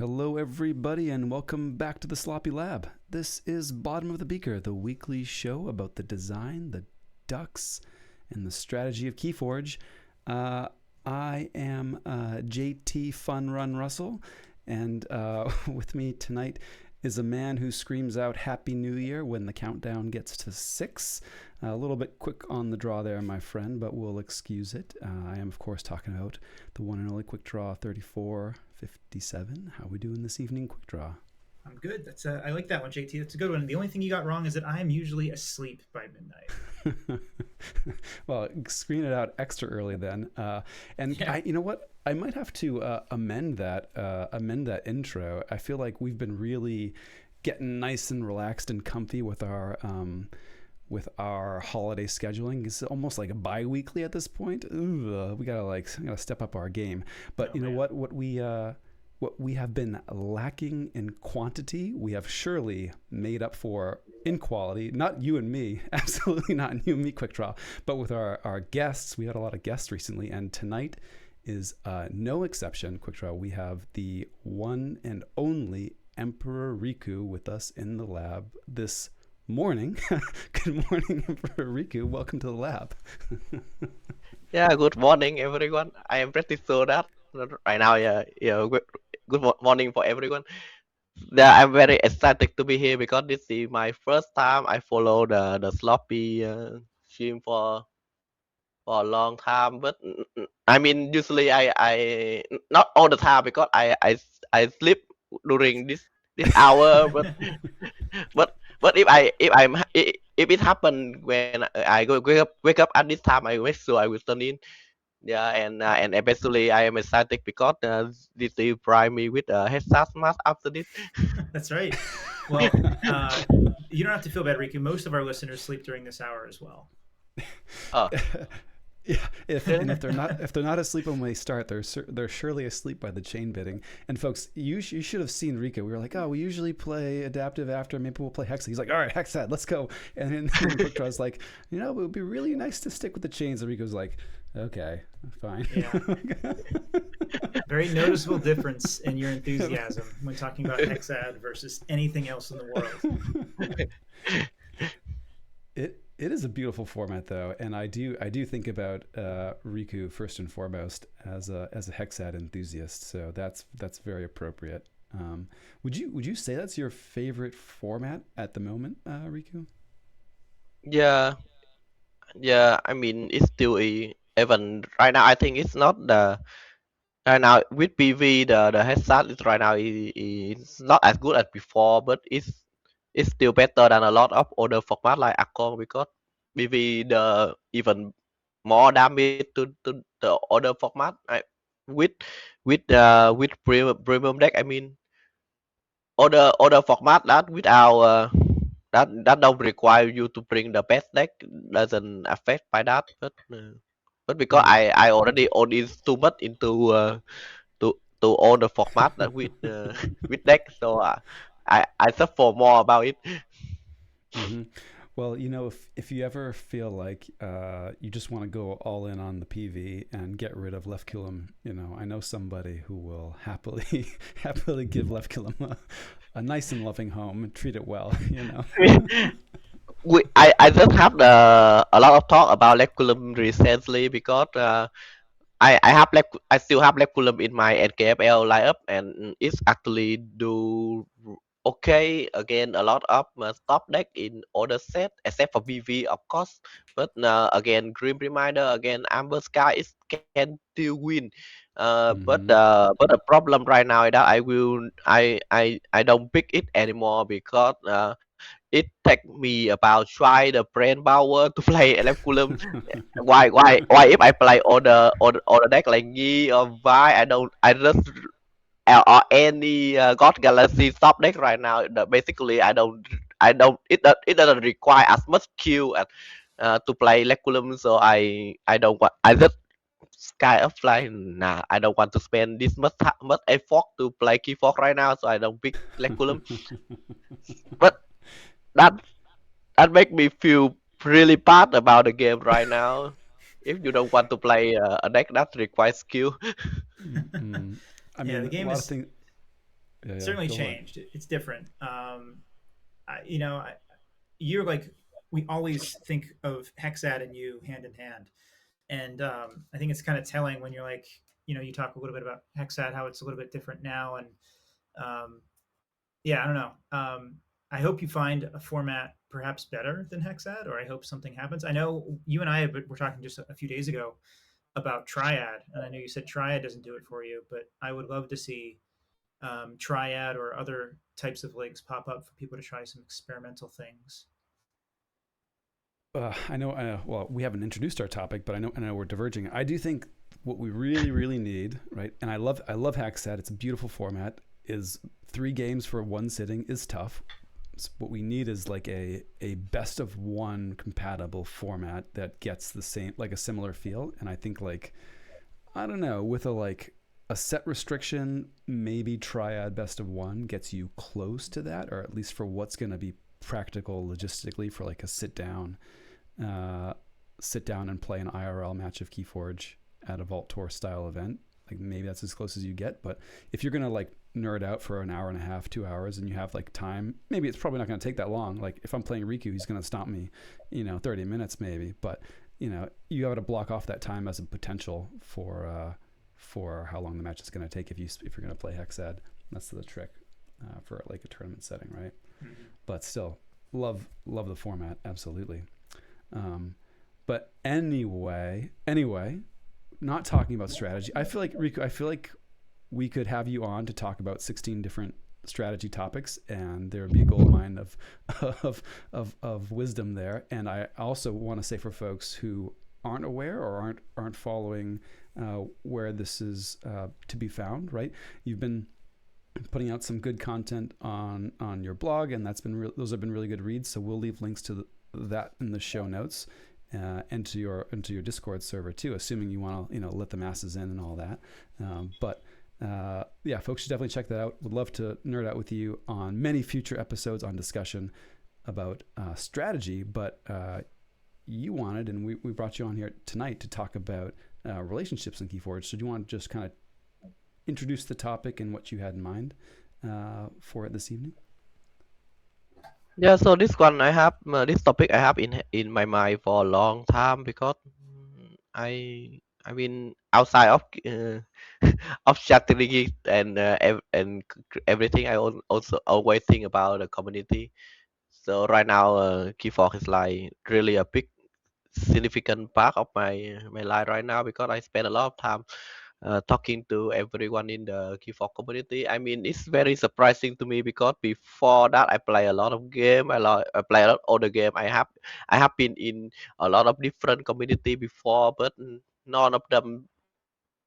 Hello, everybody, and welcome back to the Sloppy Lab. This is Bottom of the Beaker, the weekly show about the design, the ducks, and the strategy of KeyForge. I am JT Fun Run Russell, and with me tonight is a man who screams out Happy New Year when the countdown gets to 6. A little bit quick on the draw there, my friend, but we'll excuse it. I am, of course, talking about the one and only Quick Draw 3457. How we doing this evening, Quick Draw? I'm good. I like that one, JT. That's a good one. The only thing you got wrong is that I'm usually asleep by midnight. Well, screen it out extra early then. You know what? I might have to amend that intro. I feel like we've been really getting nice and relaxed and comfy with our holiday scheduling. It's almost like a bi-weekly at this point. We gotta step up our game. But you know what? What we have been lacking in quantity, we have surely made up for in quality. Not you and me, absolutely not you and me, Quick Draw, but with our guests. We had a lot of guests recently, and tonight is no exception. Quick Draw, we have the one and only Emperor Riku with us in the lab this morning. Good morning, Emperor Riku. Welcome to the lab. Yeah, good morning, everyone. I am pretty sure that right now, good morning for everyone. Yeah, I'm very excited to be here because this is my first time I follow the sloppy stream for a long time. But I mean, usually I not all the time because I sleep during this hour. But if it happen when I wake up at this time, I make sure I will turn in. Yeah, and eventually I am excited because this will provide me with a headset mask after this. That's right. Well, you don't have to feel bad, Riku. Most of our listeners sleep during this hour as well. Oh, Yeah, if they're not asleep when we start, they're surely asleep by the chain bidding. And folks, you should have seen Riku. We were like, oh, we usually play adaptive after. Maybe we'll play Hexa. He's like, all right, Hexa, let's go. And then Quick Draw's like, it would be really nice to stick with the chains. And Riku's like, okay, fine. Yeah. Very noticeable difference in your enthusiasm when talking about Hexad versus anything else in the world. It is a beautiful format, though, and I do think about Riku first and foremost as a Hexad enthusiast. So that's very appropriate. Would you say that's your favorite format at the moment, Riku? yeah, yeah. I mean, it's still even right now. I think it's not the right now with PV the headset is right now is not as good as before, but it's still better than a lot of other format like Akon because PV the even more damage to the other format with with premium deck. I mean other format that without that don't require you to bring the best deck doesn't affect by that, but because I already own it too much into to all the format that with with deck, so I suffer more about it. Mm-hmm. Well, if you ever feel like you just want to go all in on the PV and get rid of Lefkulum, I know somebody who will happily give Lefkulum a nice and loving home and treat it well. I just have a lot of talk about Leculum recently because I still have Leculum in my NKFL lineup and it's actually do okay again a lot of top deck in other set except for BV of course, but again Grim Reminder again Amber Sky is can still win. But the problem right now is that I don't pick it anymore because it take me about try the brain power to play Elecculum. Why if I play all the deck like Yi or Vi, I just or any God Galaxy top deck right now. Basically, it doesn't require as much skill as to play Leculum, so I don't want I just Sky offline. Nah, I don't want to spend this much effort to play KeyForge right now, so I don't pick Leculum. But that that make me feel really bad about the game right now. If you don't want to play a deck that requires skill. I Yeah, mean, the game a lot is of things. Yeah. certainly Go on. changed. It's different. You know, you're like, we always think of Hexad and you hand in hand, and I think it's kind of telling when you're like, you know, you talk a little bit about Hexad, how it's a little bit different now, and um, yeah, I don't know. I hope you find a format perhaps better than Hexad, or I hope something happens. I know you and I were talking just a few days ago about Triad, and I know you said Triad doesn't do it for you, but I would love to see Triad or other types of links pop up for people to try some experimental things. I know. Well, we haven't introduced our topic, but I know we're diverging. I do think what we really need, right? And I love Hackset. It's a beautiful format. Is 3 games for one sitting is tough. So what we need is like a best of one compatible format that gets the same, like a similar feel. And I think like, I don't know, with a set restriction, maybe Triad best of one gets you close to that, or at least for what's going to be practical logistically for like a uh, sit down and play an IRL match of KeyForge at a Vault Tour style event. Like maybe that's as close as you get. But if you're gonna like nerd out for an hour and a half, 2 hours, and you have like time, maybe it's probably not gonna take that long. Like if I'm playing Riku, he's gonna stomp me, 30 minutes maybe. But you got to block off that time as a potential for how long the match is gonna take if you're gonna play Hexad. That's the trick for like a tournament setting, right? Mm-hmm. But still, love the format absolutely. But anyway, not talking about strategy. I feel like Riku, we could have you on to talk about 16 different strategy topics, and there would be a gold mine of wisdom there. And I also want to say for folks who aren't aware or aren't following where this is to be found, right? You've been putting out some good content on your blog, and those have been really good reads. So we'll leave links to that in the show notes, and to your Discord server too, assuming you want to let the masses in and all that. But yeah, folks should definitely check that out. Would love to nerd out with you on many future episodes on discussion about strategy. But you wanted, and we brought you on here tonight to talk about relationships in KeyForge. So do you want to just kind of introduce the topic and what you had in mind for it this evening? Yeah, so this topic I have in my mind for a long time because I mean outside of of strategy and everything, also always think about the community. So right now, KeyForge is like really a big significant part of my life right now because I spend a lot of time talking to everyone in the Q4 community. I mean, it's very surprising to me because before that I play a lot of game. I play a lot of other game. I have been in a lot of different community before, but none of them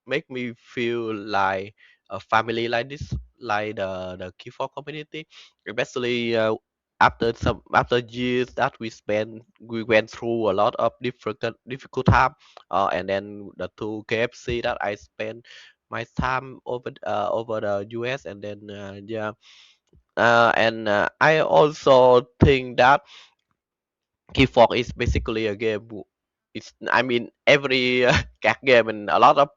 make me feel like a family like this, like the Q4 community, especially after years that we went through a lot of difficult time, and then the two KFC that I spent my time over the US, and then yeah, and I also think that Keyforge is basically a game. It's I mean every card game and a lot of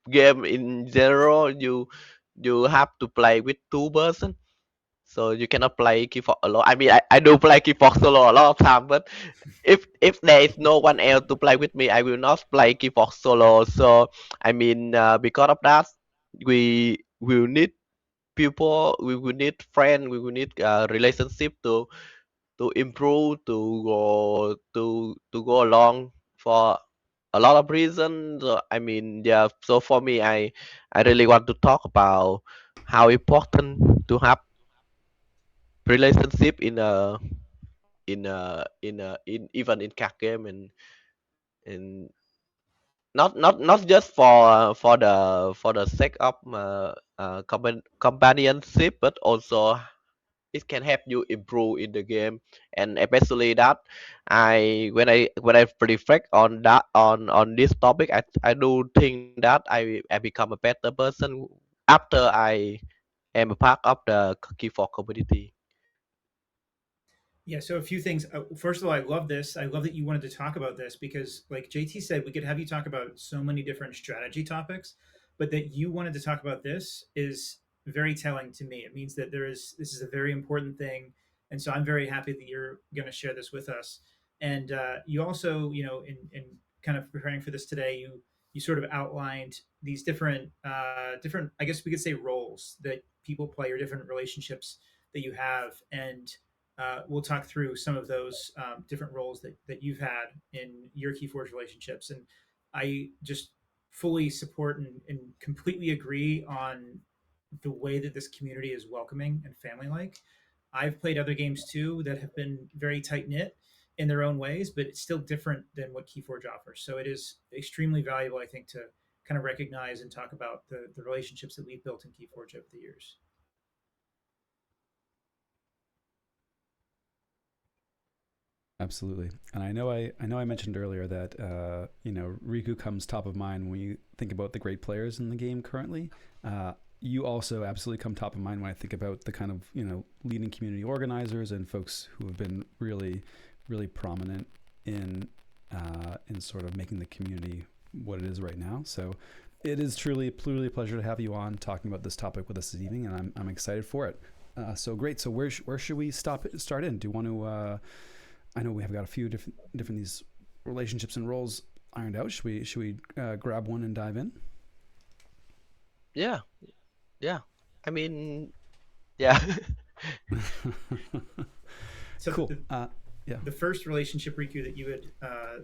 game in general, you have to play with 2 person, so you cannot play keyboard alone. I mean, I do play keyboard solo a lot of time, but if there is no one else to play with me, I will not play keyboard solo. So I mean, because of that, we will need people, we will need friends, we will need relationship to improve, to go along for a lot of reasons. I mean, yeah. So for me, I really want to talk about how important to have relationship in even in card game, and not just for the sake of companionship, but also it can help you improve in the game. And especially that when I reflect on that on this topic, I do think that I become a better person after I am a part of the key for community. Yeah, so a few things. First of all, I love this. I love that you wanted to talk about this because, like JT said, we could have you talk about so many different strategy topics, but that you wanted to talk about this is very telling to me. It means that this is a very important thing, and so I'm very happy that you're going to share this with us. And you also, in kind of preparing for this today, you sort of outlined these different, I guess we could say, roles that people play or different relationships that you have, and we'll talk through some of those different roles that you've had in your KeyForge relationships. And I just fully support and completely agree on the way that this community is welcoming and family like. I've played other games too that have been very tight knit in their own ways, but it's still different than what KeyForge offers. So it is extremely valuable, I think, to kind of recognize and talk about the relationships that we've built in KeyForge over the years. Absolutely. And I know I mentioned earlier that Riku comes top of mind when you think about the great players in the game currently. You also absolutely come top of mind when I think about the kind of leading community organizers and folks who have been really, really prominent in sort of making the community what it is right now. So it is truly a pleasure to have you on talking about this topic with us this evening, and I'm excited for it. So great. So where should we start in? Do you want to? I know we have got a few different these relationships and roles ironed out. Should we grab one and dive in? Yeah, yeah. I mean, yeah. So Cool. Yeah. the first relationship, Riku, that you had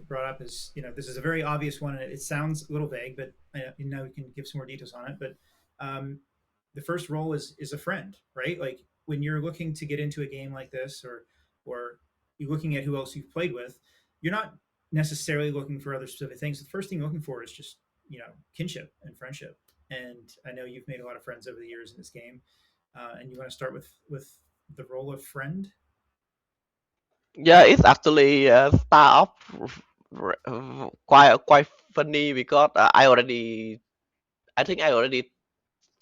brought up is, this is a very obvious one, and it sounds a little vague, but we can give some more details on it. But um, the first role is a friend, right? Like when you're looking to get into a game like this, or you're looking at who else you've played with, you're not necessarily looking for other specific things. The first thing you're looking for is just kinship and friendship. And I know you've made a lot of friends over the years in this game, and you want to start with the role of friend. Yeah, it's actually start off quite funny because I think I already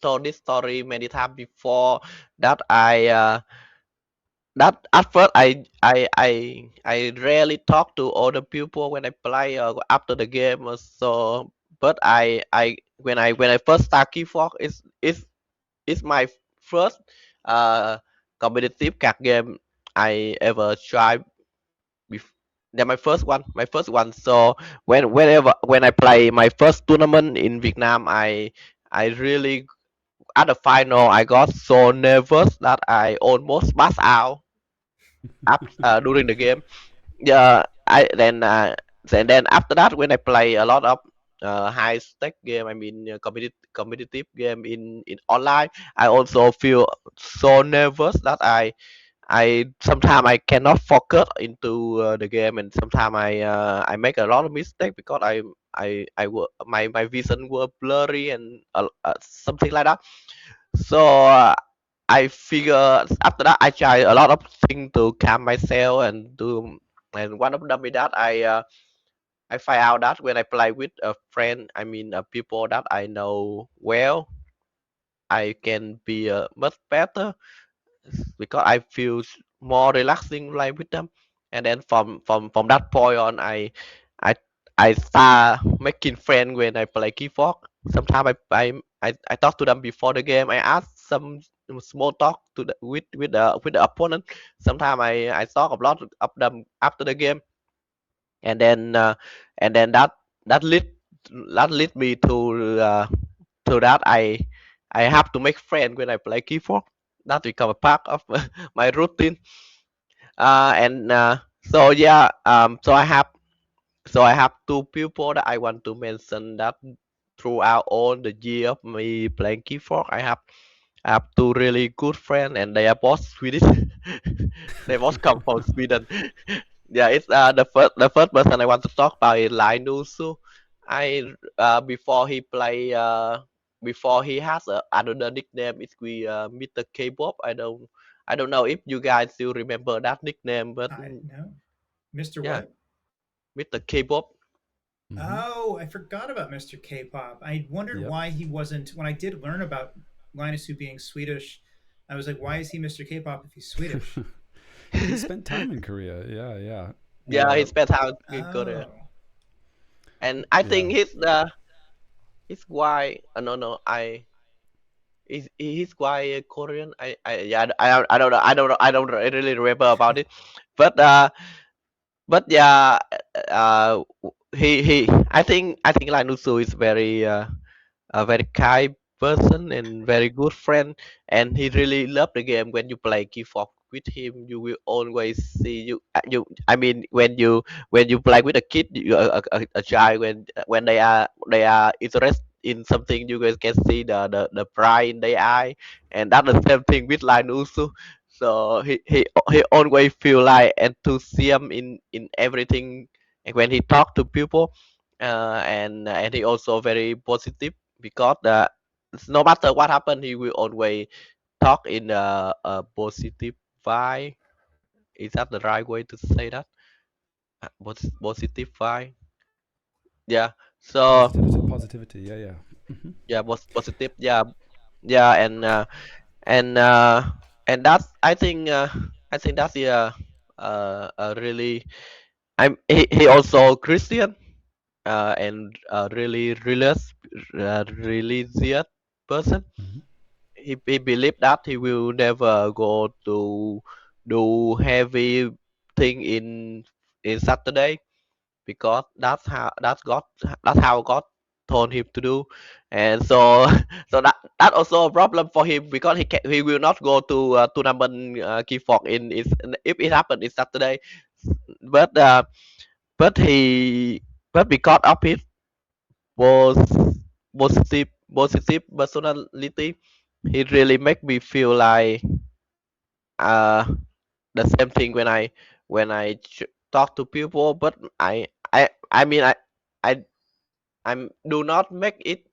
told this story many times before that that at first I rarely talk to other people when I play after the game or so. But I when I first start KeyForge, it's my first uh competitive card game I ever tried. Bef- yeah, my first one. So when I play my first tournament in Vietnam, I really at the final I got so nervous that I almost passed out during the game. Yeah, I then after that when I play a lot of high stake game, I mean competitive game in online, I also feel so nervous that I sometimes I cannot focus into the game, and sometimes I make a lot of mistake because my vision were blurry and something like that. So I figure after that I try a lot of things to calm myself and do, and one of them is that I find out that when I play with a friend, I mean people that I know well, I can be much better because I feel more relaxing play with them. And then from that point on, I I start making friends when I play keyboard. Sometimes I talk to them before the game. I ask some small talk to with the opponent. Sometimes I talk a lot of them after the game, and then that lead that lead me to that I have to make friends when I play keyboard. That become a part of my routine. And so yeah, so I have two people that I want to mention that throughout all the year of me playing keyboard, I have two really good friends, and they are both Swedish. They both come from Sweden. Yeah, it's the first person I want to talk about is Linus. I before he play before he has another nickname, it's we Mr. K-pop. I don't know if you guys still remember that nickname, but I no, Mr. yeah, What? Mr. K-pop. Mm-hmm. Oh, I forgot about Mr. K-pop. I wondered Yep. why he wasn't. When I did learn about Linus being Swedish, I was like, why is he Mr. K-pop if he's Swedish? He spent time in Korea. Yeah, yeah. Yeah, Uh, he spent how good, Oh, and I yeah. think he's why. No, no, I he's quite Korean. Yeah, I don't know. I don't really remember about it, but yeah, he I think Lai Nusu is very a very kind person and very good friend, and he really loved the game. When you play KeyForge with him, you will always see you I mean when you play with a kid, a child, when they are interested in something, you guys can see the pride in their eye, and that's the same thing with Line Usu. So he always feel like enthusiasm in everything, and when he talk to people, and he also very positive, because no matter what happened, he will always talk in a positive vibe. Is that the right way to say that? Positive vibe. Yeah. So Positivity. Yeah, yeah. Hmm. yeah, positive. Yeah, yeah, and that's I think that's really. He also Christian, and really religious person. Hmm. He believed that he will never go to do heavy thing in Saturday, because that's how God told him to do, and so so that also a problem for him, because he will not go to tournament Keyforge in is if it happened in Saturday, but but he but because of his was positive personality, it really make me feel like uh the same thing when I talk to people, but I mean I do not make it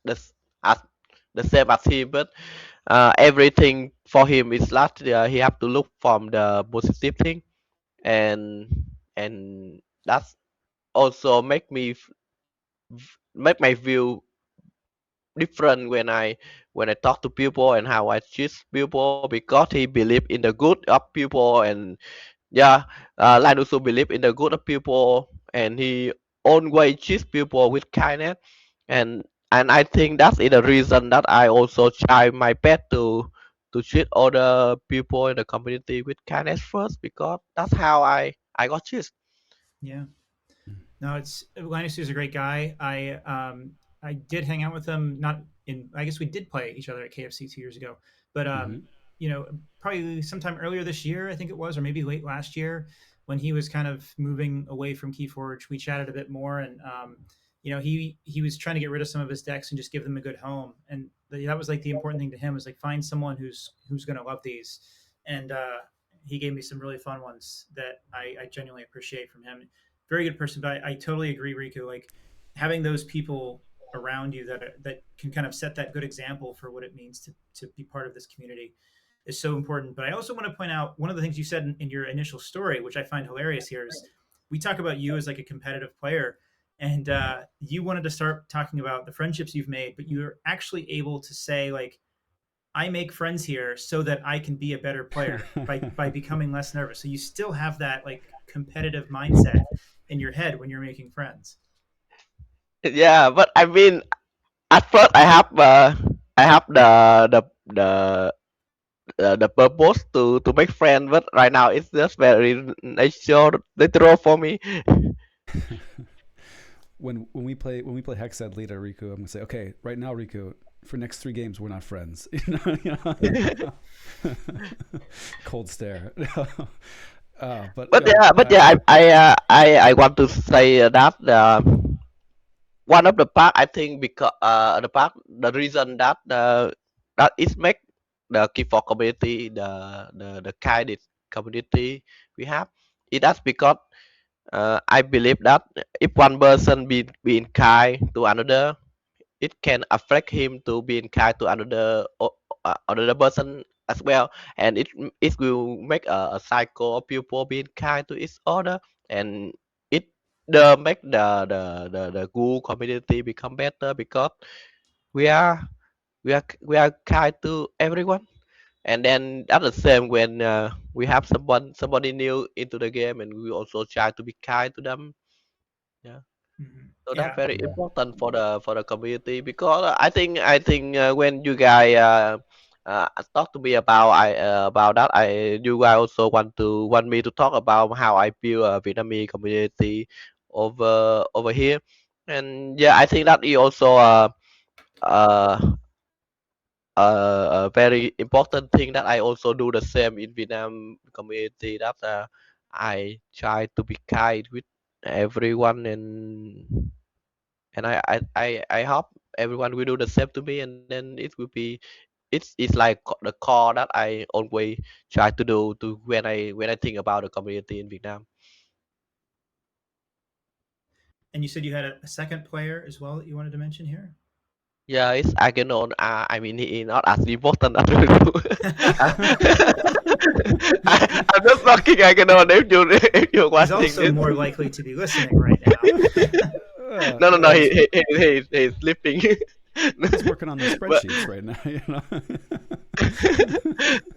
the as the same as him, but everything for him is that he have to look from the positive thing, and that's also make my view different when I talk to people and how I treat people, because he believe in the good of people, and yeah, Lion also believe in the good of people, and he always treats people with kindness, and I think that's the reason that I also try my best to treat other people in the community with kindness first, because that's how I got treated. Yeah. No, it's Linus is a great guy. I did hang out with him. Not in. I guess we did play each other at KFC 2 years ago. But Hmm. you know, probably sometime earlier this year, I think it was, or maybe late last year, when he was kind of moving away from KeyForge, we chatted a bit more, and you know, he was trying to get rid of some of his decks and just give them a good home, and that was like the important thing to him, was like find someone who's going to love these, and he gave me some really fun ones that I genuinely appreciate from him. Very good person. But I totally agree, Riku. Like having those people around you that can kind of set that good example for what it means to be part of this community is so important. But I also want to point out one of the things you said in your initial story, which I find hilarious here, is we talk about you as like a competitive player, and you wanted to start talking about the friendships you've made, but you're actually able to say like, I make friends here so that I can be a better player by becoming less nervous. So you still have that like competitive mindset in your head when you're making friends. Yeah, but I mean, at first I have the the purpose to make friends, but right now it's just very natural for me. When we play Hexed later, Riku, I'm gonna say, okay, right now, Riku, for next 3 games, we're not friends. You know? Cold stare. But yo, But yeah, I want to say that one of the part, I think, because the reason that that is make the K4 community the kind community we have, it that's because I believe that if one person being kind to another, it can affect him to being kind to another person as well, and it will make a cycle of people being kind to each other, and it make the good community become better, because we are we are kind to everyone, and then at the same when we have somebody new into the game, and we also try to be kind to them. Yeah. So that's Yeah. very Yeah. important for the community because I think when you guys talk to me about that you guys also want me to talk about how I feel Vietnamese community over here, and yeah, I think that is also uh, a very important thing that I also do the same in Vietnam community, that I try to be kind with everyone, and I hope everyone will do the same to me, and then it will be it's like the core that I always try to do to when I think about the community in Vietnam. And you said you had a second player as well that you wanted to mention here. Yeah, it's I can know. I mean, he not as important as Riku. I'm just talking. I can know if you're He's watching also this. more likely to be listening right now. No. Yeah, He's sleeping. he's working on the But spreadsheets right now. You know.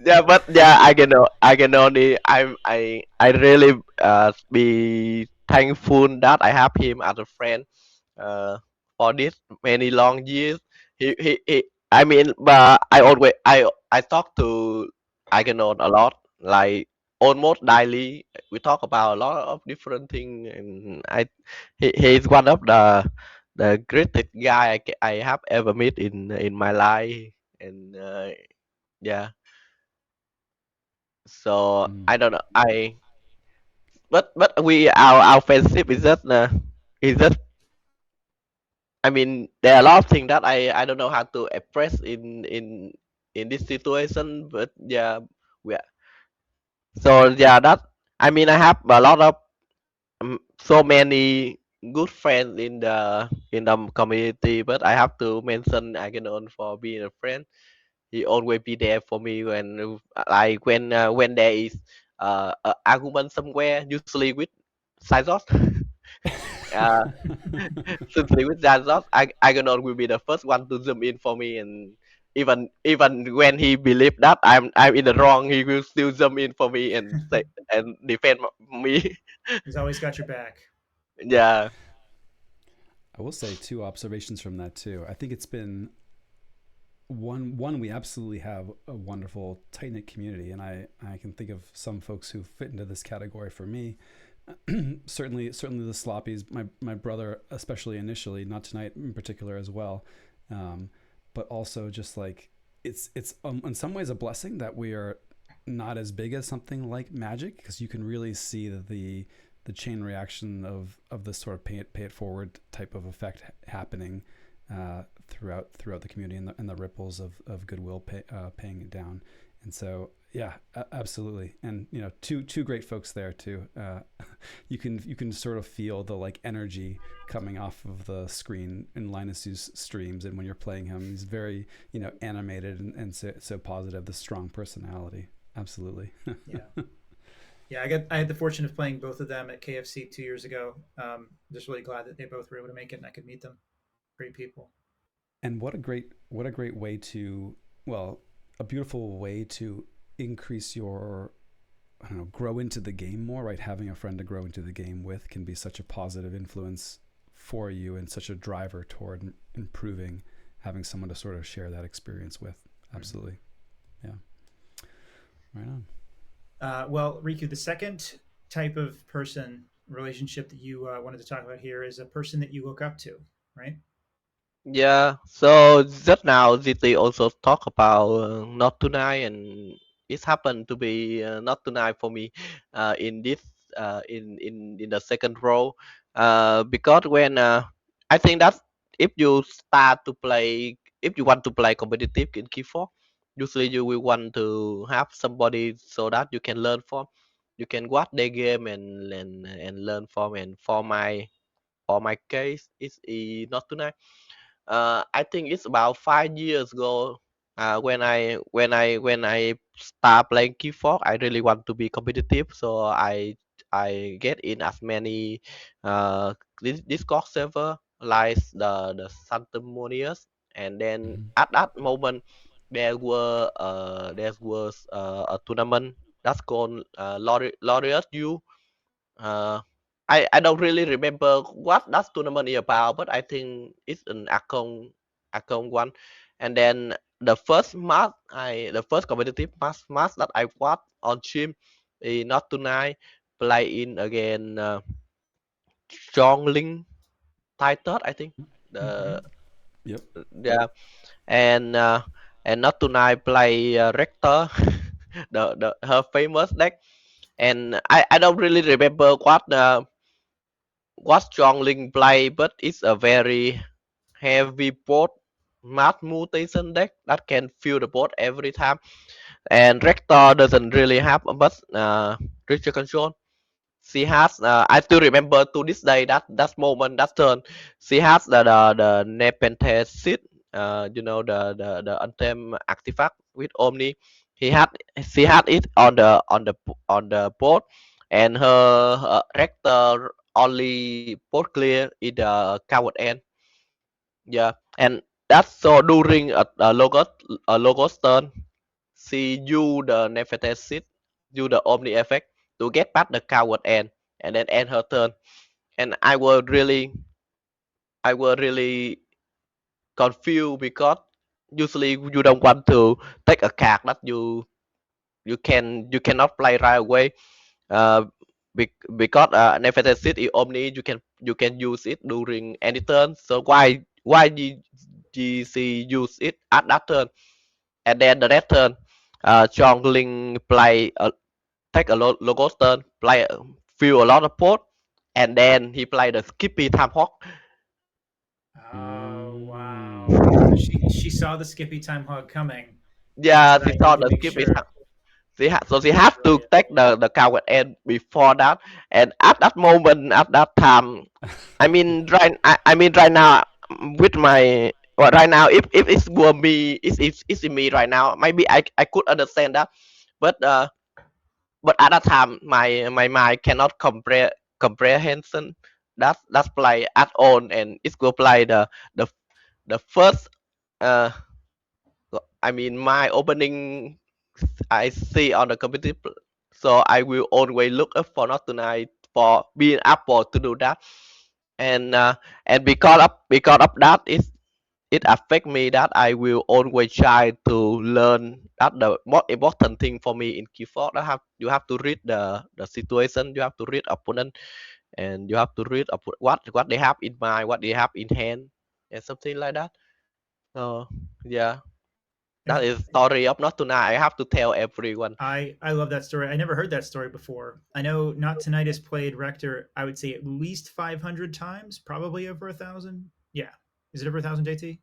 yeah, but yeah, I can only I really be thankful that I have him as a friend for this many long years. He I mean, but I talk to Aganon a lot, like almost daily. We talk about a lot of different things, and he's one of the greatest guy I have ever met in my life, and yeah. So Mm. I don't know. But we our friendship is just I mean, there are a lot of things that I don't know how to express in this situation, but yeah, we so yeah, that I mean, I have a lot of so many good friends in the community, but I have to mention Aganon for being a friend. He always be there for me like when there is a argument somewhere, usually with Sizos. uh, Simply with that, just Agonon will be the first one to zoom in for me, and even when he believe that I'm in the wrong, he will still zoom in for me and say and defend me. He's always got your back. Yeah. I will say two observations from that too. I think it's been one we absolutely have a wonderful tight knit community, and I can think of some folks who fit into this category for me. Certainly the sloppies. My brother, especially initially, not tonight in particular as well, but also just like it's in some ways a blessing that we are not as big as something like Magic, because you can really see the chain reaction of this sort of pay it forward type of effect happening throughout the community, and the ripples of goodwill paying it down. And so yeah, absolutely. And you know, two great folks there too. You can sort of feel the like energy coming off of the screen in Linus's streams, and when you're playing him, he's very, you know, animated and so positive. The strong personality, absolutely. Yeah. Yeah, I had the fortune of playing both of them at KFC 2 years ago. Just really glad that they both were able to make it and I could meet them. Great people. And what a great way to, well, a beautiful way to increase your, I don't know, grow into the game more, right? Having a friend to grow into the game with can be such a positive influence for you and such a driver toward improving, having someone to sort of share that experience with. Absolutely. Yeah. Right on. Well, Riku, the second type of person relationship that you wanted to talk about here is a person that you look up to, right? Yeah, so just now GT also talk about not tonight, and it happened to be not tonight for me in this in the second row because when I think that if you start to play, if you want to play competitive in KeyForge, usually you will want to have somebody so that you can learn from, you can watch their game and learn from, and for my case it's not tonight. I think it's about 5 years ago. When I start playing keyboard, I really want to be competitive, so I get in as many Discord server like the Santa Monias, and then Mm-hmm. at that moment there was a tournament that's called Laureate U. I don't really remember what that tournament is about, but I think it's an Akon one. And then the first competitive match that I watched on stream is not tonight play in again Strongling title I think Mm-hmm. the Yep. yeah and not tonight play Rector the her famous deck and I don't really remember what Strongling play but it's a very heavy board math mutation deck that can fill the board every time and Rector doesn't really have much creature control. She has I still remember to this day that moment that turn. She has the Nepenthe seed, the untamed artifact with Omni. He had she had it on the board, and her rector only board clear in the coward end. Yeah, and that's so during a logos turn. She use the Nepenthe seed, use the Omni effect to get past the coward end and then end her turn. And I was really confused because usually you don't want to take a card that you cannot play right away. Uh, because Nefertiti is Omni, you can use it during any turn. So why GC use it at that turn? And then the next turn, Chongling play take a logo turn, play fill a lot of port, and then he play the Skippy Time Hawk. Oh wow! So Mm. she saw the Skippy Time Hog coming, and Yeah, said, she "I saw need to the make Skippy sure." Time. So she That's has to brilliant. take the coward end before that, and at that moment, at that time, I mean right now with my well, right now if it were me, it's me right now. Maybe I could understand that, but at that time my mind cannot comprehension that's play at all, and it will play the the first uh I mean my opening I see on the competitive so I will always look up for not tonight for being Apple to do that and because of that it affect me that I will always try to learn that the most important thing for me in KeyForge that have you have to read the situation you have to read opponent and you have to read what they have in mind what they have in hand and something like that so yeah that If is story of not tonight I have to tell everyone. I love that story. I never heard that story before. I know Not Tonight has played Rector. I would say at least 500 times, probably over 1,000. Yeah, is it over 1,000, JT?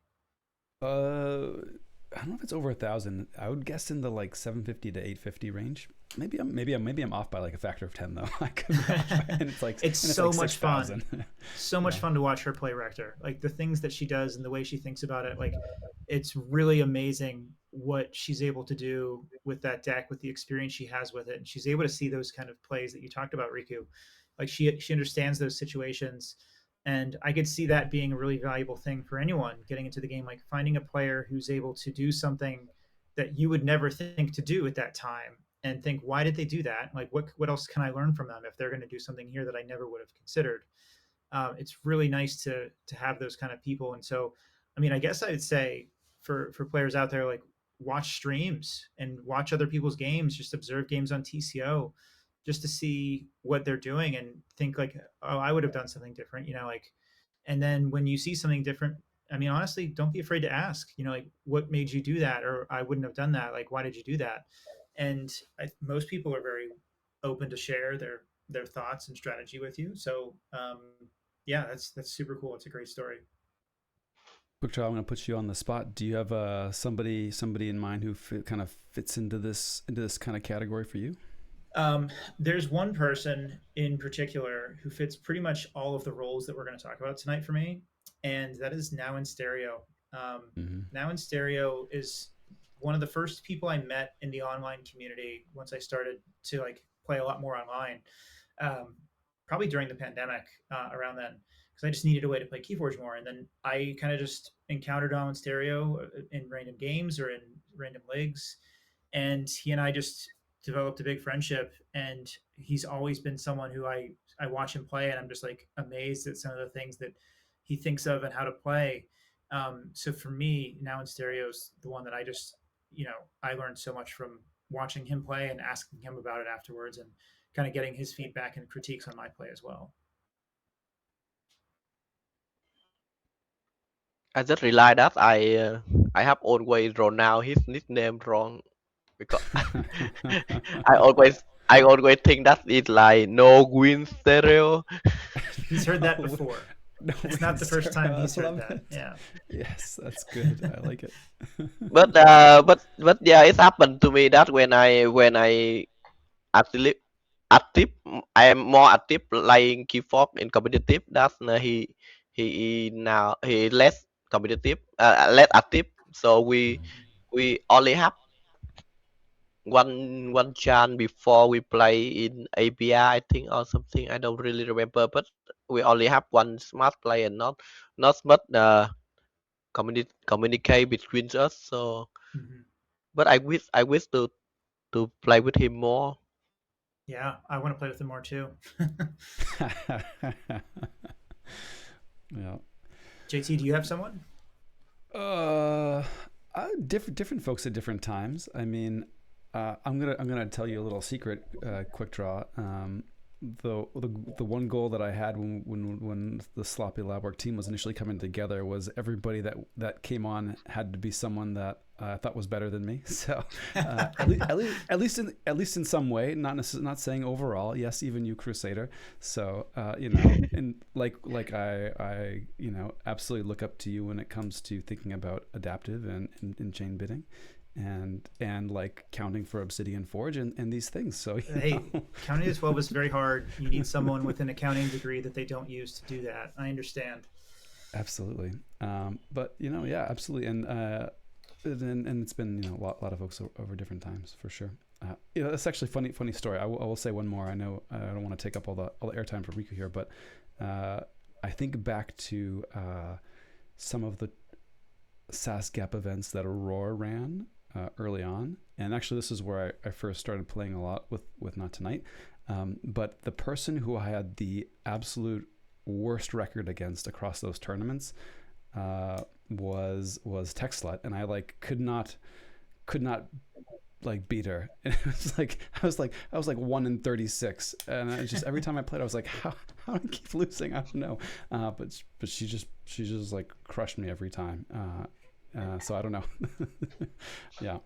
I don't know if it's over 1,000. I would guess in the like 750 to 850 range. Maybe I'm off by like a factor of 10 though. I could be off by, It's and it's so like much fun. 6,000. So much Yeah. fun to watch her play Rector. Like the things that she does and the way she thinks about it. Like it's really amazing what she's able to do with that deck, with the experience she has with it, and she's able to see those kind of plays that you talked about, Riku. Like she understands those situations, and I could see that being a really valuable thing for anyone getting into the game. Like finding a player who's able to do something that you would never think to do at that time and think, why did they do that? Like what else can I learn from them if they're going to do something here that I never would have considered? It's really nice to have those kind of people. And so, I mean, I guess I would say for players out there, like watch streams and watch other people's games, just observe games on TCO, just to see what they're doing and think like, oh, I would have done something different, like. And then when you see something different, I mean, honestly, don't be afraid to ask, like, what made you do that, or I wouldn't have done that. Like, why did you do that? And most people are very open to share their thoughts and strategy with you. So yeah, that's super cool. It's a great story. Bookchild, I'm going to put you on the spot. Do you have somebody in mind who kind of fits into this kind of category for you? There's one person in particular who fits pretty much all of the roles that we're going to talk about tonight for me, and that is Now in Stereo. Mm-hmm. Now in Stereo is one of the first people I met in the online community once I started to like play a lot more online. Um, Probably during the pandemic around then, because I just needed a way to play KeyForge more, and then I kind of just encountered Now in Stereo in random games or in random leagues, and he and I just developed a big friendship, and he's always been someone who I watch him play, and I'm just like amazed at some of the things that he thinks of and how to play. So for me, now in stereo's the one that I just, I learned so much from watching him play and asking him about it afterwards, and kind of getting his feedback and critiques on my play as well. I just realized that I have always wrote down his nickname wrong because I always I always think that it's like no win stereo. He's heard that No, before. no It's not the wins first time there. I he's heard love that. it. Yeah. Yes, that's good. I like it. But yeah, it happened to me that when I active active I am more active playing KeyForge in competitive. That's he less competitive, less active. So we only have one chance before we play in API, I think, or something. I don't really remember, but we only have one smart play and not smart communicate between us. So, Hmm. but I wish to play with him more. Yeah, I want to play with him more too. Yeah. JT, do you have someone? Uh, different folks at different times. I mean, I'm gonna tell you a little secret, quick draw. The one goal that I had when the Sloppy Lab Work team was initially coming together was everybody that came on had to be someone that I thought was better than me. So at least in some way, not saying overall. Yes, even you, Crusader. So and like I absolutely look up to you when it comes to thinking about adaptive and chain bidding and like counting for Obsidian Forge and these things. So Hey, counting to 12 is very hard. You need someone with an accounting degree that they don't use to do that. I understand. absolutely. But yeah, absolutely. And it's been a lot of folks over different times for sure. It's actually funny story. I will say one more. I know I don't want to take up all the airtime for Riku here, but I think back to some of the SAS Gap events that Aurora ran early on, and actually this is where I first started playing a lot with Not Tonight. But the person who I had the absolute worst record against across those tournaments was Texslut, and I like could not like beat her. And it was like I was like 1 in 36, and I just every time I played I was like, how do I keep losing? I don't know. But she just like crushed me every time. So I don't know. Yeah.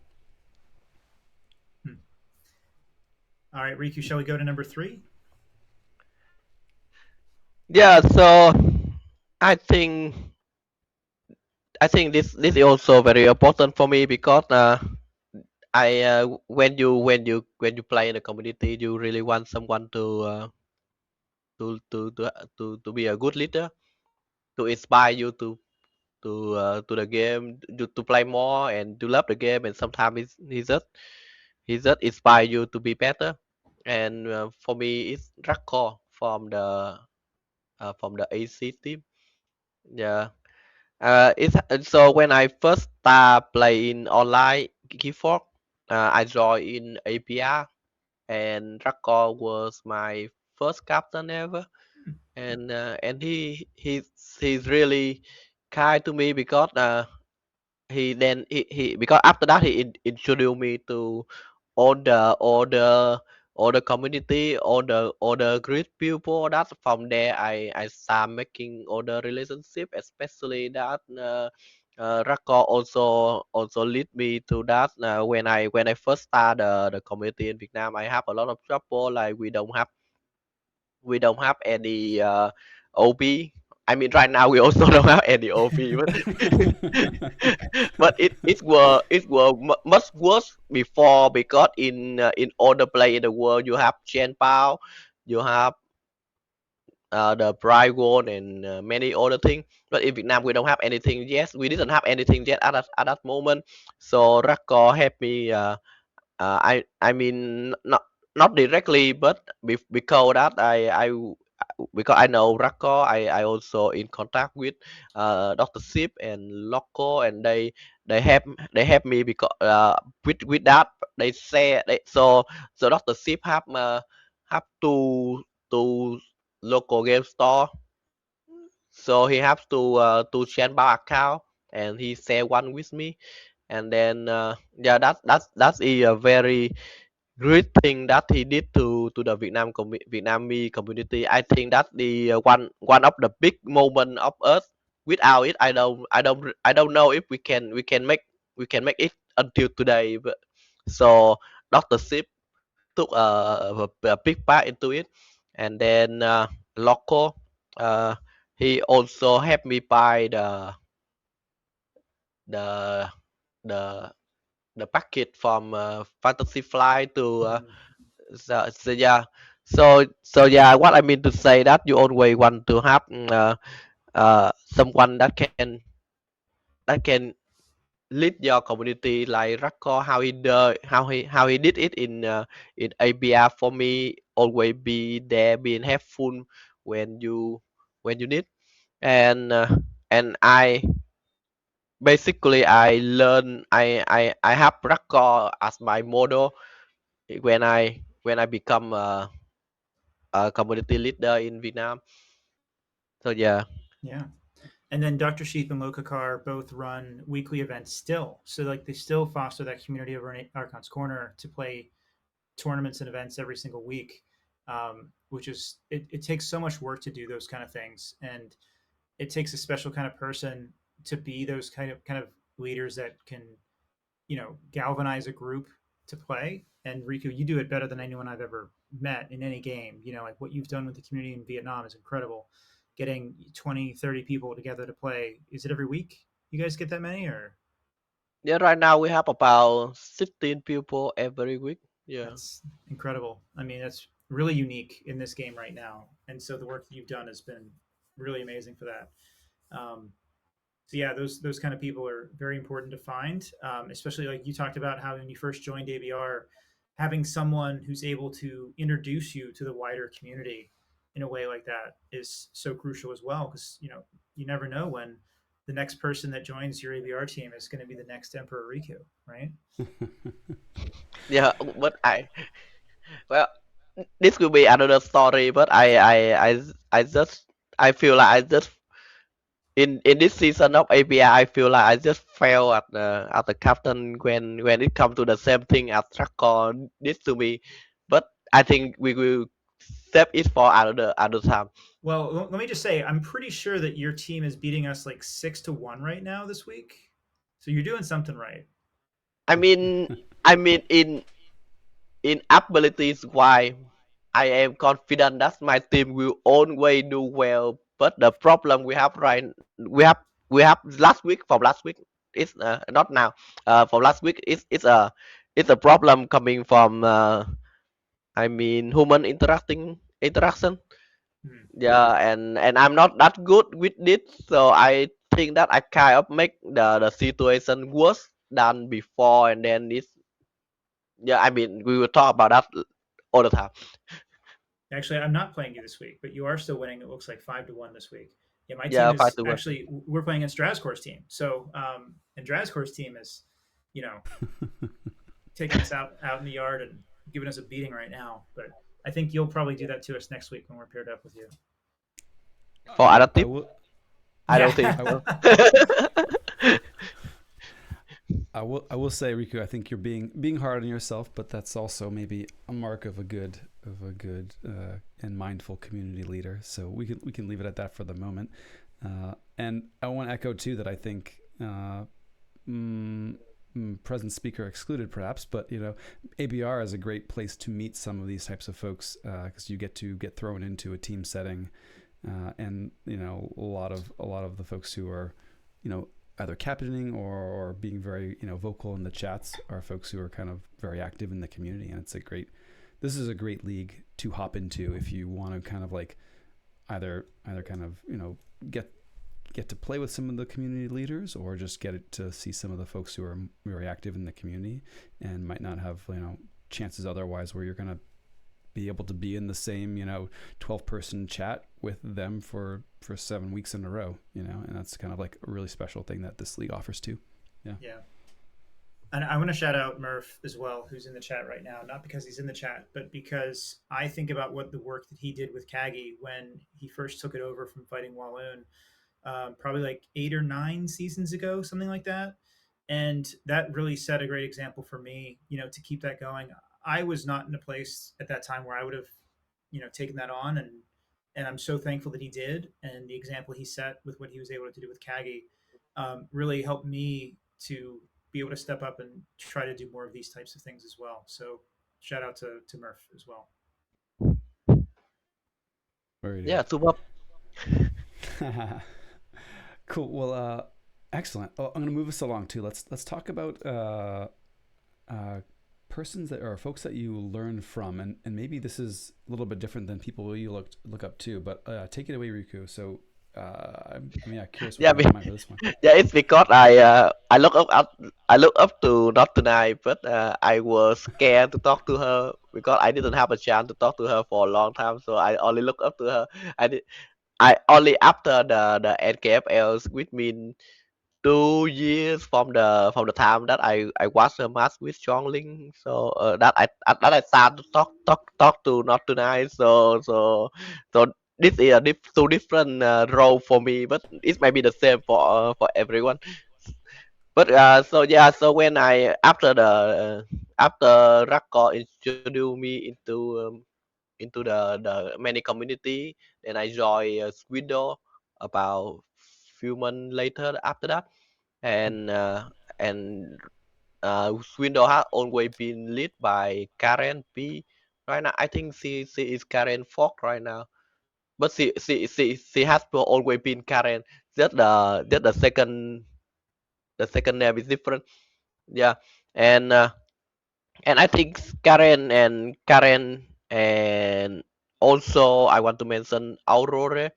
Hmm. All right, Riku, shall we go to number 3? Yeah. So I think this is also very important for me because when you play in a community, you really want someone to be a good leader, to inspire you to the game, to play more and to love the game. And sometimes he just inspire you to be better. And for me, it's Racco from the AC team. Yeah. So when I first start playing online KeyForge, I joined in APR, and Racco was my first captain ever. And he's really kind to me because he because after that he introduced me to all the community, all the great people. That from there I start making all the relationship, especially that Racco also lead me to that. When I first start the community in Vietnam, I have a lot of trouble, like we don't have any OP. I mean, right now we also don't have any OP, but but it was much worse before because in other play in the world you have Chen Pao, you have the Pride World and many other things. But in Vietnam we don't have anything. Yes, we didn't have anything yet at that moment. So Racco helped me. I mean not directly, but because that because I know Rako, I also in contact with Dr. Sip and Loco, and they help me because with that they say so Dr. Sip have two local game store, so he has to change bank account, and he share one with me, and then yeah, that's a very great thing that he did to the Vietnamese community. I think that's the one of the big moment of us. Without it, I don't know if we can make it until today. But, so Dr. Sip took a big part into it, and then Loco, uh, he also helped me buy the the the packet from Fantasy Fly to Mm. so yeah. So yeah, what I mean to say that you always want to have someone that can lead your community like Rako, how he did it in ABR for me. Always be there, being helpful when you need, and I learn I have Rako as my model when I become a community leader in Vietnam. So yeah. Yeah. And then Dr. Sheep and Lokakar both run weekly events still. So like they still foster that community over in Archon's Corner to play tournaments and events every single week, which is it takes so much work to do those kind of things, and it takes a special kind of person to be those kind of leaders that can galvanize a group to play. And Riku, you do it better than anyone I've ever met in any game. Like what you've done with the community in Vietnam is incredible. Getting 20, 30 people together to play. Is it every week? You guys get that many, or Yeah, right now we have about 16 people every week. Yeah. that's incredible. I mean, that's really unique in this game right now. And so the work that you've done has been really amazing for that. So yeah, those kind of people are very important to find, especially like you talked about how when you first joined ABR, having someone who's able to introduce you to the wider community in a way like that is so crucial as well, because you never know when the next person that joins your ABR team is going to be the next Emperor Riku, right? Yeah, but well, this could be another story, but I just I feel like I just in this season of API, I feel like I just fail at the captain when it comes to the same thing as Trackor did to me. But I think we will save it for another time. Well, let me just say, I'm pretty sure that your team is beating us like 6-1 right now this week. So you're doing something right. I mean, in abilities why I am confident that my team will always do well. But the problem we have last week it's not now. From last week it's a problem coming from human interaction. Hmm. Yeah, and I'm not that good with it, so I think that I kind of make the situation worse than before, and then it's yeah. We will talk about that all the time. Actually, I'm not playing you this week, but you are still winning. It looks like 5-1 this week. Yeah, my team Yeah, five is to one. actually we're playing against Drazkor's team. So, and Drazkor's team is, you know, taking us out in the yard and giving us a beating right now. But I think you'll probably do that to us next week when we're paired up with you. For other I team, will. I don't think Yeah. I so. will. I will say, Riku, I think you're being hard on yourself, but that's also maybe a mark of a good and mindful community leader. So we can leave it at that for the moment. And I want to echo too that I think present speaker excluded, perhaps, but ABR is a great place to meet some of these types of folks because you get to get thrown into a team setting, and a lot of the folks who are either captaining or being very vocal in the chats are folks who are kind of very active in the community, and this is a great league to hop into if you want to kind of like either kind of get to play with some of the community leaders, or just get it to see some of the folks who are very active in the community and might not have chances otherwise, where you're going to be able to be in the same 12-person chat with them for 7 weeks in a row, and that's kind of like a really special thing that this league offers too. Yeah. Yeah. And I want to shout out Murph as well, who's in the chat right now. Not because he's in the chat, but because I think about what the work that he did with Kagi when he first took it over from fighting Walloon, probably like 8 or 9 seasons ago, something like that. And that really set a great example for me, to keep that going. I was not in a place at that time where I would have, taken that on, and I'm so thankful that he did. And the example he set with what he was able to do with Kagi really helped me to be able to step up and try to do more of these types of things as well. So shout out to Murph as well. Very Yeah, good. super. Cool. Well, excellent. Oh, I'm going to move us along too. Let's talk about persons that are folks that you learn from, and maybe this is a little bit different than people you look up to. But take it away, Riku. So I'm curious what Yeah, you have in mind for this one. yeah, it's because I look up to not tonight, but I was scared to talk to her because I didn't have a chance to talk to her for a long time. So I only look up to her. I did, I only after the NKFL with me 2 years from the time that I watched her match with Chongling. So that I start to talk to not tonight. So this is a two different role for me, but it might be the same for everyone. But so yeah, so when I after Rakko introduced me into the many community, then I joined Squido about few months later after that, and Swindle has always been led by Karen P. Right now, I think she is Karen Fox right now, but she has always been Karen. Just the second name is different. Yeah, and uh, and I think Karen and also I want to mention Aurora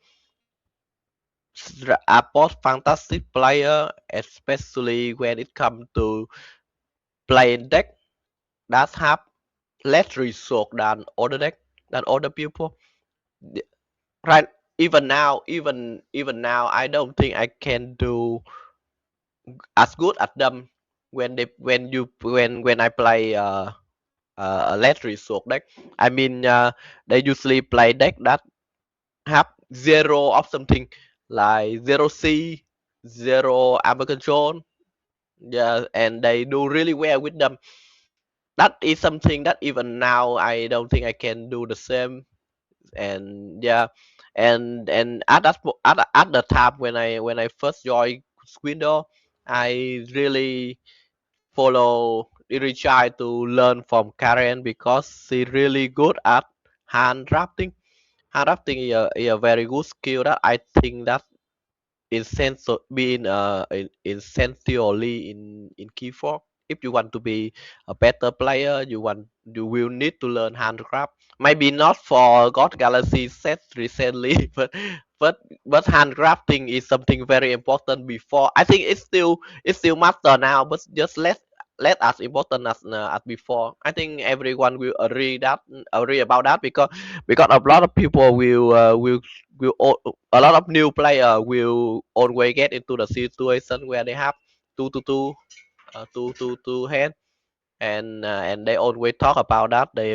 are both fantastic player, especially when it comes to playing deck that have less resource than other people. Right? Even now, I don't think I can do as good as them when I play a less resource deck. I mean, they usually play deck that have zero of something like zero C, zero armor control. Yeah, and they do really well with them. That is something that even now I don't think I can do the same. And yeah, and at the time when I first joined Squindo, I really try to learn from Karen because she really good at hand drafting. Hand drafting is a very good skill that I think that being essentially in KeyForge. If you want to be a better player, you will need to learn handcraft. Maybe not for God Galaxy set recently, but handcrafting is something very important before. I think it's still matter now, but just let as important as before. I think everyone will agree about that because a lot of people will a lot of new player will always get into the situation where they have two hand, and they always talk about that they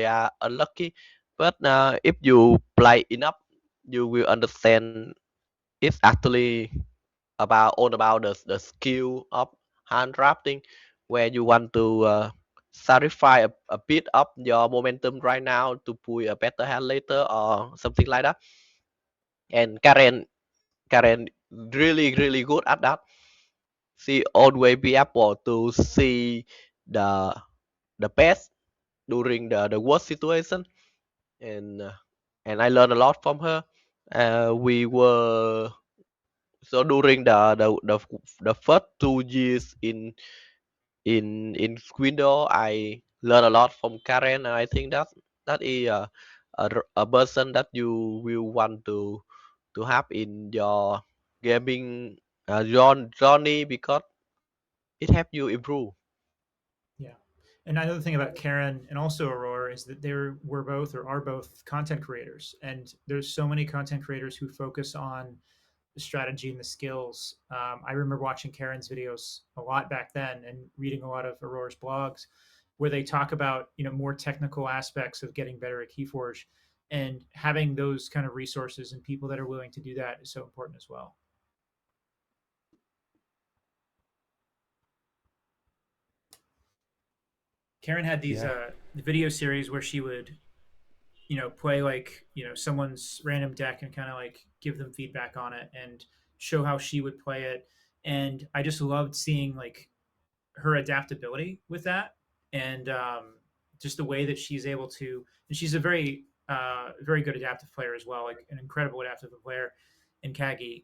are unlucky. But if you play enough, you will understand it's actually about the skill of hand drafting, where you want to sacrifice a bit of your momentum right now to pull a better hand later or something like that. And Karen really good at that. She always be able to see the the best during the worst situation, and uh, and I learned a lot from her. We were so during the first 2 years in Squindo, I learned a lot from Karen, and I think that is a person that you will want to have in your gaming journey because it helps you improve. Yeah. And another thing about Karen and also Aurora is that were both or are both content creators, and there's so many content creators who focus on the strategy and the skills. I remember watching Karen's videos a lot back then and reading a lot of Aurora's blogs where they talk about more technical aspects of getting better at KeyForge, and having those kind of resources and people that are willing to do that is so important as well. Karen had these Yeah. video series where she would play like someone's random deck and kind of like give them feedback on it and show how she would play it. And I just loved seeing like her adaptability with that, and just the way that she's able to. And she's a very good adaptive player as well, like an incredible adaptive player in Kagi.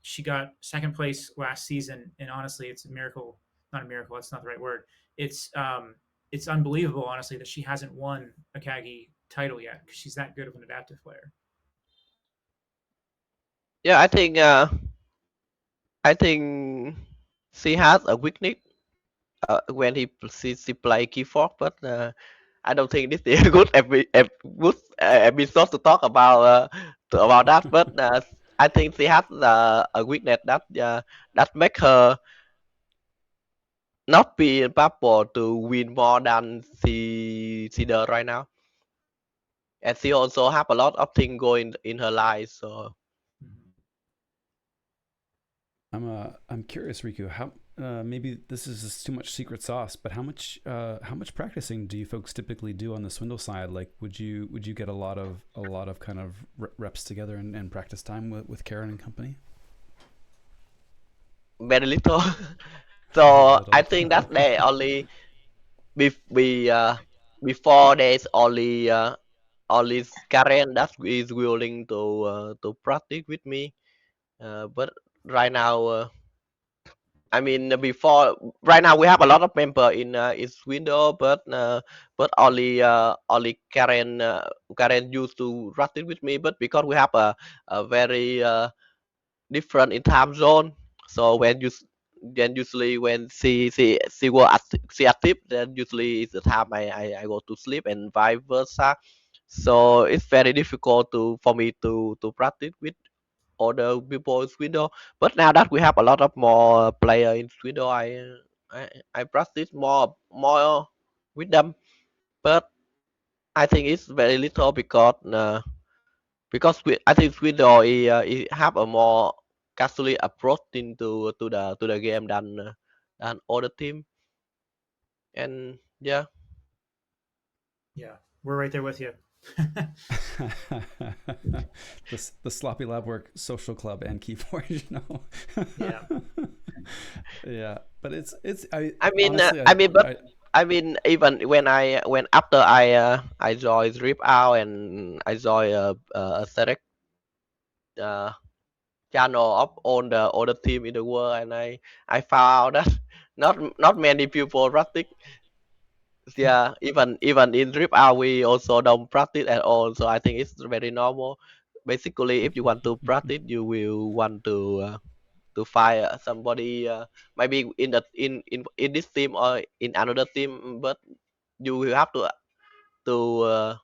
She got second place last season, and honestly, it's a miracle. Not a miracle. That's not the right word. It's unbelievable, honestly, that she hasn't won a Kagi title yet because she's that good of an adaptive player. Yeah, I think she has a weakness when she play keyboard, but I don't think this is a good episode to talk about that. But I think she has a weakness that make her not be able to win more than she does right now. And she also have a lot of things going in her life. So I'm curious, Riku. How maybe this is just too much secret sauce, but how much practicing do you folks typically do on the swindle side? Like, would you get a lot of kind of reps together and practice time with Karen and company? very little. Very So I little. think that they only be before there's only Karen that is willing to practice with me. But right now, I mean before right now we have a lot of member in window, but only Karen used to practice with me. But because we have a very different in time zone, so then usually when she active, then usually is the time I go to sleep and vice versa. So it's very difficult for me to practice with other people in Sweden. But now that we have a lot of more player in Sweden, I practice more with them. But I think it's very little because I think Sweden he have a more casually approach to the game than other team. And yeah, Yeah, we're right there with you. The sloppy lab work social club and KeyForge. Yeah. Yeah, but it's I mean, honestly I mean, even when after I joined Rip Out and I joined a select uh, channel of all the team in the world, and I found that not many people practice. Yeah, even in Rip Out we also don't practice at all. So I think it's very normal. Basically, if you want to practice, you will want to find somebody maybe in this team or in another team, but you will have to uh,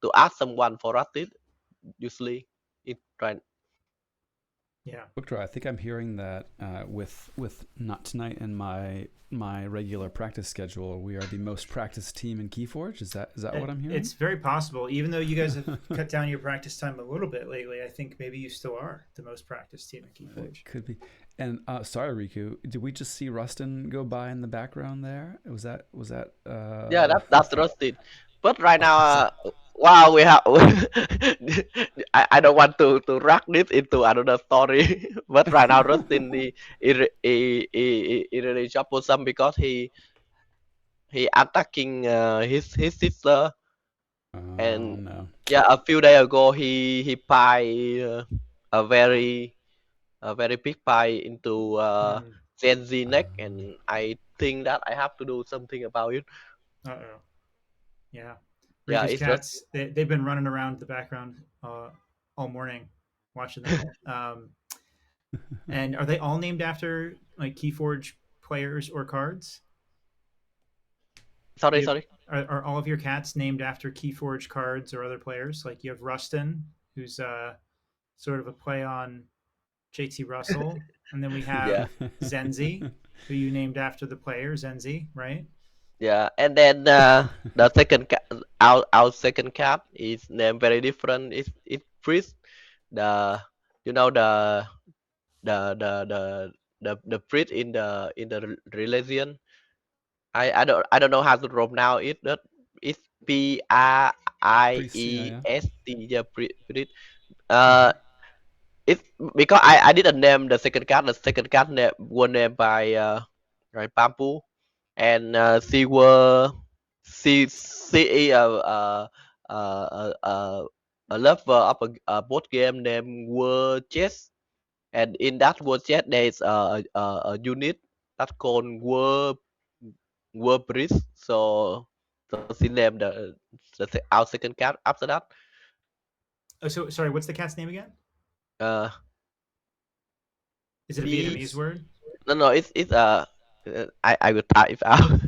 to ask someone for practice usually it right. Yeah. Victor, I think I'm hearing that with Not Tonight and my regular practice schedule, we are the most practiced team in KeyForge. Is that what I'm hearing? It's very possible. Even though you guys have cut down your practice time a little bit lately, I think maybe you still are the most practiced team at It KeyForge. could be. And sorry, Riku, did we just see Rustin go by in the background there? Was that Yeah, that's rusted. But right now, okay? So wow, we have. I don't want to drag this into another story. But right now, Rustin he really troublesome because he attacking his sister. oh And no. yeah, a few days ago he buy a very a very big pie into Mm. Gen Z neck, Um, and I think that I have to do something about it. Uh oh. Yeah. Yeah, Riku's it's just cats, they've been running around the background all morning watching that. And are they all named after like KeyForge players or cards? Sorry, Do you sorry. are all of your cats named after KeyForge cards or other players? Like you have Rustin, who's sort of a play on JT Russell, and then we Yeah, have Zenzi, who you named after the player Zenzi, right? yeah. And then the second our second cat is named very different. It's priest. The you know the the the priest in the religion. I don't know how to pronounce it. But it's Priest, yeah, yeah. Priest. Yeah, priest. Uh, it's because I didn't name the second cat. The second cat name was named by right Pampu, and she a lover of a board game named World Chess, and in that World Chess there is a unit that called World Bridge. So she named our second cat after that. Oh, so sorry, what's the cat's name again? Uh, Is it a Vietnamese Peace. word? No, it's I will type it out.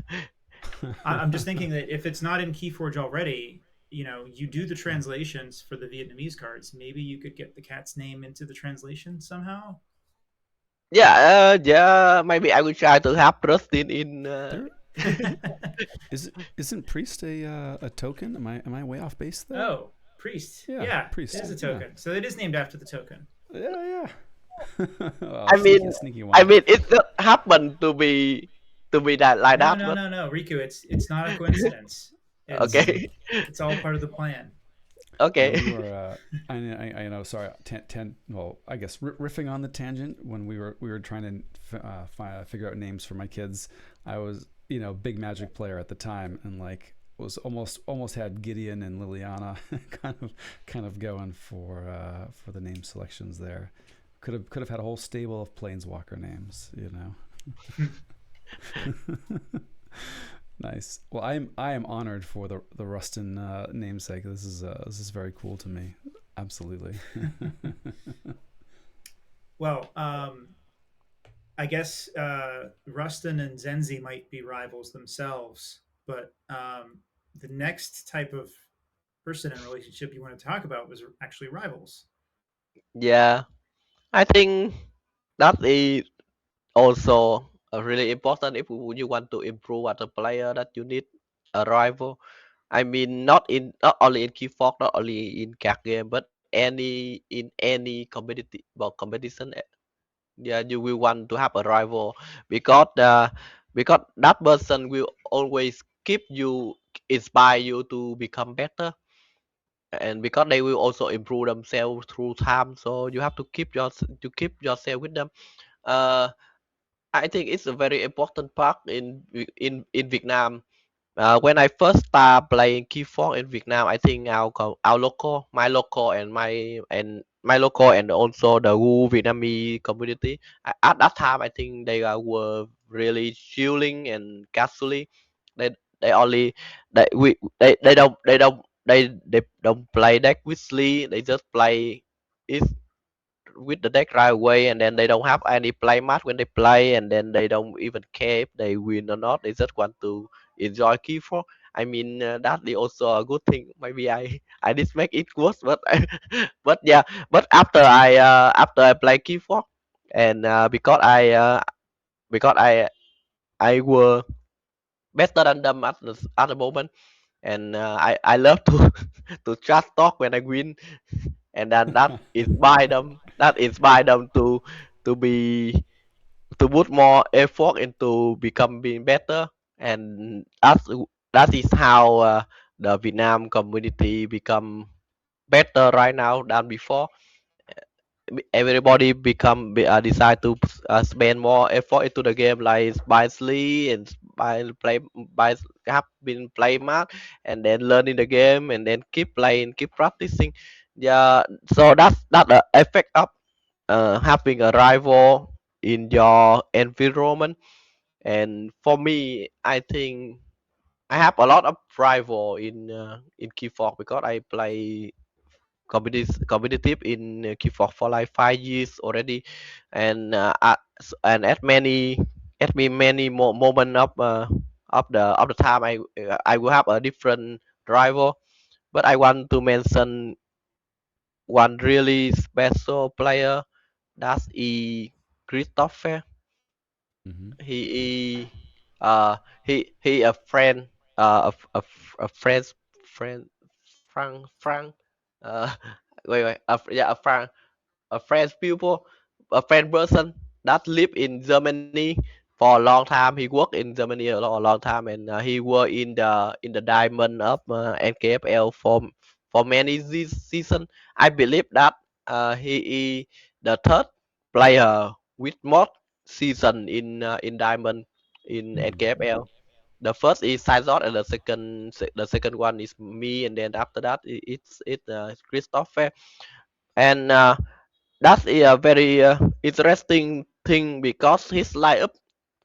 I'm just thinking that if it's not in KeyForge already, you do the translations for the Vietnamese cards. Maybe you could get the cat's name into the translation somehow. Yeah, yeah. Maybe I will try to have Rustin in. There isn't priest a token? Am I way off base there? Oh, priest. Yeah, Yeah, it priest. is a Yeah, token. So it is named after the token. yeah, yeah. Oh, I sneaky, mean, sneaky I one. mean, it just happened to be that like No, that. no, But no, no, Riku. It's not a coincidence. It's okay, it's all part of the plan. When okay. we were, I know. Sorry, well, I guess riffing on the tangent. When we were trying to figure out names for my kids, I was big Magic player at the time, and like was almost had Gideon and Liliana kind of going for the name selections there. Could have had a whole stable of planeswalker names. Nice. Well, I am honored for the Rustin namesake. This is very cool to me. Absolutely. Well, I guess Rustin and Zenzi might be rivals themselves, but the next type of person and relationship you want to talk about was actually rivals. Yeah, I think that is also really important if you want to improve as a player that you need a rival. I mean, not only in KeyForge, not only in card game, but any competition. Yeah, you will want to have a rival because that person will always keep you inspire you to become better, and because they will also improve themselves through time. So you have to keep yourself with them. Uh, I think it's a very important part in Vietnam. When I first started playing keyboard in Vietnam, I think our local, my local and also the whole Vietnamese community. At that time, I think they were really chilling and casually. They they only they don't play deck with sleep. They just play it with the deck right away, and then they don't have any play match when they play, and then they don't even care if they win or not. They just want to enjoy keyboard. I mean, that is also a good thing. Maybe I did make it worse, but but yeah. But after I play keyboard, and because I were better than them at the moment, and I love to to chat talk when I win, and then that inspire them to be to put more effort into becoming better, and that is how the Vietnam community become better right now than before. Everybody decide to spend more effort into the game, like wisely and by have been play math, and then learning the game, and then keep playing, keep practicing. Yeah, so that's the effect of having a rival in your environment. And for me, I think I have a lot of rival in KeyForge because I play competitive in KeyForge for like 5 years already, and and at many moment of of the time I will have a different rival. But I want to mention one really special player. That's Christopher. Hmm. He he a friend a friend's friend Frank uh wait yeah a French people, a French person that lived in Germany for a long time. He worked in Germany a long time, and he worked in the diamond of NKFL for many season. I believe that he the third player with more season in diamond in Hmm. NKFL. The first is Sizot, and the second one is me, and then after that it's Christopher. And that's a very interesting thing because his lineup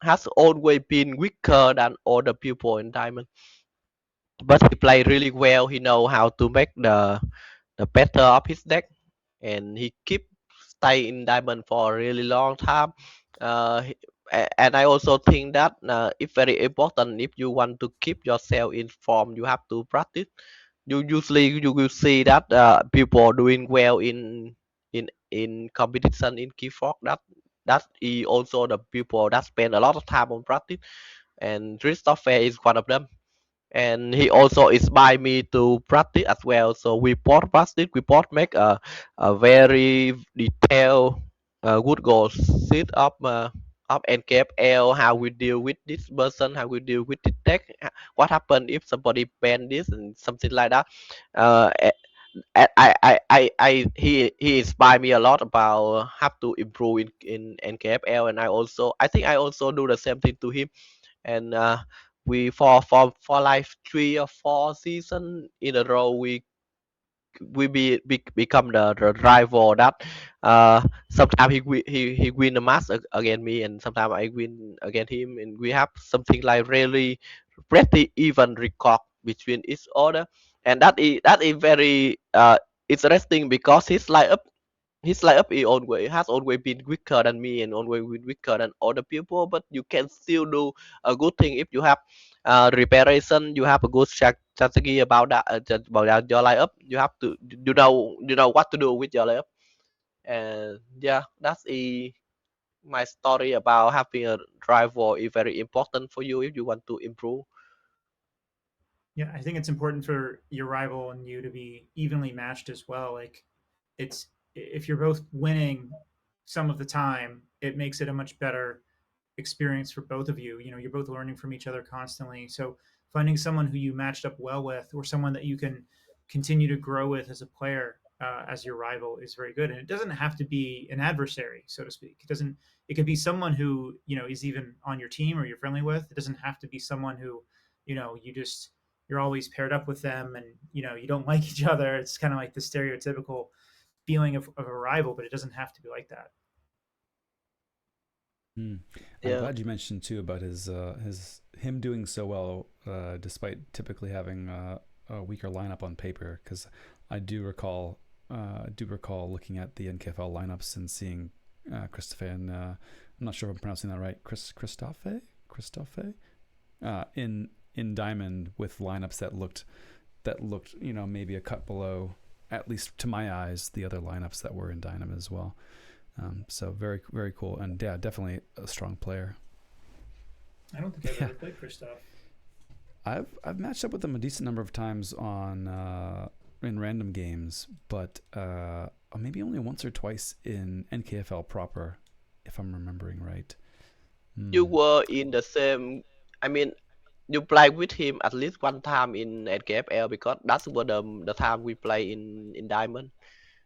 has always been weaker than other people in Diamond. But he played really well. He know how to make the better of his deck, and he keep stay in Diamond for a really long time. And I also think that it's very important if you want to keep yourself in form. You have to practice. You will see that people doing well in competition in KeyForge. That is also the people that spend a lot of time on practice, and Christopher is one of them. And he also inspired me to practice as well. So we both practice, we both make a very detailed good goal set up NKFL, how we deal with this person, how we deal with the tech, what happened if somebody ban this and something like that. Uh, he inspired me a lot about how to improve in NKFL, and I think I also do the same thing to him. And we for like 3 or 4 season in a row become the rival that sometimes he win the match against me, and sometimes I win against him, and we have something like really pretty even record between each other. And that is very interesting because his lineup has always been weaker than me and always been weaker than other people, but you can still do a good thing if you have reparation. You have a good strategy about your lineup. You have to you know what to do with your lineup. And yeah, that's my story about having a rival is very important for you if you want to improve. Yeah, I think it's important for your rival and you to be evenly matched as well. Like, it's if you're both winning some of the time, it makes it a much better experience for both of you. You know, you're both learning from each other constantly. So finding someone who you matched up well with, or someone that you can continue to grow with as a player, as your rival, is very good. And it doesn't have to be an adversary, so to speak. It doesn't. It could be someone who is even on your team or you're friendly with. It doesn't have to be someone who you're always paired up with them, and you don't like each other. It's kind of like the stereotypical feeling of a rival, but it doesn't have to be like that. Mm. I'm Yeah. glad you mentioned too about his him doing so well, despite typically having a weaker lineup on paper. Because I do recall looking at the NKFL lineups and seeing Christophe and I'm not sure if I'm pronouncing that right, Christophe, in Diamond with lineups that looked maybe a cut below, at least to my eyes, the other lineups that were in Dynam as well. So very, very cool, and yeah, definitely a strong player. I don't think I've Yeah, ever played Christoph. I've matched up with him a decent number of times on in random games, but maybe only once or twice in NKFL proper, if I'm remembering right. You Mm. were in the same. I mean, you play with him at least one time in NKFL because that's what the time we play in Diamond.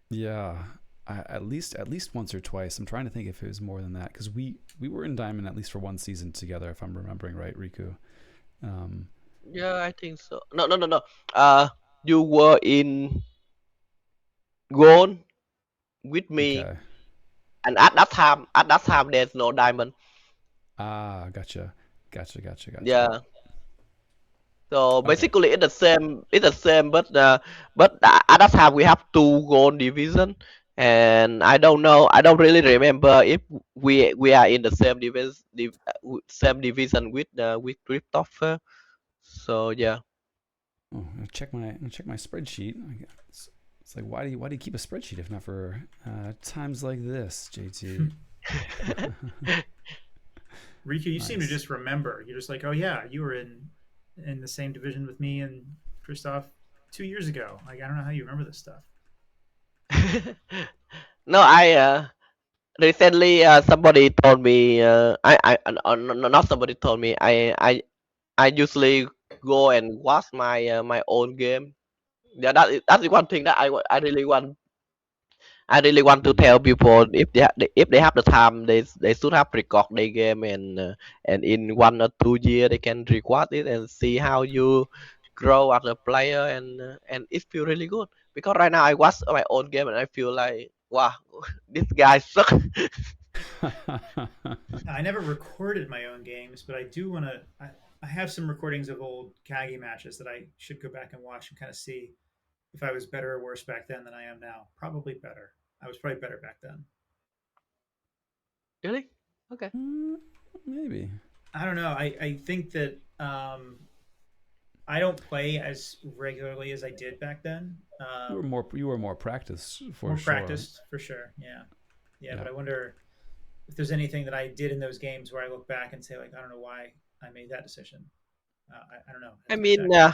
Yeah, at least once or twice. I'm trying to think if it was more than that because we were in Diamond at least for one season together, if I'm remembering right, Riku. Um, Yeah, I think so. No, no, no, no. Uh, you were in Gold with me, okay. and at that time, there's no Diamond. Ah, gotcha. Yeah. So Okay. basically, it's the same. It's the same, but at that time we have two gold division. And I don't know. I don't really remember if we are in the same division with Christopher. So yeah. Oh, I'm gonna check my spreadsheet. It's like why do you keep a spreadsheet if not for times like this, JT? Riku, you seem to Nice. just remember. You're just like, oh yeah, you were in the same division with me and Christoph 2 years ago. Like I don't know how you remember this stuff. No, I recently somebody told me not somebody told me I usually go and watch my own game. Yeah, that is one thing that I really want to Mm. tell people if they have the time they should have record their game and in 1 or 2 years they can record it and see how you grow as a player and it feel really good because right now I watch my own game and I feel like wow this guy suck. I never recorded my own games, but I do want to. I have some recordings of old Kagi matches that I should go back and watch and kind of see if I was better or worse back then than I am now. Probably better. I was probably better back then. Really? Okay. Mm, maybe I don't know. I think that I don't play as regularly as I did back then. you were more practiced for More sure. practiced for sure. Yeah, yeah. Yeah. But I wonder if there's anything that I did in those games where I look back and say like, I don't know why I made that decision. I don't know. I I have to go mean check.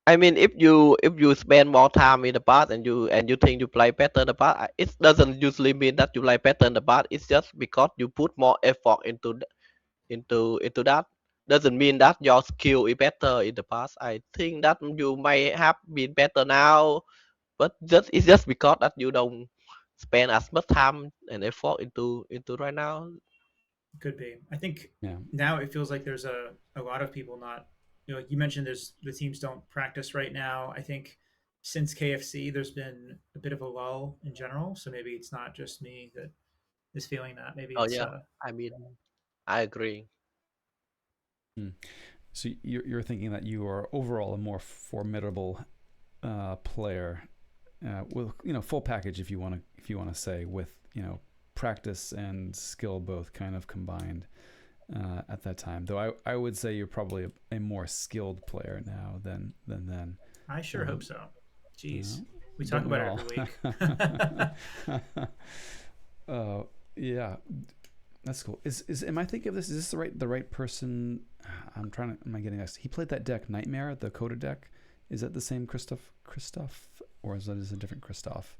I mean, if you spend more time in the past and you think you play better in the past, it doesn't usually mean that you play better in the past. It's just because you put more effort into that. Doesn't mean that your skill is better in the past. I think that you may have been better now, but just it's just because that you don't spend as much time and effort into right now. Could be. I think Yeah. now it feels like there's a lot of people not. Like you mentioned, there's the teams don't practice right now. I think since KFC, there's been a bit of a lull in general. So maybe it's not just me that is feeling that. Maybe Oh it's yeah, I mean, I agree. Hmm. So you're thinking that you are overall a more formidable player with full package if you want to say with practice and skill both kind of combined at that time. Though I would say you're probably a more skilled player now than then. I sure hope Um, so. you Jeez, know, we talk don't we about it all? every week. uh, yeah, that's cool. Is am I thinking of this? Is this the right person? I'm trying to. Am I getting this? He played that deck Nightmare, the Coda deck. Is that the same Christoph, or is that a different Christoph?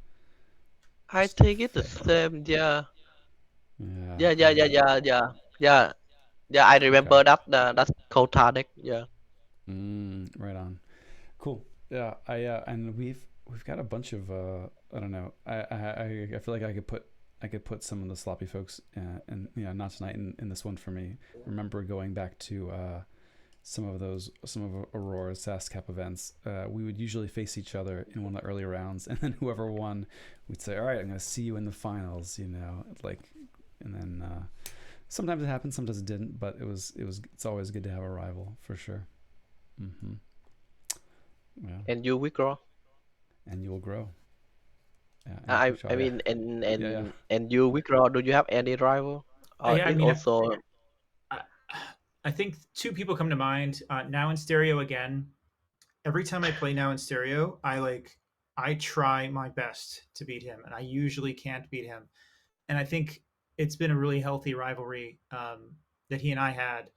I think it's the Christophe. same. Yeah, Yeah, yeah, yeah, yeah, yeah. yeah, yeah, yeah. Yeah, I Okay. remember that's Kota deck. Yeah. Right on. Cool. Yeah, I and we've got a bunch of I don't know. I feel like I could put some of the sloppy folks and not tonight in this one for me. Remember going back to some of Aurora's SAS Cup events. We would usually face each other in one of the early rounds, and then whoever won, we'd say, "All right, I'm going to see you in the finals." And then sometimes it happened, sometimes it didn't, but it's always good to have a rival for sure. Mm-hmm. Yeah, And you withdraw. and you'll grow. Yeah, and I actually, I yeah, mean, and yeah, yeah. and you withdraw. Do you have any rival? Or Yeah, I it mean, also I, I think two people come to mind. Now in stereo again. Every time I play now in stereo, I try my best to beat him, and I usually can't beat him. And I think it's been a really healthy rivalry that he and I had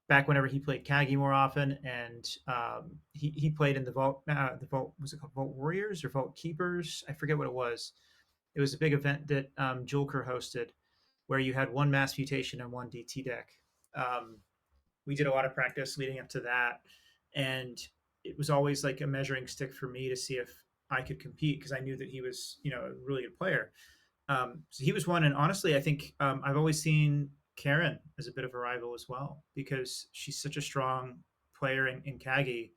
back whenever he played Kagi more often, and he played in the Vault was it called Vault Warriors or Vault Keepers? I forget what it was. It was a big event that Julker hosted, where you had one mass mutation and one DT deck. Um, we did a lot of practice leading up to that, and it was always like a measuring stick for me to see if I could compete because I knew that he was a really good player. So he was one, and honestly, I think I've always seen Karen as a bit of a rival as well because she's such a strong player in Kagi.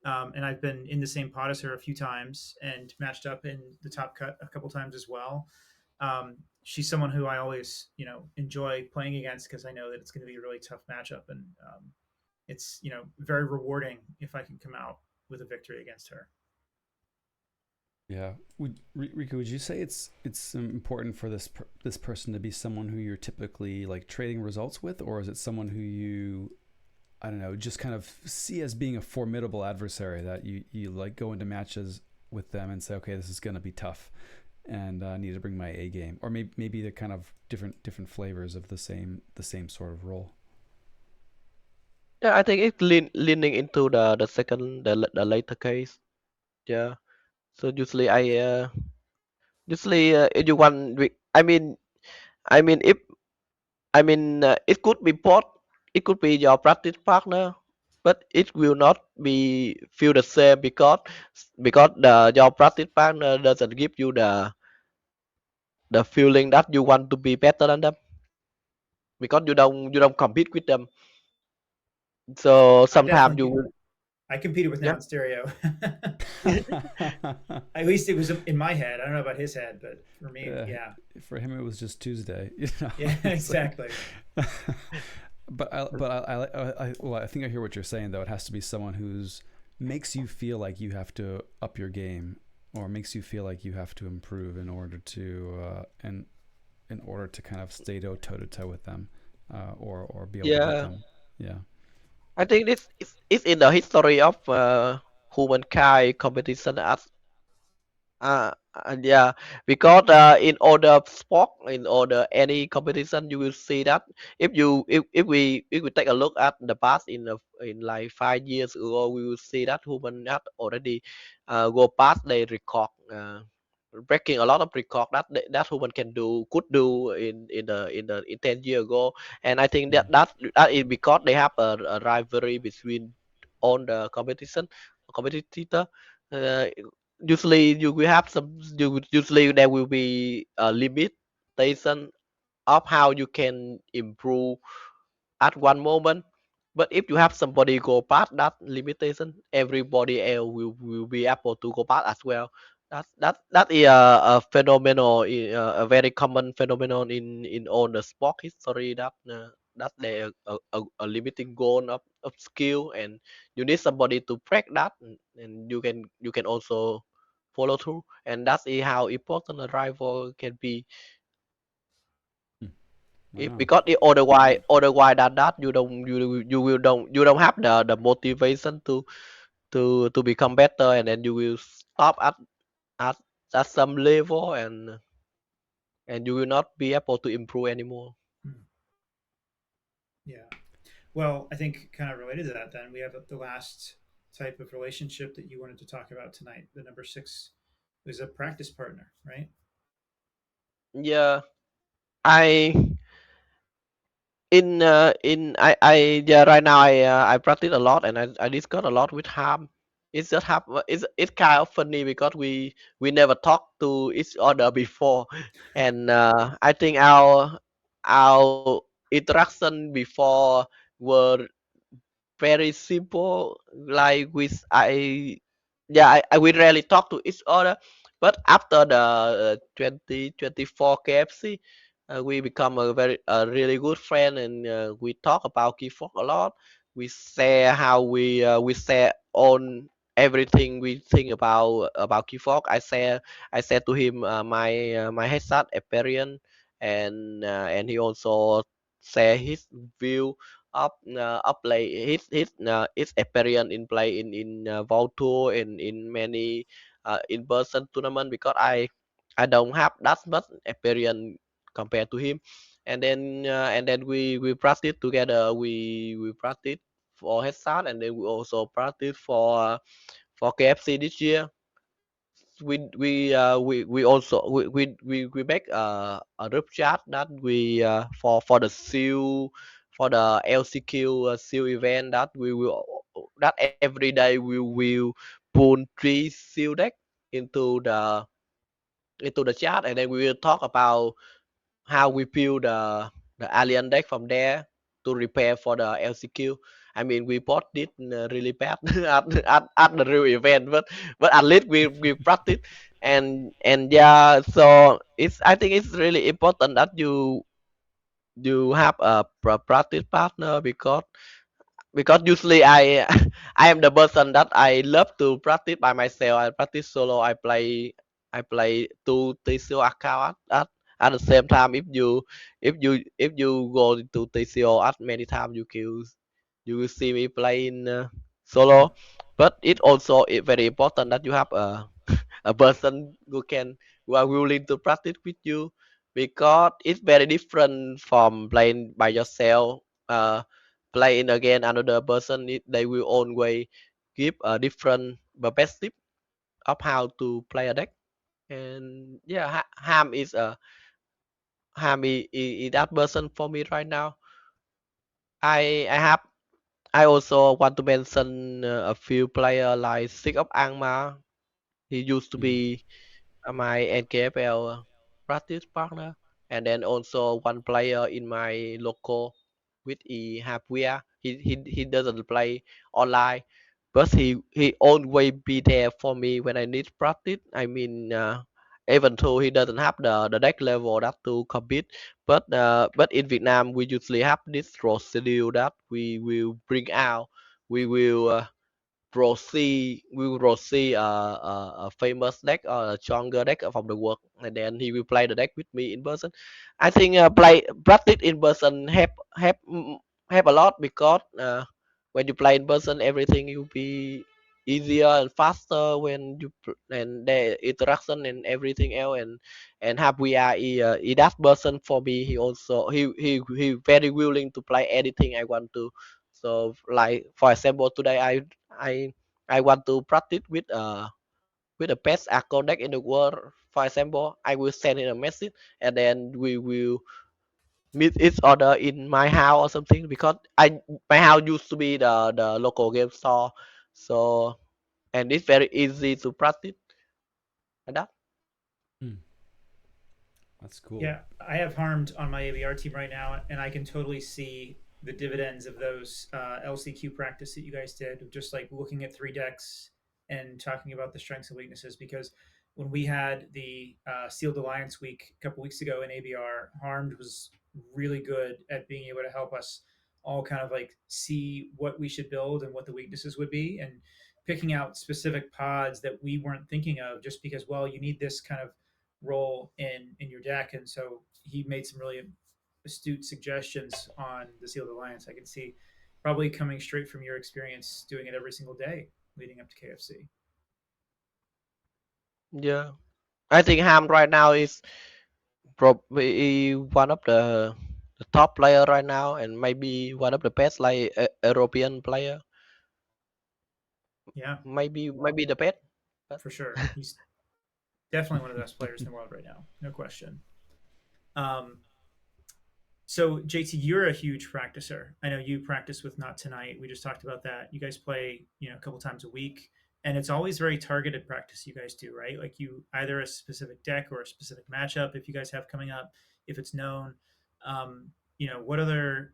And I've been in the same pot as her a few times and matched up in the top cut a couple times as well. She's someone who I always, enjoy playing against because I know that it's going to be a really tough matchup, and it's very rewarding if I can come out with a victory against her. Yeah. Riku, would you say it's important for this person to be someone who you're typically like trading results with, or is it someone who you, I don't know, just kind of see as being a formidable adversary that you like go into matches with them and say, okay, this is going to be tough, and I need to bring my A game, or maybe they're kind of different flavors of the same sort of role. Yeah, I think it's leaning into the second the later case. Yeah. So usually if you want I mean if it could be both. It could be your practice partner, but it will not be feel the same because the your practice partner doesn't give you the feeling that you want to be better than them because you don't compete with them. So I sometimes definitely you do. will. I competed with Yeah. Now in Stereo. At least it was in my head. I don't know about his head, but for me, uh, yeah, for him, it was just Tuesday. You know, yeah, it's like, exactly. well, I think I hear what you're saying though. It has to be someone who's makes you feel like you have to up your game, or makes you feel like you have to improve in order to in order to kind of stay toe to toe with them, or be able to beat Yeah. them. Yeah. I think this is in the history of humankind competition as yeah, because in other sport, in other any competition, you will see that if we take a look at the past in like 5 years ago, we will see that human had already go past their record, breaking a lot of record that human can do could do in 10 years ago, and I think Mm. that is because they have a rivalry between all the competitor. Uh, Usually you will have usually there will be a limitation of how you can improve at one moment. But if you have somebody go past that limitation, everybody else will be able to go past as well. That is a phenomenon, a very common phenomenon in all the sport history that there a limiting goal of skill, and you need somebody to break that, and you can also follow through, and that's how important a rival can be. Mm. Right If on. because otherwise than that you don't have the motivation to become better, and then you will stop at at some level, and you will not be able to improve anymore. Hmm. Yeah. Well, I think kind of related to that, then we have the last type of relationship that you wanted to talk about tonight. The number six is a practice partner, right? Yeah, I in yeah, right now I practice a lot, and I discuss a lot with Ham. It's just have it's kind of funny because we never talked to each other before, and I think our interaction before were very simple. Like with I yeah I we rarely talk to each other, but after the 2024 KFC, we become a really good friend, and we talk about KeyForge a lot. We share how we share on everything we think about KeyForge. I said to him my headset experience, and he also share his view up play his experience in play in Vault Tour, in many in-person tournament, because I don't have that much experience compared to him. And then we practice together. We practice for headshot, and then we also practice for KFC this year. We also we make a group chat that we for the seal, for the LCQ seal event, that we will that every day we will pull 3 seal deck into the chat, and then we will talk about how we build the alien deck from there to prepare for the LCQ. I mean, we both did really bad at the real event, but at least we practice, and yeah. So I think it's really important that you have a practice partner, because because usually I I am the person that I love to practice by myself. I practice solo. I play two TCO account at the same time. If you go to TCO at many times, you will see me playing solo. But it also is very important that you have a person who are willing to practice with you, because it's very different from playing by yourself. Playing again another person, they will always give a different perspective of how to play a deck. And yeah, Ham is that person for me right now. I also want to mention a few player like Six of Angmar. He used to Mm. be my NKFL practice partner, and then also one player in my local with E Hapwea. He doesn't play online, but he always be there for me when I need practice. I mean, even though he doesn't have the deck level that to compete, but in Vietnam we usually have this schedule that we will bring out. We will we will see a famous deck or a stronger deck from the world, and then he will play the deck with me in person. I think play practice in person help a lot, because when you play in person, everything will be easier and faster when and the interaction and everything else. And have we are that person for me. He also he very willing to play anything I want to. So like for example today I I want to practice with the best Arco deck in the world. For example, I will send in a message, and then we will meet each other in my house or something, because my house used to be the local game store. So and it's very easy to practice like that. Mm. That's cool. Yeah, I have Harmed on my ABR team right now, and I can totally see the dividends of those LCQ practice that you guys did, of just like looking at three decks and talking about the strengths and weaknesses. Because when we had the Sealed Alliance week a couple weeks ago in ABR, Harmed was really good at being able to help us all kind of like see what we should build and what the weaknesses would be, and picking out specific pods that we weren't thinking of, just because, well, you need this kind of role in your deck. And so he made some really astute suggestions on the Sealed Alliance. I can see probably coming straight from your experience doing it every single day leading up to KFC. Yeah, I think Ham right now is probably one of the top player right now, and maybe one of the best like European player. Yeah, Maybe the best. But for sure. He's definitely one of the best players in the world right now, no question. Um, So JT, you're a huge practicer. I know you practice with Not Tonight. We just talked about that. You guys play, a couple times a week, and it's always very targeted practice you guys do, right? Like you either a specific deck or a specific matchup if you guys have coming up, if it's known. What other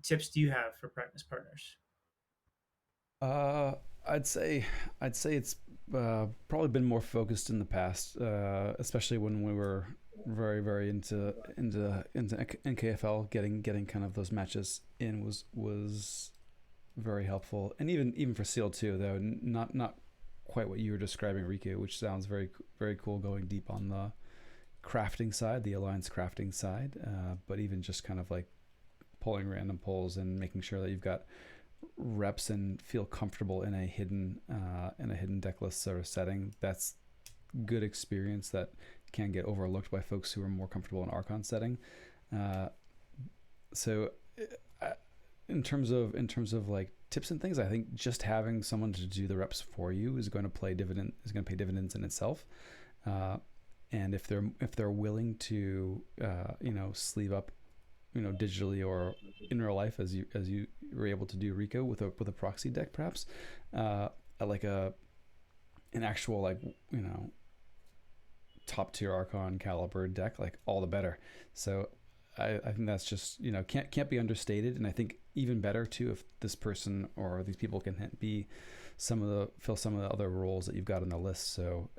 tips do you have for practice partners? Uh, I'd say it's probably been more focused in the past, especially when we were very into NKFL. Getting kind of those matches in was very helpful, and even for Seal too. Though not quite what you were describing, Riku, which sounds very cool. Going deep on the crafting side, the alliance crafting side, but even just kind of like pulling random pulls and making sure that you've got reps and feel comfortable in a hidden deck list sort of setting. That's good experience that can get overlooked by folks who are more comfortable in Archon setting. Uh, so in terms of like tips and things, I think just having someone to do the reps for you is going to pay dividends in itself. Uh, and if they're willing to sleeve up digitally or in real life, as you were able to do, Rico, with a proxy deck, perhaps, like an actual, like, top tier Archon caliber deck, like, all the better. So I think that's just, can't be understated. And I think even better too if this person or these people can fill some of the other roles that you've got on the list. So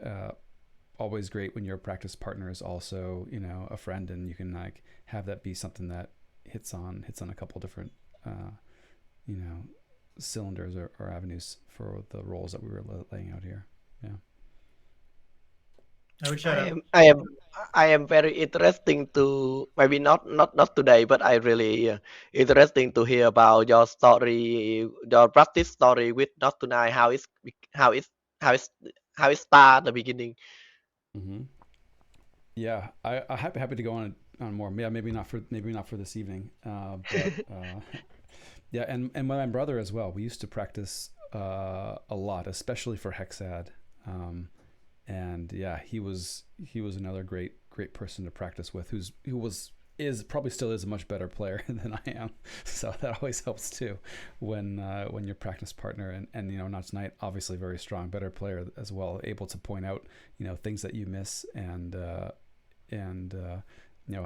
always great when your practice partner is also a friend, and you can like have that be something that hits on a couple different cylinders or avenues for the roles that we were laying out here. Yeah. I would shout I out. am I am I am very interesting to maybe not today, but I really interesting to hear about your story, your practice story with not tonight. How it's how it's how it start the beginning. Hmm. Yeah, I happy to go on more. Yeah, maybe not for this evening, but yeah, and my brother as well. We used to practice a lot, especially for Hexad. And yeah, he was another great person to practice with. Who was is probably still is a much better player than I am. So that always helps too when your practice partner and not tonight obviously very strong, better player as well, able to point out things that you miss and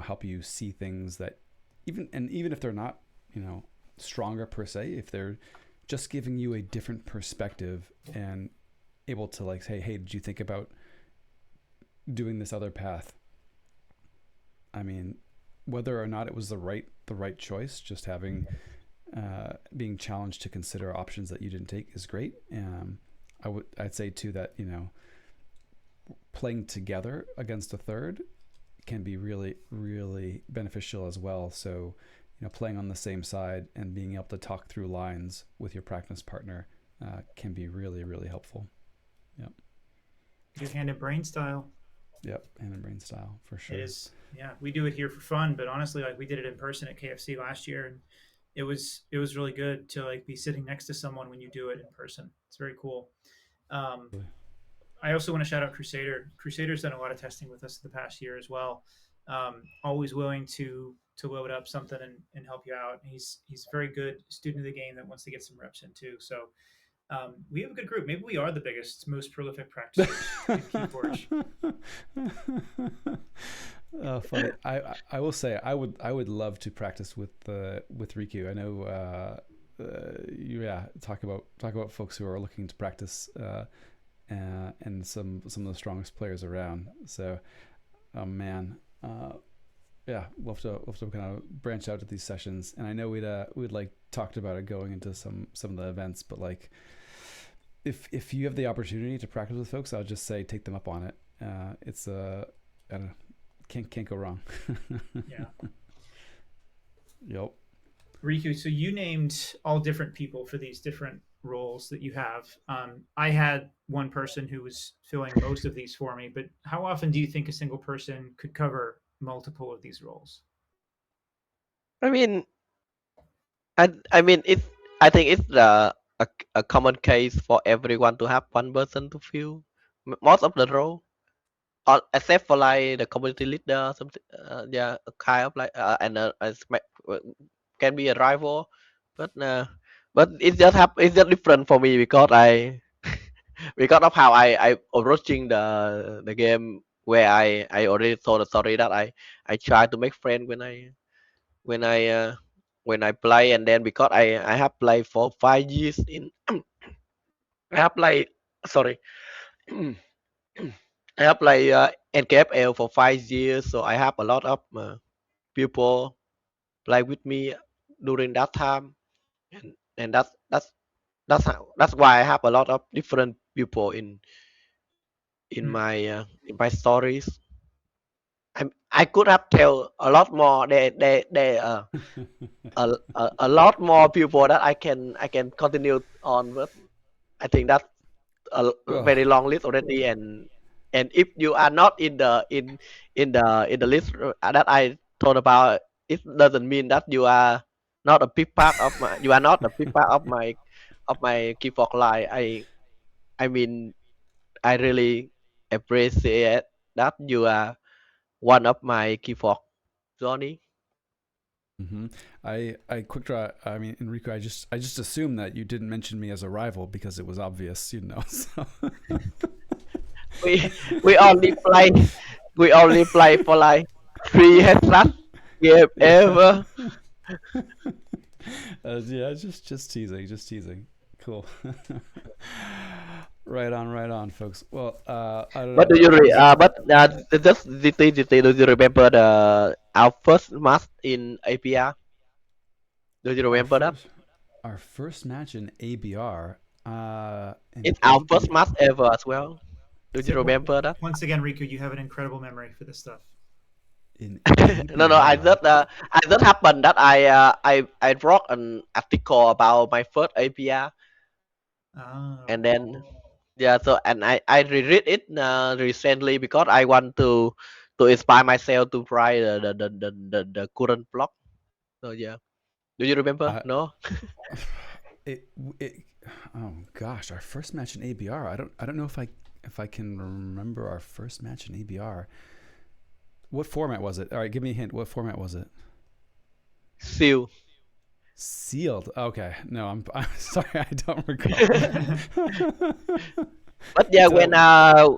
help you see things that even if they're not stronger per se, if they're just giving you a different perspective and able to like say, hey, did you think about doing this other path? I mean, whether or not it was the right choice, just having being challenged to consider options that you didn't take is great. I'd say too that playing together against a third can be really really beneficial as well. So playing on the same side and being able to talk through lines with your practice partner can be really really helpful. Yep. Good hand and brain style. Yep, hand and brain style for sure. It is. Yeah, we do it here for fun, but honestly, like we did it in person at KFC last year, and it was really good to like be sitting next to someone when you do it in person. It's very cool. Um, I also want to shout out Crusader. Crusader's done a lot of testing with us in the past year as well. Always willing to load up something and help you out. He's a very good student of the game that wants to get some reps in too. So we have a good group. Maybe we are the biggest, most prolific practitioners in KeyForge. Funny. I will say I would love to practice with Riku. I know. Yeah. Talk about folks who are looking to practice, and some of the strongest players around. So, oh man. Yeah, we'll have to kind of branch out to these sessions, and I know we'd like talked about it going into some of the events, but like if you have the opportunity to practice with folks, I'll just say take them up on it. It's I don't know, can't go wrong. Yeah. Yep. Riku, so you named all different people for these different roles that you have. I had one person who was filling most of these for me, but how often do you think a single person could cover multiple of these roles? I mean, I mean it's I think it's a common case for everyone to have one person to fill most of the role. Except for like the community leader, something, yeah, a kind of like can be a rival, but it's just different for me because I because of how I approaching the game where I already told the story that I try to make friends when I uh, when I play, and then because I have played for 5 years in I have played sorry I have played NKFL for 5 years, so I have a lot of people play with me during that time, and that's why I have a lot of different people Hmm. in my stories. I could have tell a lot more. They a lot more people that I can continue on, but I think that's a Oh, very long list already, and if you are not in the list that I told about, it doesn't mean that you are not a big part of my keyboard line. I mean I really appreciate that you are one of my keyboard Johnny. hmm. I quick draw. I mean, Enrico, I just assumed that you didn't mention me as a rival because it was obvious, So. We we only play we only play for like 3 headshots game Yeah. ever. Yeah, just teasing, just teasing. Cool. Right on, folks. Well, I don't But know. do you That was just do you remember our first match in APR? Do you our remember that? first. Our first match in ABR. In It's our first ABR. match ever as well. Do you See, remember that? once again, Riku, you have an incredible memory for this stuff. In No, ABR. I just happened that I wrote an article about my first APR, and Oh, then yeah, so and I reread it recently because I want to inspire myself to write the current blog. So yeah, do you remember? I No. it it. Oh gosh, our first match in ABR. I don't know if I can remember our first match in ABR. What format was it? All right, give me a hint. What format was it? Seal. Sealed. Okay. No, I'm sorry. I don't recall. But yeah, So when I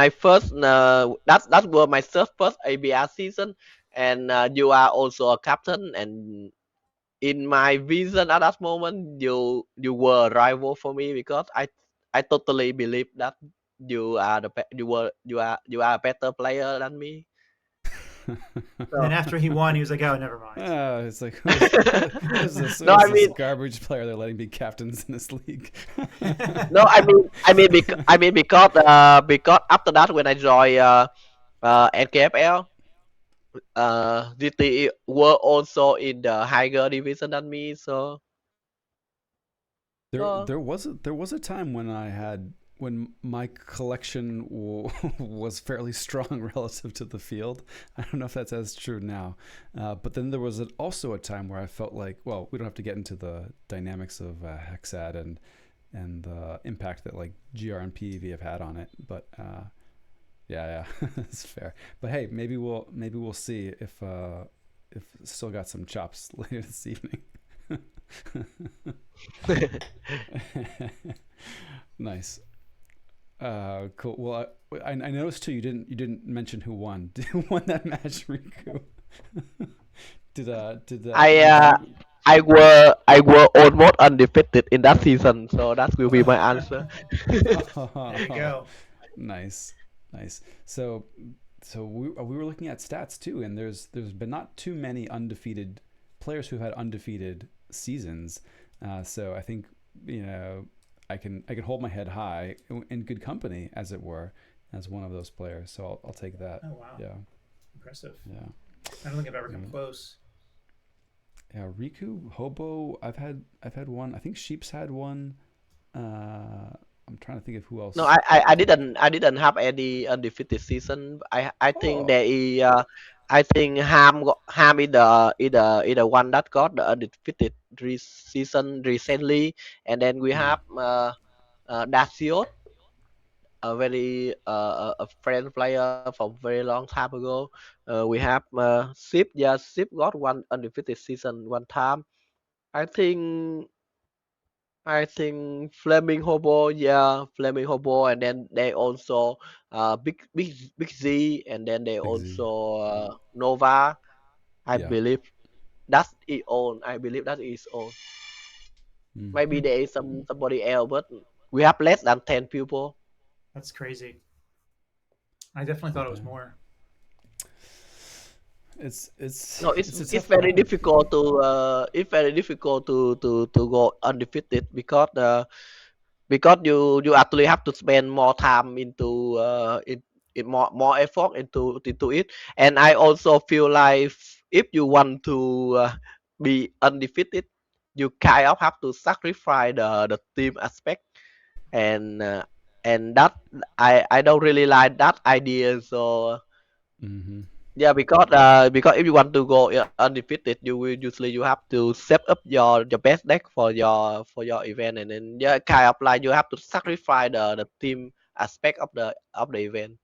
first that was my first ABR season, and you are also a captain, and in my vision at that moment, you were a rival for me because I totally believe that you are a better player than me. and then So after he won, he was like, "Oh, never mind." it's like who's this? no, Who's this garbage player they're letting be captains in this league? I mean because after that when I joined NKFL, GT were also in the higher division than me, so so There was a time when when my collection was fairly strong relative to the field. I don't know if that's as true now, but then there was also a time where I felt like, well, we don't have to get into the dynamics of Hexad and the impact that like GR and PEV have had on it, but yeah, that's fair. But hey, maybe we'll see if still got some chops later this evening. Nice. Cool. Well, I noticed too. You didn't mention who won. Who won that match, Riku? I did uh, you? I were almost undefeated in that season, so that will be my answer. There you go. Nice, nice. So we were looking at stats too, and there's been not too many undefeated players who had undefeated seasons. So I think I can hold my head high in good company, as it were, as one of those players. So I'll take that. Oh wow, Yeah, impressive. yeah, I don't think I've ever come yeah. close. Yeah, Riku, Hobo. I've had one. I think Sheep's had one. I'm trying to think of who No, else. I didn't have any undefeated season. I think Oh, there is I think Ham is the one that got the undefeated season recently, and then we mm, have Daciot, a very a friend player from very long time ago. We have Sip, yeah, Sip got one undefeated season one time. I think I think Fleming Hobo, yeah, Fleming Hobo, and then they also Big Z, and then they Big Z. also Nova. I Yeah. believe that's his own. I believe that is own. Mm, Maybe Hmm, there is somebody else, but we have less than 10 people. that's crazy. I definitely thought not it was bad. more. No, It's a it's tough very crowd. difficult to to go undefeated because you actually have to spend more time into in more effort into it, and I also feel like if you want to be undefeated, you kind of have to sacrifice the team aspect, and uh, and that I don't really like that idea. So Mm-hmm. yeah, because if you want to go undefeated, you will usually you have to set up your best deck for your event, and then yeah, kind of like you have to sacrifice the team aspect of the event.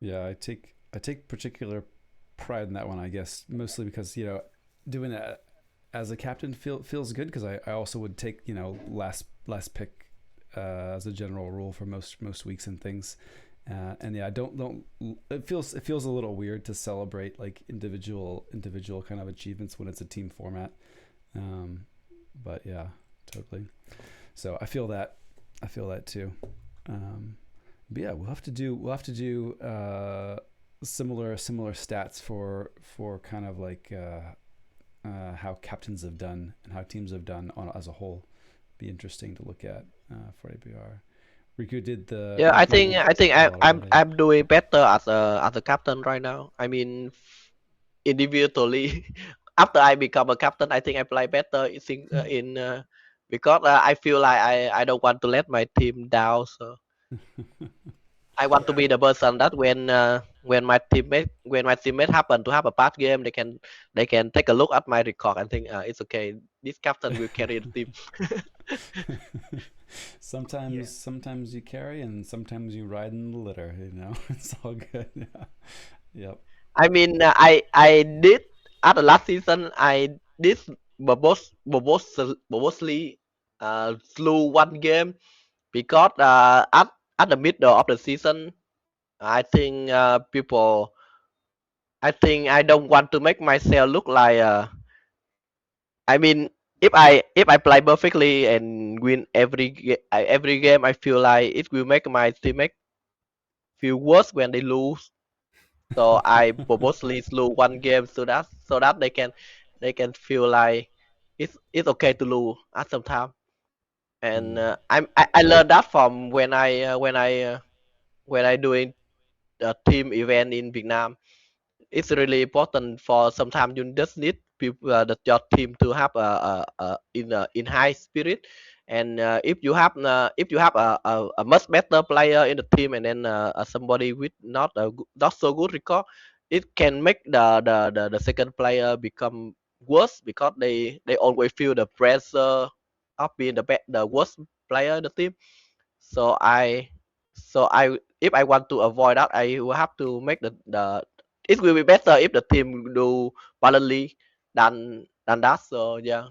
Yeah, I take particular pride in that one, I guess, mostly because doing that as a captain feels good because I also would take last pick as a general rule for most weeks and things. And yeah, I don't. It feels a little weird to celebrate like individual kind of achievements when it's a team format. Um, but yeah, totally. So I feel that too. Um, but yeah, we'll have to do similar stats for kind of like how captains have done and how teams have done as a whole. Be interesting to look at for ABR. Riku did the. Yeah, Riku did I think well already. I'm doing better as a captain right now. I mean, individually, after I become a captain, I think I play better in because I feel like I don't want to let my team down. So I want to Yeah. be the person that when my teammate happen to have a bad game, they can take a look at my record and think it's okay. This captain will carry the team. Yeah. sometimes you carry and sometimes you ride in the litter. It's all good. Yeah. Yep. I mean, I did at the last season. I did purposely slew one game because at the middle of the season, I think people. I think I don't want to make myself look like. I mean, if I play perfectly and win every game, I feel like it will make my teammate feel worse when they lose. So I purposely slew one game so that they can feel like it's okay to lose at some time. And Mm. I learned that from when I doing a team event in Vietnam. It's really important for sometimes you just need people your team to have in high spirit. And if you have a much better player in the team, and then somebody with not so good record, it can make the second player become worse because they always feel the pressure of being the worst player in the team. So I so I if I want to avoid that, I will have to make the it will be better if the team do balancely than that. So yeah.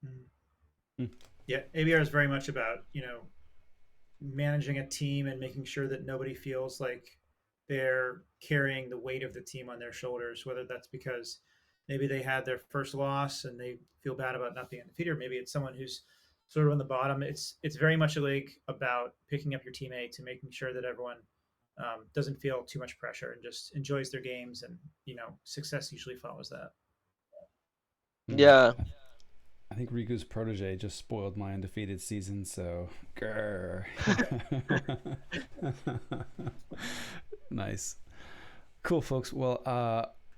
Mhm. Mm. Yeah. ABR is very much about managing a team and making sure that nobody feels like they're carrying the weight of the team on their shoulders, whether that's because maybe they had their first loss and they feel bad about not being undefeated, or maybe it's someone who's sort of on the bottom. It's very much a league about picking up your teammates and making sure that everyone doesn't feel too much pressure and just enjoys their games, and success usually follows that. Mm. Yeah. I think Riku's protege just spoiled my undefeated season, so grr. Nice. Cool, folks. Well,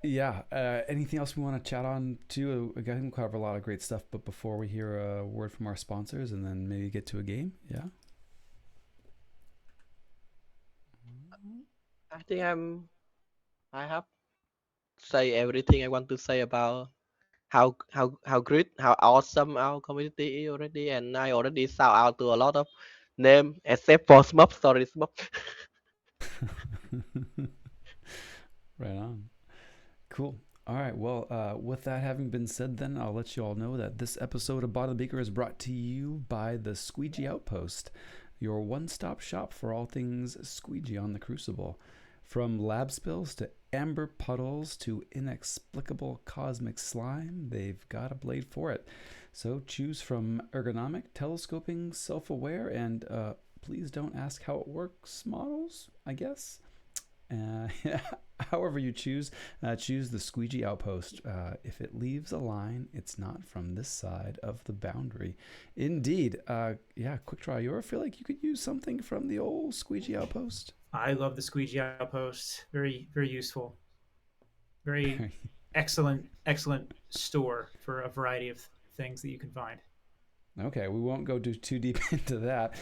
yeah. Anything else we want to chat on too? I think we cover a lot of great stuff, but before we hear a word from our sponsors and then maybe get to a game, yeah. I think I have say everything I want to say about how great, how awesome our community is already. And I already shout out to a lot of name except for Smurf. Sorry, Smurf. Right on. Cool. All right. Well, with that having been said, then I'll let you all know that this episode of Bottom Beaker is brought to you by the Squeegee Outpost, your one-stop shop for all things squeegee on the Crucible. From lab spills to amber puddles to inexplicable cosmic slime, they've got a blade for it. So choose from ergonomic, telescoping, self-aware, and please don't ask how it works models, I guess. However you choose the Squeegee Outpost. If it leaves a line, it's not from this side of the boundary. Indeed. Yeah, quick try. You ever feel like you could use something from the old Squeegee Outpost? I love the squeegee outpost. Very, very useful. Very excellent store for a variety of things that you can find. Okay, we won't go too deep into that.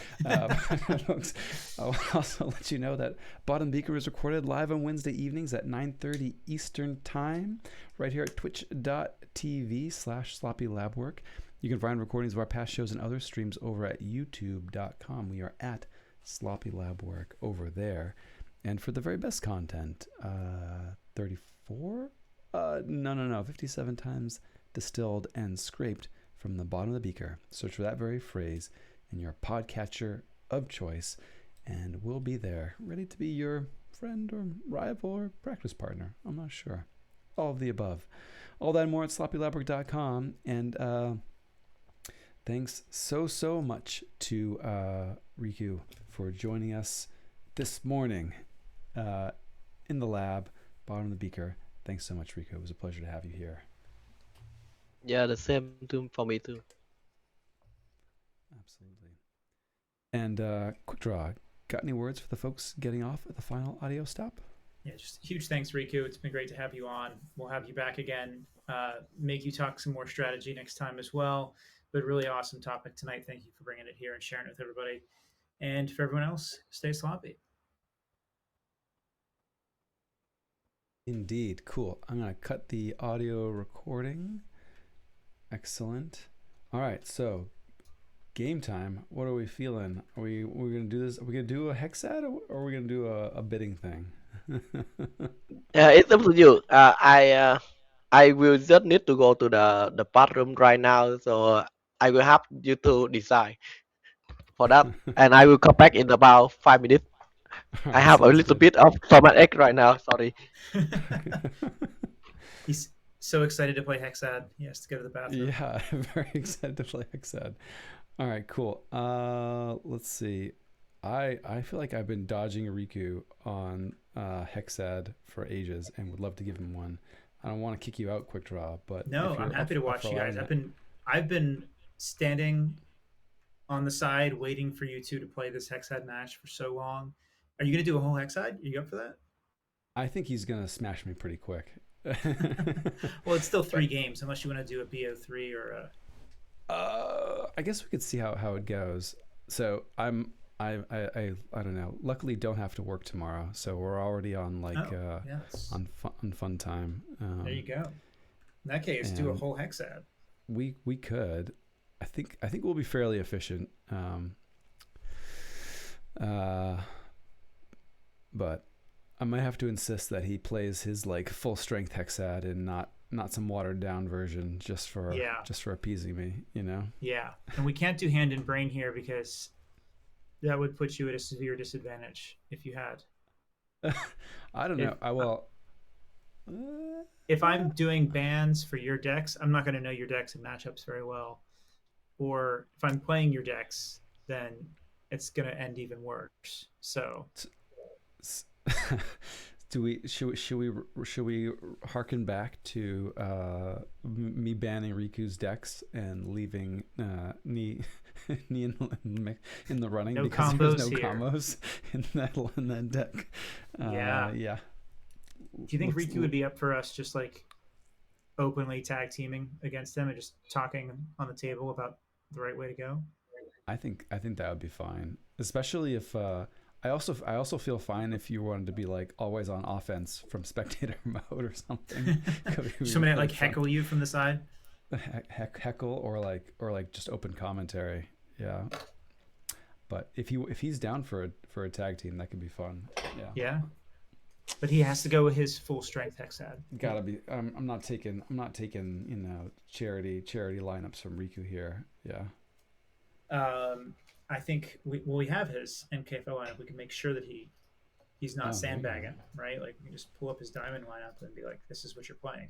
Folks, I'll also let you know that Bottom Beaker is recorded live on Wednesday evenings at 9:30 Eastern Time, right here at twitch.tv/sloppylabwork. You can find recordings of our past shows and other streams over at youtube.com. We are at Sloppy Lab Work over there. And for the very best content, 34? No, 57 times distilled and scraped from the bottom of the beaker. Search for that very phrase in your podcatcher of choice, and we'll be there, ready to be your friend or rival or practice partner. I'm not sure. All of the above. All that and more at sloppylabwork.com. And thanks so much to Riku for joining us this morning in the lab, bottom of the beaker. Thanks so much, Riku. It was a pleasure to have you here. Yeah, the same too for me too. Absolutely. And quick draw. Got any words for the folks getting off at the final audio stop? Yeah, just huge thanks, Riku. It's been great to have you on. We'll have you back again. Make you talk some more strategy next time as well. But really awesome topic tonight. Thank you for bringing it here and sharing it with everybody. And for everyone else, stay sloppy. Indeed. Cool. I'm going to cut the audio recording. Excellent. All right. So, game time. What are we feeling? Are we going to do this? Are we going to do a hexad or are we going to do a bidding thing? It's up to you. I will just need to go to the bathroom right now, so I will have you to decide for that, and I will come back in about 5 minutes. All I right. have a Sounds little good. bit of stomachache right now. Sorry. He's so excited to play Hexad. He has to go to the bathroom. Yeah, I'm very excited to play Hexad. All right, cool. Let's see. I feel like I've been dodging Riku on Hexad for ages and would love to give him one. I don't want to kick you out, quick draw, but No, if I'm you're happy to up watch for you guys. allowing I've been standing on the side waiting for you two to play this Hexad match for so long. Are you gonna do a whole Hexad? Are you up for that? I think he's gonna smash me pretty quick. Well, it's still three But games, unless you want to do a BO3 or a. I guess we could see how it goes. So I don't know. Luckily, don't have to work tomorrow, so we're already on Oh, yes. on fun time. There you go. In that case, do a And whole Hexad. we could. I think we'll be fairly efficient. Uh, but I might have to insist that he plays his like full strength hexad and not some watered down version Yeah, just for appeasing me, you know. yeah. And we can't do hand and brain here because that would put you at a severe disadvantage if you had. I don't If know. I will. Uh, if I'm doing bans for your decks, I'm not going to know your decks and matchups very well. Or if I'm playing your decks, then it's going to end even worse. So do we should we harken back to me banning Riku's decks and leaving Ni Ni in the running no because there's no combos here. combos in that deck? Yeah. Yeah. Do you think Let's, Riku would be up for us just like openly tag teaming against them and just talking on the table about the right way to go? I think that would be fine, especially if I also feel fine if you wanted to be like always on offense from spectator mode or something. Could be Somebody really like fun. heckle you from the side. Heckle or like just open commentary. Yeah. But if he's down for a tag team, that could be fun. Yeah. Yeah. But he has to go with his full strength hexad. Gotta be. I'm not taking you know charity lineups from Riku here. Yeah. I think we have his NKFL lineup. We can make sure that he's not Oh, there you go. sandbagging, right? Like we can just pull up his diamond lineup and be like, "This is what you're playing."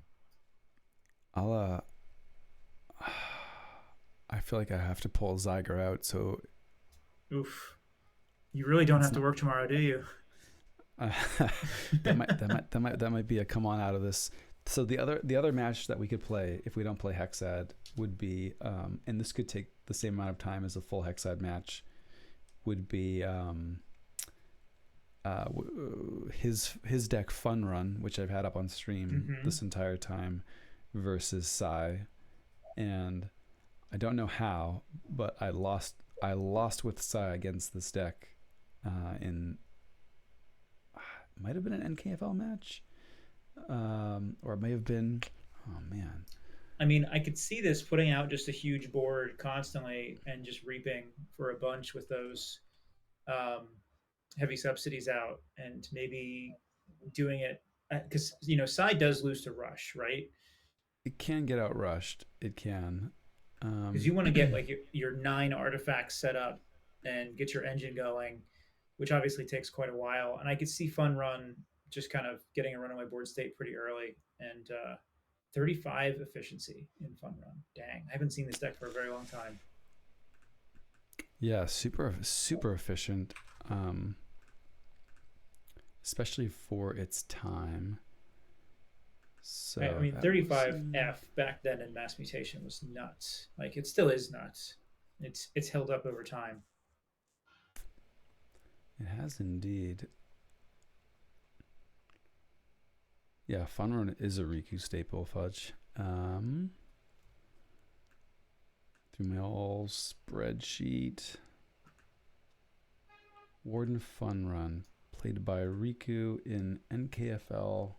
I'll I feel like I have to pull Zyger out, so Oof. You really don't it's have to not. work tomorrow, do you? Uh, that might be a come on out of this. So the other match that we could play if we don't play Hexad would be, and this could take the same amount of time as a full Hexad match, would be his deck Fun Run, which I've had up on stream Mm-hmm. this entire time, versus Psy, and I don't know how, but I lost with Psy against this deck in might have been an NKFL match, or it may have been. Oh man, I mean, I could see this putting out just a huge board constantly and just reaping for a bunch with those um, heavy subsidies out, and maybe doing it because side does lose to rush, right? it can get outrushed. It can. Because you want to get like your 9 artifacts set up and get your engine going, which obviously takes quite a while. And I could see Fun Run just kind of getting a runaway board state pretty early and 35 efficiency in Fun Run. Dang, I haven't seen this deck for a very long time. Yeah, super efficient, especially for its time. So I mean, that was 35F back then in mass mutation was nuts. Like it still is nuts. It's held up over time. It has indeed. Yeah, Fun Run is a Riku staple, Fudge. Through my all spreadsheet. Warden Fun Run, played by Riku in NKFL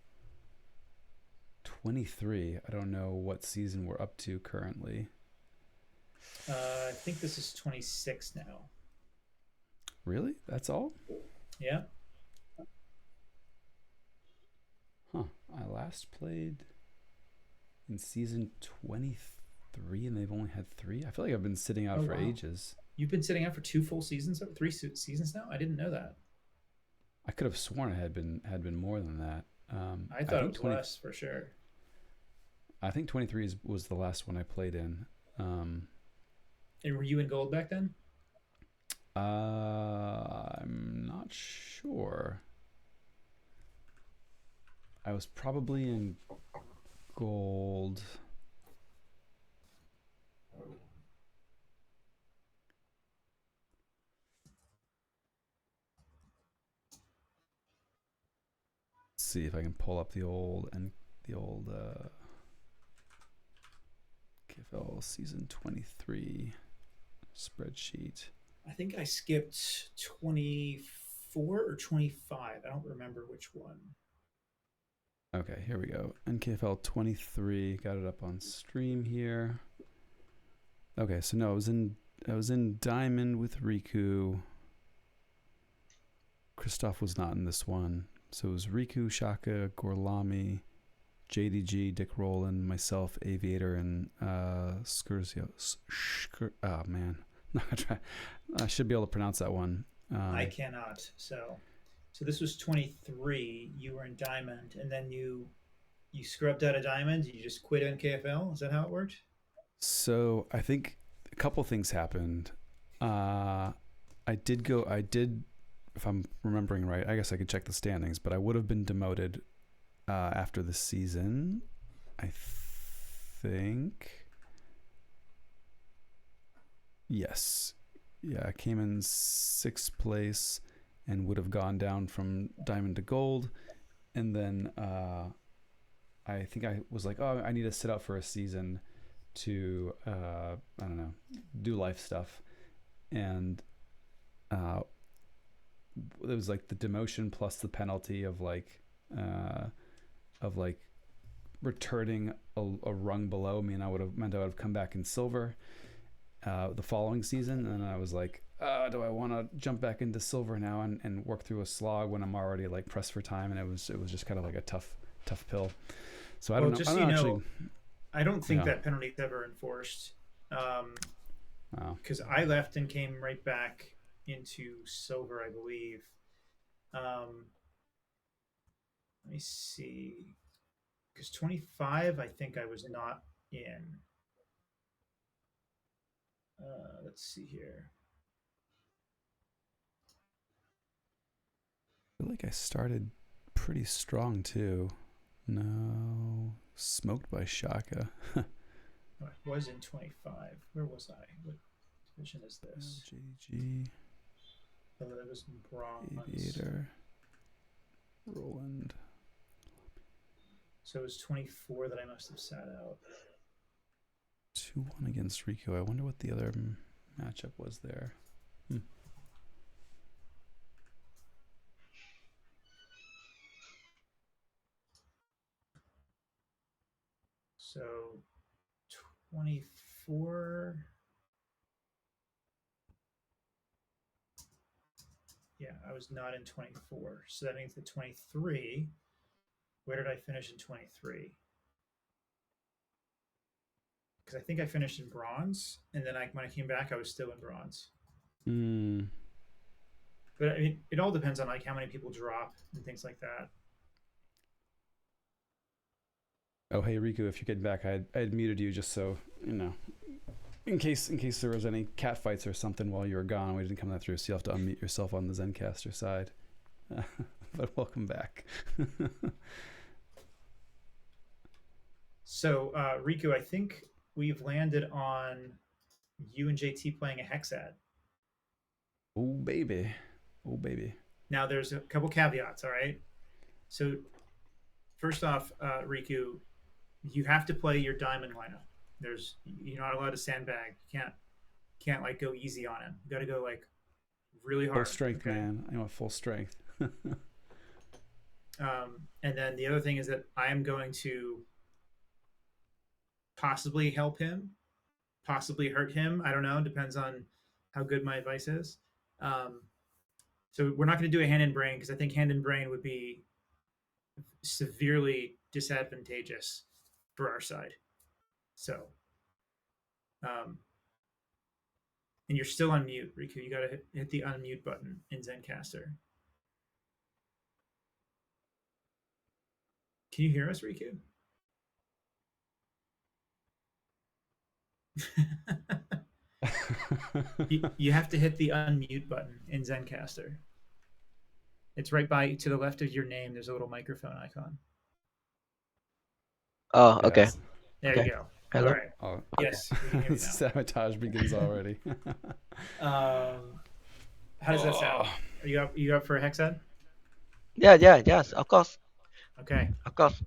23. I don't know what season we're up to currently. I think this is 26 now. Really? That's all? Yeah. Huh. I last played in season 23 and they've only had 3. I feel like I've been sitting out for ages. You've been sitting out for 2 full seasons, 3 seasons now? I didn't know that. I could have sworn it had been more than that. I thought it was less for sure. I think 23 was the last one I played in. And were you in gold back then? I'm not sure. I was probably in gold. Let's see if I can pull up the old KFL season 23 spreadsheet. I think I skipped 24 or 25. I don't remember which one. Okay, here we go. NKFL 23. Got it up on stream here. Okay, so no, I was in Diamond with Riku. Kristoff was not in this one. So it was Riku, Shaka, Gorlami, JDG, Dick Rowland, myself, Aviator, and Scurzio. Oh man, not gonna try. I should be able to pronounce that one. I cannot. So this was 23. You were in Diamond, and then you scrubbed out of Diamond. You just quit NKFL. Is that how it worked? So I think a couple things happened. I did, if I'm remembering right, I guess I could check the standings, but I would have been demoted after the season, I think. Yes. Yeah, I came in 6th place and would have gone down from Diamond to Gold. And then I think I was like, oh, I need to sit out for a season to, I don't know, do life stuff. And it was like the demotion plus the penalty of returning a rung below me, and I would have come back in silver the following season. And I was like, do I want to jump back into silver now and work through a slog when I'm already like pressed for time? And it was just kind of like a tough pill. So I don't know. Just I don't think that penalty is ever enforced. Because I left and came right back into silver, I believe. Let me see. Because 25, I think I was not in. Let's see here. I feel like I started pretty strong too. No, smoked by Shaka. I was in 25. Where was I? What division is this? JDG. Oh, that was bronze. Aviator. Roland. So it was 24 that I must have sat out. 2-1 against Riku. I wonder what the other matchup was there. So 24. Yeah, I was not in 24. So that means the 23. Where did I finish in 23? Because I think I finished in bronze, and then when I came back, I was still in bronze. But I mean, it all depends on like how many people drop and things like that. Oh, hey Riku, if you're getting back, I had muted you just so you know, in case there was any cat fights or something while you were gone. We didn't come that through, so you have to unmute yourself on the Zencaster side. But welcome back. So, Riku, I think we've landed on you and JT playing a hexad. Oh baby, oh baby. Now, there's a couple caveats. All right. So, first off, Riku, you have to play your diamond lineup. You're not allowed to sandbag. You can't like go easy on him. You got to go like really hard. Full strength, okay? man. I want full strength. And then the other thing is that I am going to possibly help him, possibly hurt him. I don't know. Depends on how good my advice is. So we're not going to do a hand in brain because I think hand in brain would be severely disadvantageous for our side. So, and you're still on mute, Riku. You got to hit the unmute button in Zencaster. Can you hear us, Riku? you have to hit the unmute button in Zencaster. It's right by to the left of your name. There's a little microphone icon. Oh, okay. Yes. There Okay. you go. Hello. All right. Oh, Yes. We can hear you now. sabotage begins already. How does that sound? Are you up for a hexad? Yes, of course, Okay. of course.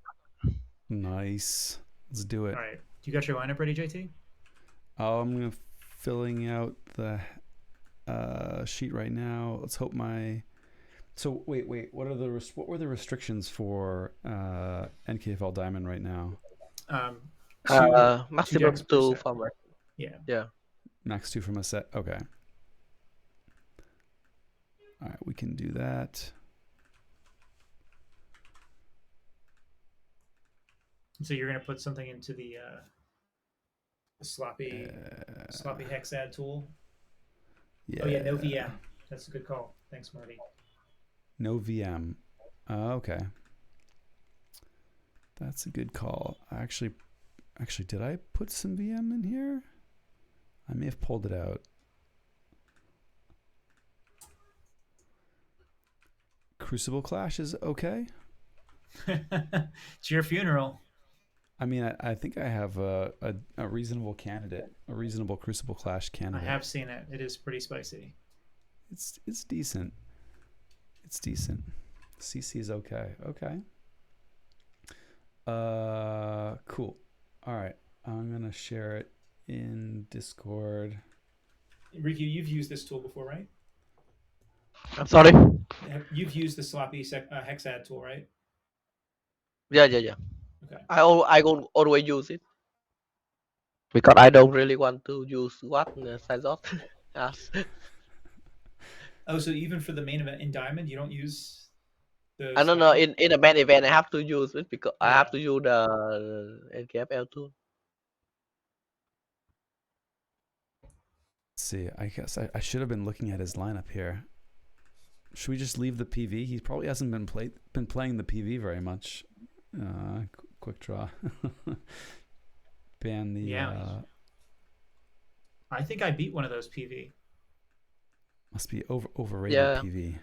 Nice. Let's do it. All right. You got your lineup ready, JT? I'm filling out the sheet right now. Let's hope my. So wait. What were the restrictions for NKFL Diamond right now? Maximum decks per 2 set. format. Yeah. Yeah. Max 2 from a set. Okay. All right, we can do that. So you're gonna put something into the sloppy hexad tool. Yeah. Oh yeah, no VM. That's a good call. Thanks, Marty. No VM. Okay. That's a good call. Actually, did I put some VM in here? I may have pulled it out. Crucible Clash is okay. It's your funeral. I mean, I think I have a reasonable candidate, a reasonable Crucible Clash candidate. I have seen it. It is pretty spicy. It's decent. It's decent. CC is okay. Okay. Cool. All right. I'm gonna share it in Discord. Riku, you've used this tool before, right? I'm sorry. You've used the sloppy hexad tool, right? Yeah. Okay. I don't always use it because I don't really want to use what Sizot. Yes. Oh, so even for the main event in Diamond, you don't use the. I don't know. In a main event, I have to use it because I have Yeah. to use the NKFL tool. Let's see. I guess I should have been looking at his lineup here. Should we just leave the PV? He probably hasn't been playing the PV very much. Quick draw. Ban the. Yeah. I think I beat one of those PV. Must be overrated Yeah. PV.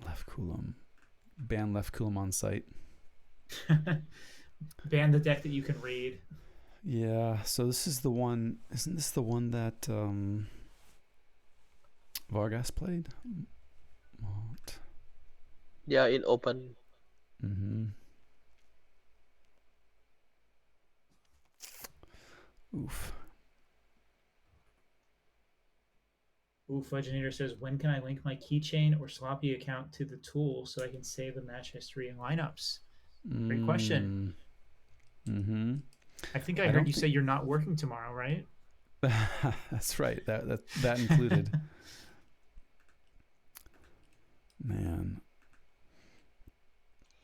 Left Coulomb. Ban Left Coulomb on site. Ban the deck that you can read. Yeah, so this is the one. Isn't this the one that Vargas played? What? Yeah, in open. Mm-hmm. Oof. Fudgeinator says, when can I link my keychain or sloppy account to the tool so I can save the match history and lineups? Great question. Mm-hmm. I think I heard you say you're not working tomorrow, right? That's right. That included. Man,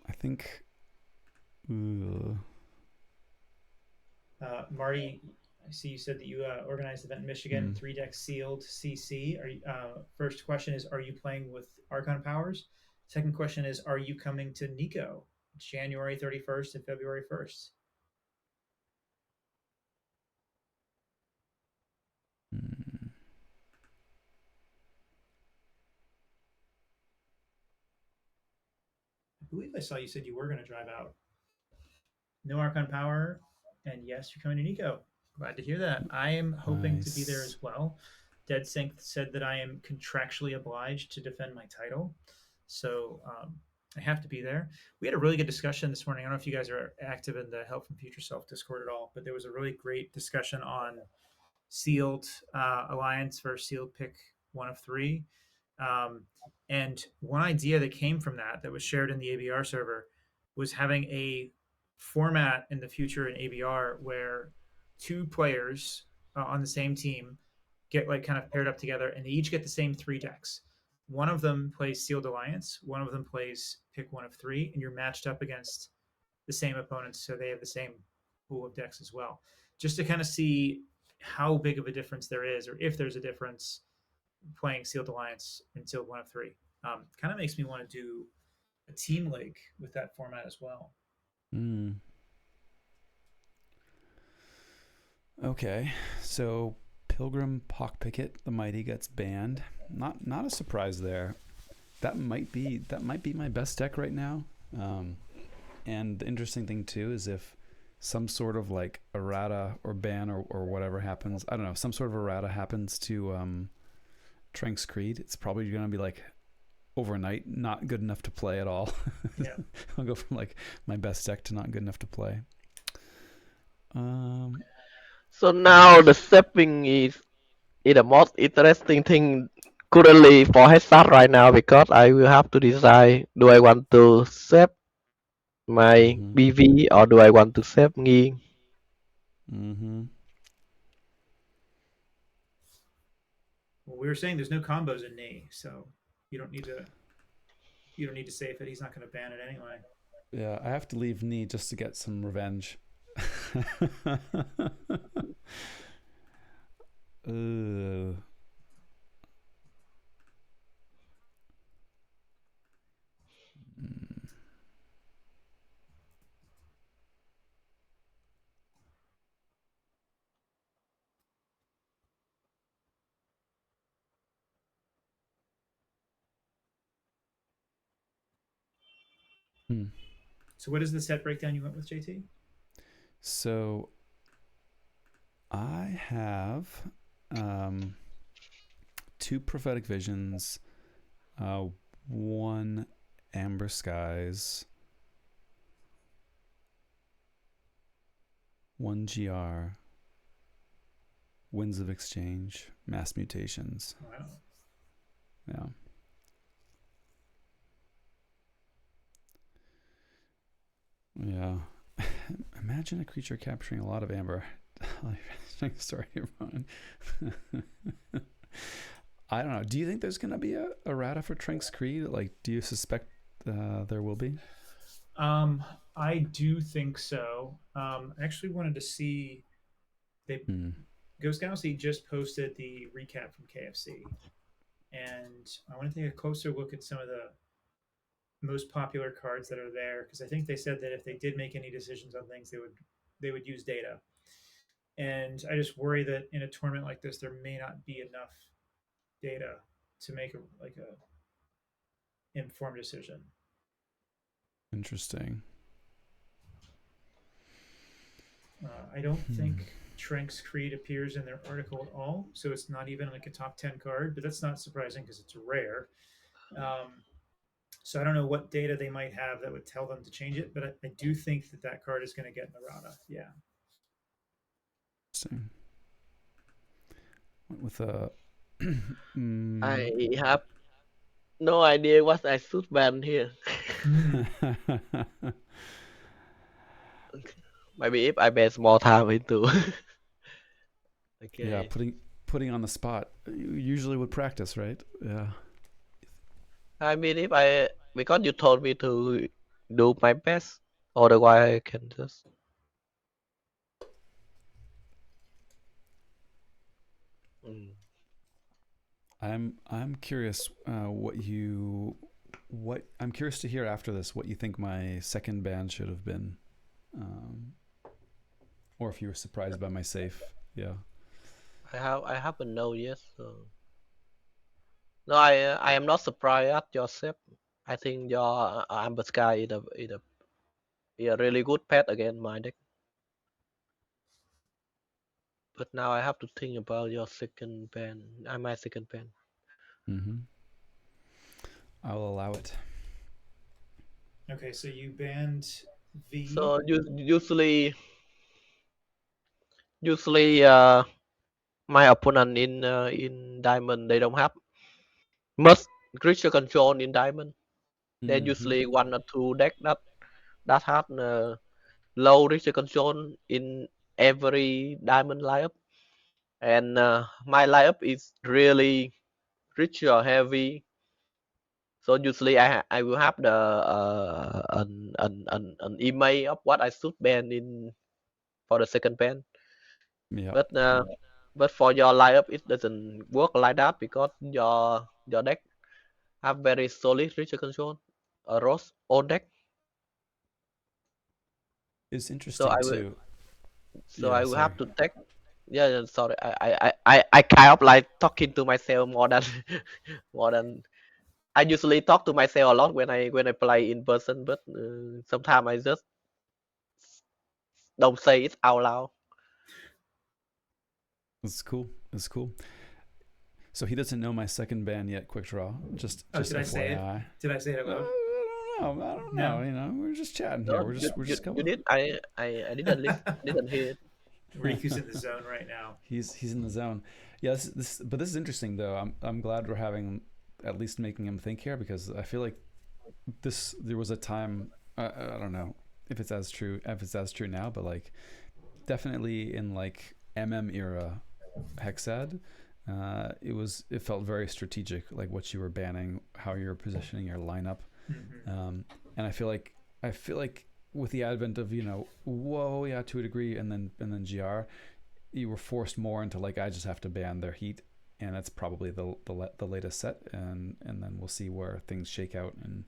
I think. Marty, I see you said that you organized the event in Michigan, 3 decks sealed CC. Are you, first question is, are you playing with Archon Powers? Second question is, are you coming to Nico January 31st and February 1st? believe I saw you said you were going to drive out. No Archon Power, and yes, you're coming to Nico. Glad to hear that. I am hoping to be there as well. Dead Sync said that I am contractually obliged to defend my title, so I have to be there. We had a really good discussion this morning. I don't know if you guys are active in the Help from Future Self Discord at all, but there was a really great discussion on sealed alliance versus sealed pick one of three. And one idea that came from that was shared in the ABR server was having a format in the future in ABR where two players on the same team get like kind of paired up together and they each get the same three decks. One of them plays Sealed Alliance, one of them plays pick one of three, and you're matched up against the same opponents, so they have the same pool of decks as well. Just to kind of see how big of a difference there is, or if there's a difference playing Sealed Alliance and Sealed one of three. Kind of makes me want to do a team league with that format as well. Okay, so Pilgrim Pockpicket the Mighty gets banned. Not a surprise there. That might be my best deck right now. And the interesting thing too is if some sort of like errata or ban or whatever happens, I don't know, some sort of errata happens to Tranks Creed, it's probably going to be like overnight not good enough to play at all. Yeah. I'll go from like my best deck to not good enough to play. So now the stepping is the most interesting thing currently for headshot right now, because I will have to decide, do I want to save my BV or do I want to save Nghi? Well, we were saying there's no combos in Knee, so you don't need to save it. He's not going to ban it anyway. Yeah, I have to leave Knee just to get some revenge. So what is the set breakdown you went with, JT? So I have 2 Prophetic Visions, 1 Amber Skies, 1 GR, Winds of Exchange, Mass Mutations. Wow. Yeah. Yeah. Imagine a creature capturing a lot of amber. Sorry, everyone. I don't know. Do you think there's going to be a errata for Tranks Creed? Like, do you suspect there will be? I do think so. I actually wanted to see. Ghost Galaxy just posted the recap from KFC, and I want to take a closer look at some of the most popular cards that are there, because I think they said that if they did make any decisions on things, they would use data. And I just worry that in a tournament like this, there may not be enough data to make a informed decision. Interesting. I don't think Tranks Creed appears in their article at all, so it's not even like a top 10 card, but that's not surprising because it's rare. So I don't know what data they might have that would tell them to change it, but I do think that card is going to get an errata. Yeah. Interesting. Went with a. I have no idea what I should ban here. Maybe if I ban small time into. Okay. Yeah, putting on the spot. You usually would practice, right? Yeah. I mean, because you told me to do my best, otherwise I can just. I'm curious what I'm curious to hear after this what you think my second ban should have been, or if you were surprised by my safe. Yeah. I haven't know yet. So. No, I am not surprised at your set. I think your Amber Sky is a really good pet against my deck. But now I have to think about your second ban. My second ban. Mm-hmm. I'll allow it. Okay, so you banned V. So usually my opponent in diamond, they don't have much creature control in diamond. They're Mm-hmm. usually one or two deck that had low creature control in every diamond lineup, and my lineup is really creature heavy. So usually I will have the an email of what I should ban in for the second ban. Yeah. But for your lineup it doesn't work like that because your deck have very solid creature control, a rose old deck. It's So interesting I will too. so Yeah. I will Sorry. have to take. Yeah, yeah, sorry. I kind of like talking to myself more than more than I usually talk to myself a lot when I play in person, but sometimes I just don't say it out loud. It's cool. It's cool. So he doesn't know my second ban yet. Quick draw. Oh, Just did I say it? FYI. Did I say it out loud? I don't know. I don't No. know. You know, we're just chatting here. No, We're just you couple. did. I didn't didn't hear it. Riku's in the zone right now. He's in the zone. Yeah. But this is interesting though. I'm glad we're having at least making him think here because I feel like there was a time. I don't know if it's as true now, but like definitely in like era Hexad, it felt very strategic, like what you were banning, how you were positioning your lineup, and I feel like with the advent of whoa, yeah, to a degree, and then GR, you were forced more into like I just have to ban their heat, and that's probably the latest set, and then we'll see where things shake out and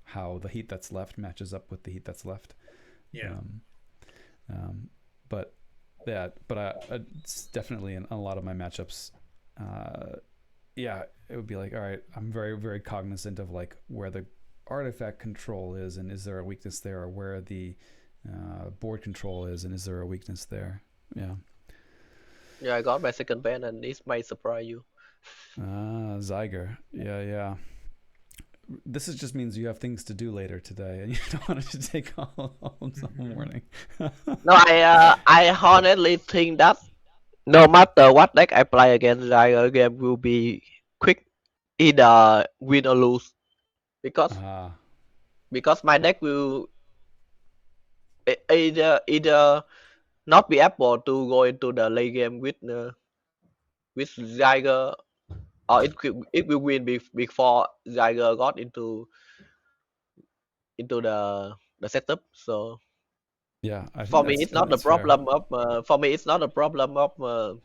how the heat that's left matches up with the heat that's left. Yeah. But yeah, but it's definitely in a lot of my matchups. Yeah, it would be like, all right, I'm very, very cognizant of like where the artifact control is, and is there a weakness there, or where the board control is, and is there a weakness there? Yeah. Yeah, I got my second ban, and this might surprise you. Zyger. Yeah. This just means you have things to do later today, and you don't want it to take all morning. No, I honestly think that no matter what deck I play against, the game will be quick, either win or lose, because my deck will either not be able to go into the late game with Zyger, or it will win before Zyger got into the setup. So Yeah, I think for me, it's not the that's fair. problem of for me, it's not a problem of the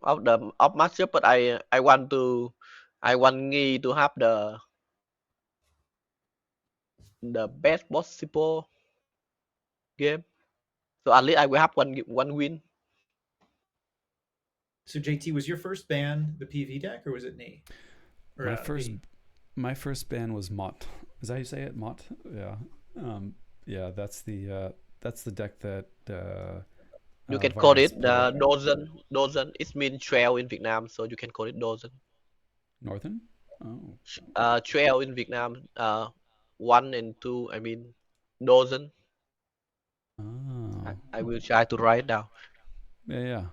of matchup, but I want Nghi to have the best possible game. So at least I will have one win. So JT, was your first ban the PV deck or was it knee? Or, my first ban was Mott. Is that how you say it? Mott? Yeah. Yeah, that's the deck that You can call Vargas it played. dozen. Dozen. It means trail in Vietnam, so you can call it dozen. Northern? Oh. Trail in Vietnam. 1 and 2. I mean, dozen. Oh. I will try to write down. Yeah.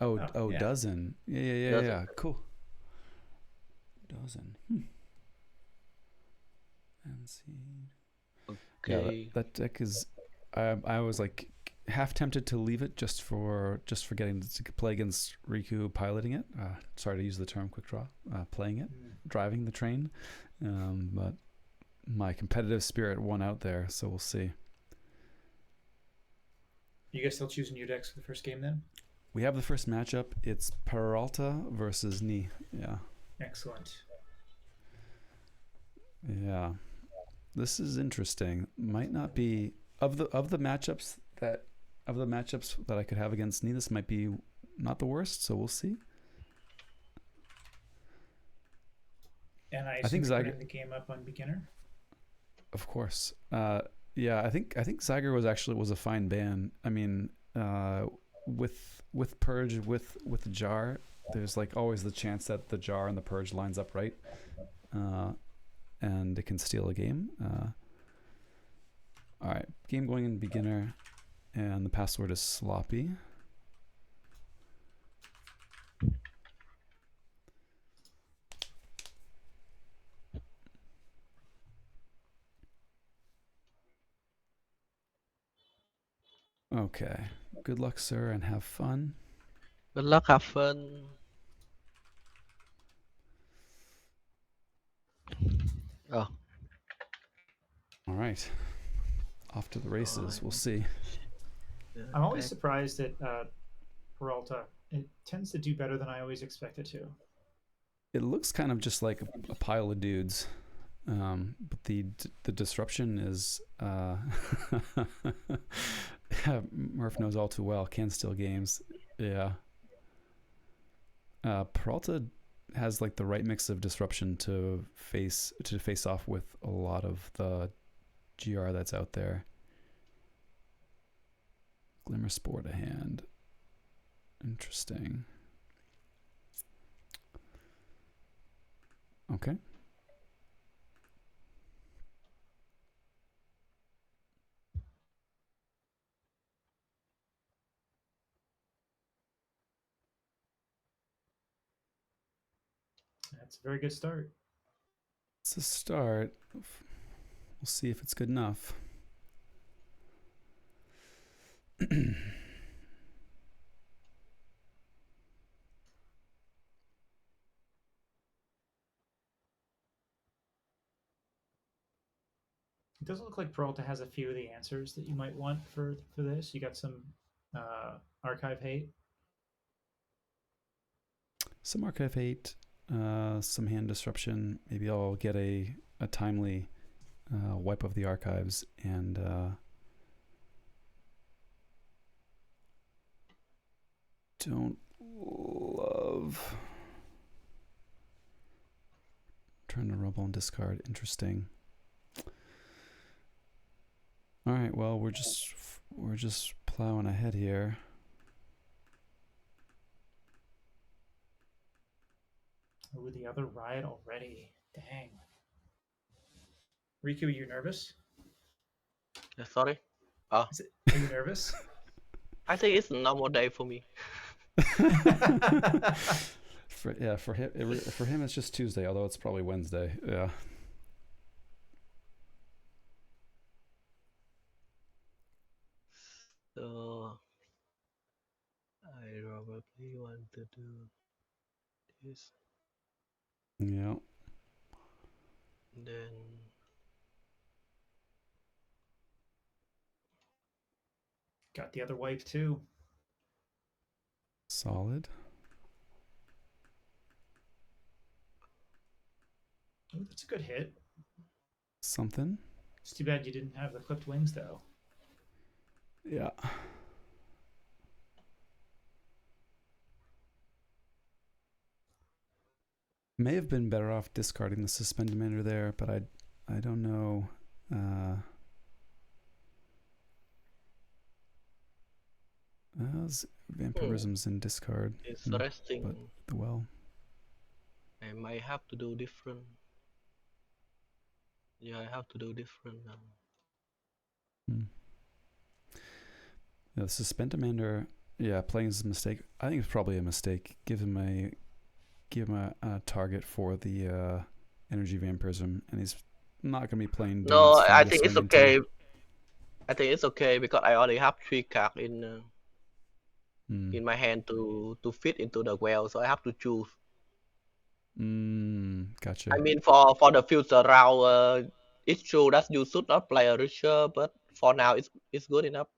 Oh, yeah. dozen. Yeah. Dozen. Cool. Dozen. And see. Okay. Yeah, that deck is. I was like half tempted to leave it just for getting to play against Riku piloting it. Sorry to use the term quick draw. Playing it, driving the train, but my competitive spirit won out there. So we'll see. You guys still choosing your decks for the first game then? We have the first matchup. It's Peralta versus Ni. Yeah. Excellent. Yeah. This is interesting. Might not be of the matchups that I could have against Ni. This might be not the worst. So we'll see. And I I assume think you're Zyger, putting the game up on beginner. of course. Yeah, I think Zyger was a fine ban. I mean, with Purge with the jar, there's like always the chance that the jar and the Purge lines up right, uh, and it can steal a game. All right, game going in beginner, and the password is sloppy. Okay. Good luck, sir, and have fun. Good luck, have fun. Oh, All right. Off to the races. We'll alright. see. Yeah, I'm always back. surprised at Peralta. It tends to do better than I always expect it to. It looks kind of just like a pile of dudes, but the disruption is yeah, Murph knows all too well. Can steal games. Yeah. Peralta has like the right mix of disruption to face off with a lot of the GR that's out there. Glimmer Sport a hand. Interesting. Okay. That's a very good start. It's a start. We'll see if it's good enough. It doesn't look like Peralta has a few of the answers that you might want for this. You got some archive hate. Some archive hate, some hand disruption. Maybe I'll get a timely wipe of the archives and don't love trying to rumble and discard. Interesting. All right, well, we're just plowing ahead here. Ooh, the other riot already. Dang. Riku, are you nervous? Sorry. Oh, Are you nervous? I think it's a normal day for me. For him it's just Tuesday, although it's probably Wednesday. Yeah. So I probably want to do this. Yeah. Then Got the other wipe too. Solid. Ooh, that's a good hit. Something. It's too bad you didn't have the clipped wings though. Yeah. May have been better off discarding the suspend demander there, but I don't know. Vampirism's in discard. interesting. But the well. I might have to do different. Yeah, I have to do different now. Yeah, the suspend demander. Yeah, playing is a mistake. I think it's probably a mistake. Give him a target for the energy vampirism, and he's not going to be playing No, dudes for I me to think it's swing into. okay. I think it's okay because I already have 3 cards in my hand to fit into the well, so I have to choose. Gotcha. I mean, for the future round, it's true that you should not play a richer, but for now it's good enough.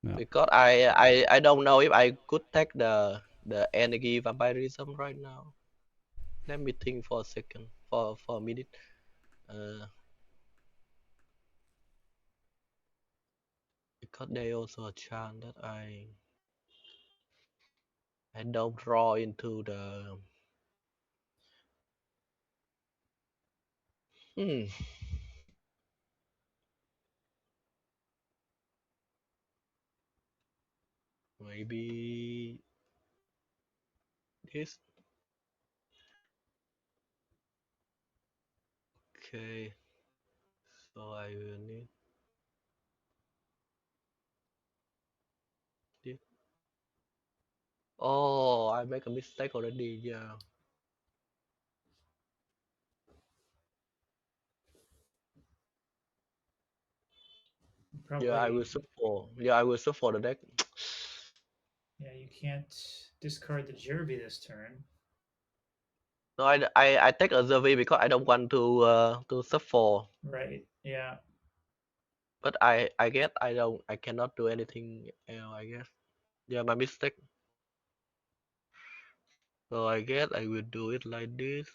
Yeah. Because I don't know if I could take the energy vampirism right now. Let me think for a second, for a minute. Because there also a chance that I don't draw into Hmm. Maybe this. Okay. So I will need this. Oh, I make a mistake already. Yeah. Yeah, I will Probably, sub for. Yeah, I will sub for the deck. yeah, you can't discard the Jervy this turn. No, I take a Zervi because I don't want to sub for. Right. Yeah. But I guess I cannot do anything else. I guess. Yeah, my mistake. So I guess I will do it like this.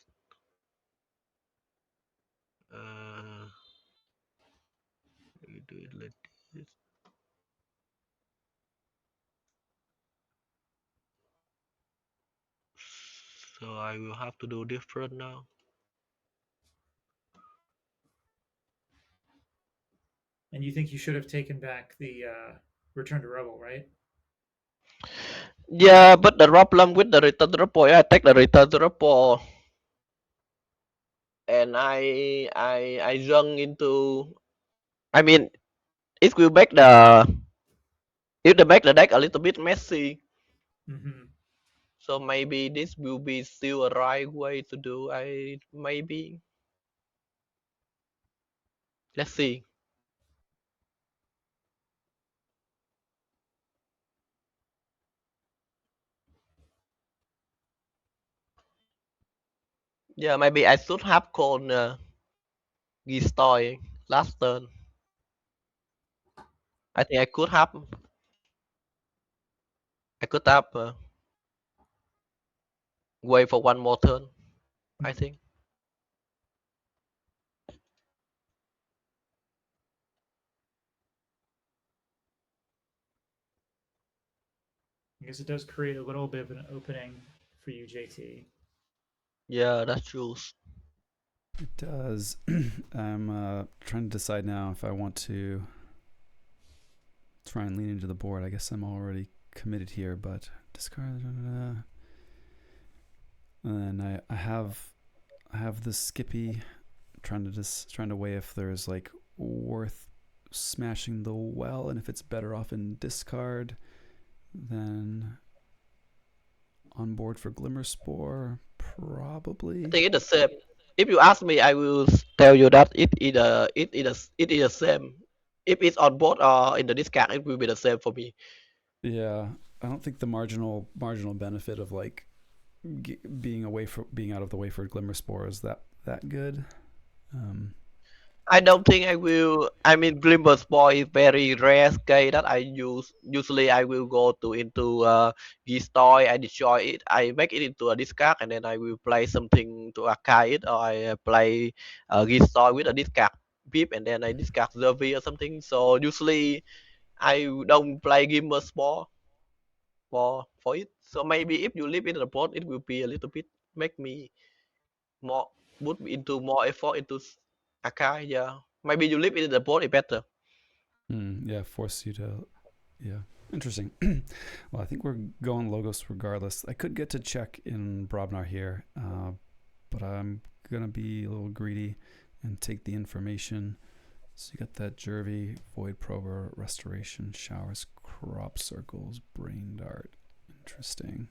I will do it like this. So I will have to do different now. And you think you should have taken back the Return to Rebel, right? Yeah, but the problem with the return to the point, I take the return to the point, and I run into. I mean, it will make the deck a little bit messy. Mm-hmm. So maybe this will be still a right way to do. I maybe let's see. Yeah, maybe I should have called Gistoy last turn. I think I could have wait for one more turn. I Hmm. think. Because it does create a little bit of an opening for you, JT. Yeah, that's true. It does. I'm trying to decide now if I want to try and lean into the board. I guess I'm already committed here, but discard. And then I have this Skippy. Trying to weigh if there's like worth smashing the well, and if it's better off in discard than on board for Glimmer Spore. I Probably. think it's the same. If you ask me, I will tell you that it is the same. If it's on board or in the discard, it will be the same for me. Yeah, I don't think the marginal benefit of like being out of the way for Glimmer Spore is that good. Um, I don't think I will. I mean, Glimmer Spore is very rare scale that I use. Usually, I will go to into Gistoy, I destroy it, I make it into a discard, and then I will play something to archive it, or I play Gistoy with a discard beep, and then I discard Zervi or something. So usually, I don't play Glimmer Spore for it. So maybe if you leave it in the board, it will be a little bit make me more put into more effort into Akai. Yeah, maybe you leave it in the board is better. yeah, force you to. Yeah, interesting. Well, I think we're going Logos regardless. I could get to check in Brobnar here, but I'm gonna be a little greedy and take the information. So you got that Jervy, Void Prober, Restoration, Showers, Crop Circles, Brain Dart. Interesting.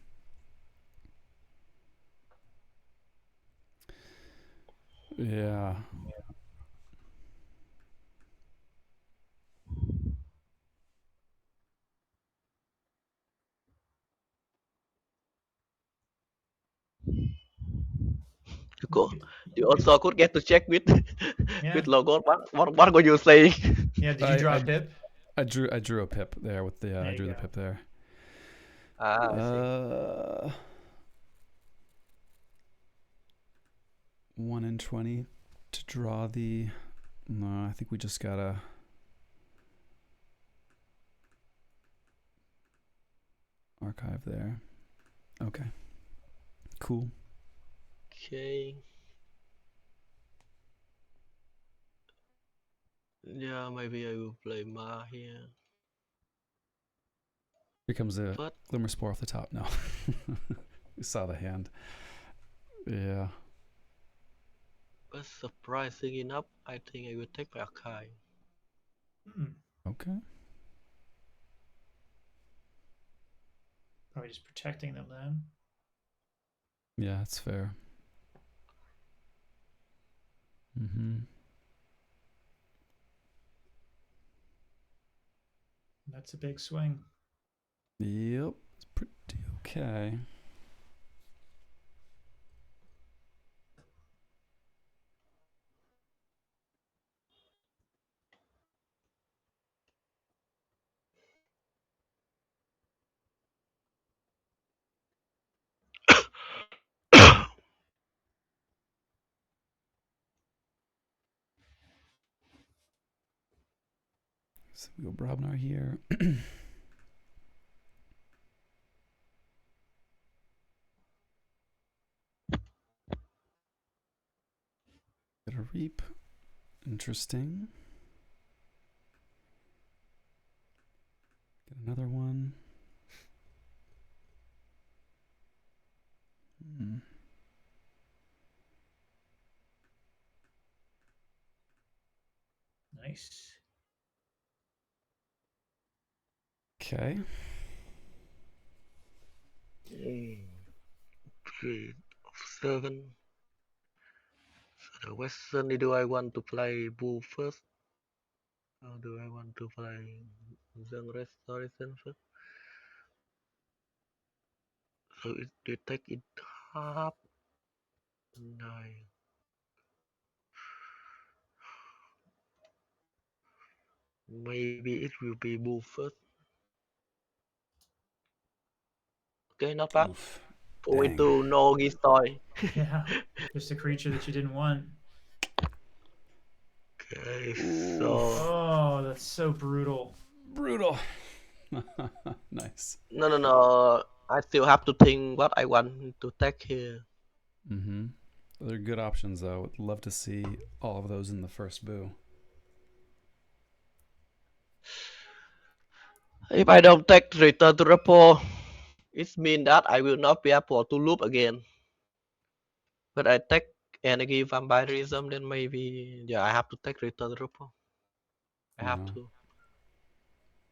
Yeah. You could, You, you you, also could get to check with yeah. with logo. What were you saying? Yeah. Did you I, draw a I pip? I drew a pip there with the I There you drew the go. pip there. I see. 1 in 20 to draw the. No, I think we just gotta. Archive there. Okay. Cool. Okay. Yeah, maybe I will play Ma here. Here comes a But Glimmer Spore off the top. No. We saw the hand. Yeah. but surprising enough, I think I will take my Archive. Okay. Probably just protecting them then. Yeah, that's fair. Mm-hmm. That's a big swing. Yep. It's pretty okay. So we go Brobnar here. Get a Reap. Interesting. Get another one. Hmm. Nice. Okay. 3 of 7. So the question is, do I want to play Bull first? Or do I want to play Zeng Restoration first? So it will take it half 9. Maybe it will be Bull first. Okay, not bad. Oof. Point Dang. to no Gistoy. Yeah. Just a creature that you didn't want. Okay, Ooh. so Oh, that's so brutal. Brutal. Nice. no. I still have to think what I want to take here. Mm-hmm. They're good options, though. Would love to see all of those in the first boo. If I don't take return to repo, it means that I will not be able to loop again. But I take energy vampirism, then maybe I have to take return to repo. I have to.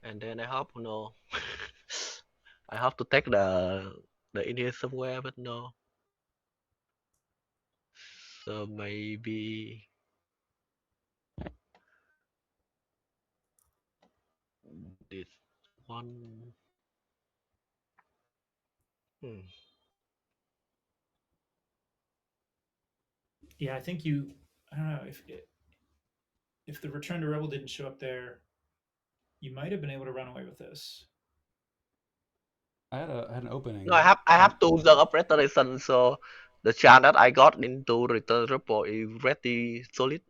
And then I hope no. I have to take the Indian somewhere, but no. So maybe this one. Hmm. Yeah, I think I don't know if the Return to Rebel didn't show up there, you might have been able to run away with this. I had an opening. No, I have to the operation, so the chance that I got into return repo is pretty solid.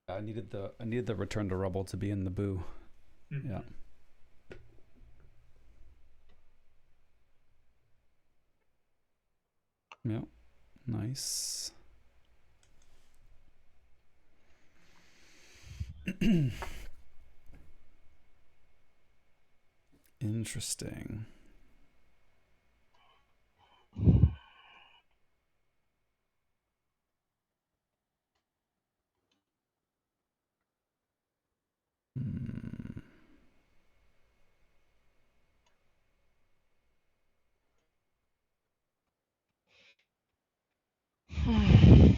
I needed the Return to Rubble to be in the boo. Mm-hmm. Yeah. Yep. Nice. Interesting. Hmm.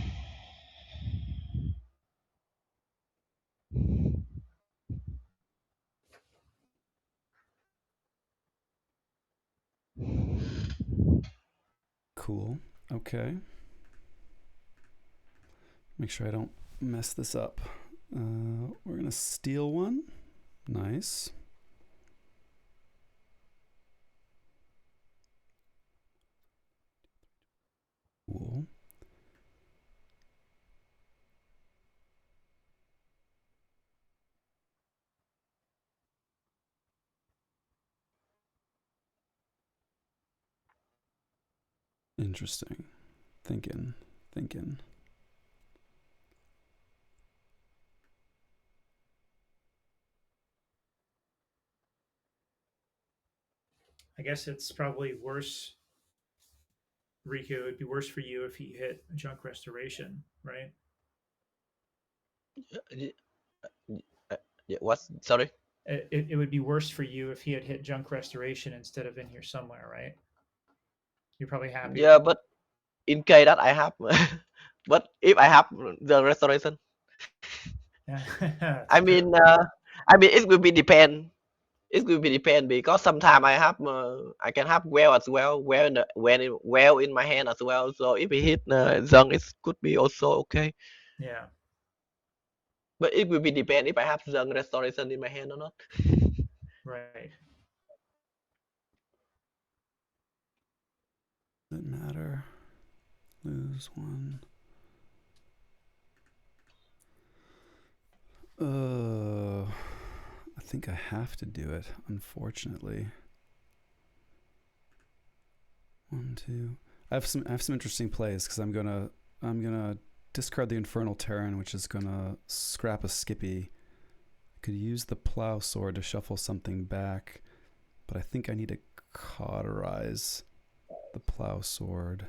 Cool. Okay. Make sure I don't mess this up. We're going to steal one. Nice. Cool. Interesting. Thinking. I guess it's probably worse, Riku. It'd be worse for you if he hit junk restoration, right? Y- yeah, what? Sorry. It would be worse for you if he had hit junk restoration instead of in here somewhere, right? You're probably happier. Yeah, but in case that I have, but if I have the restoration, I True. mean, uh, I mean, it will be depend. It will be depend because sometimes I can have well as well, well in the, well in my hand as well. So if it hit zone, it could be also okay. Yeah. But it will be depend if I have zone restoration in my hand or not. Right. Doesn't matter. Lose one. I think I have to do it, unfortunately. 1, 2. I have some interesting plays because I'm gonna discard the Infernal Terran, which is gonna scrap a Skippy. I could use the Plow Sword to shuffle something back, but I think I need to cauterize the Plow Sword.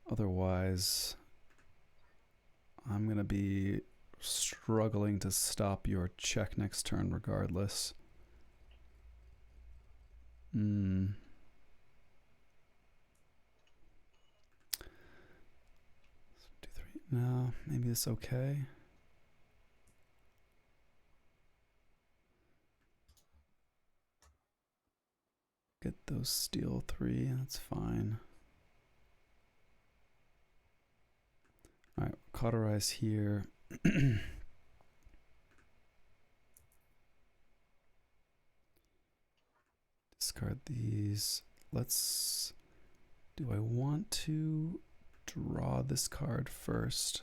Otherwise, I'm gonna be struggling to stop your check next turn regardless. 2, 3. No, maybe it's okay. Get those steel 3, that's fine. Alright, cauterize here. Discard these. Let's... Do I want to draw this card first?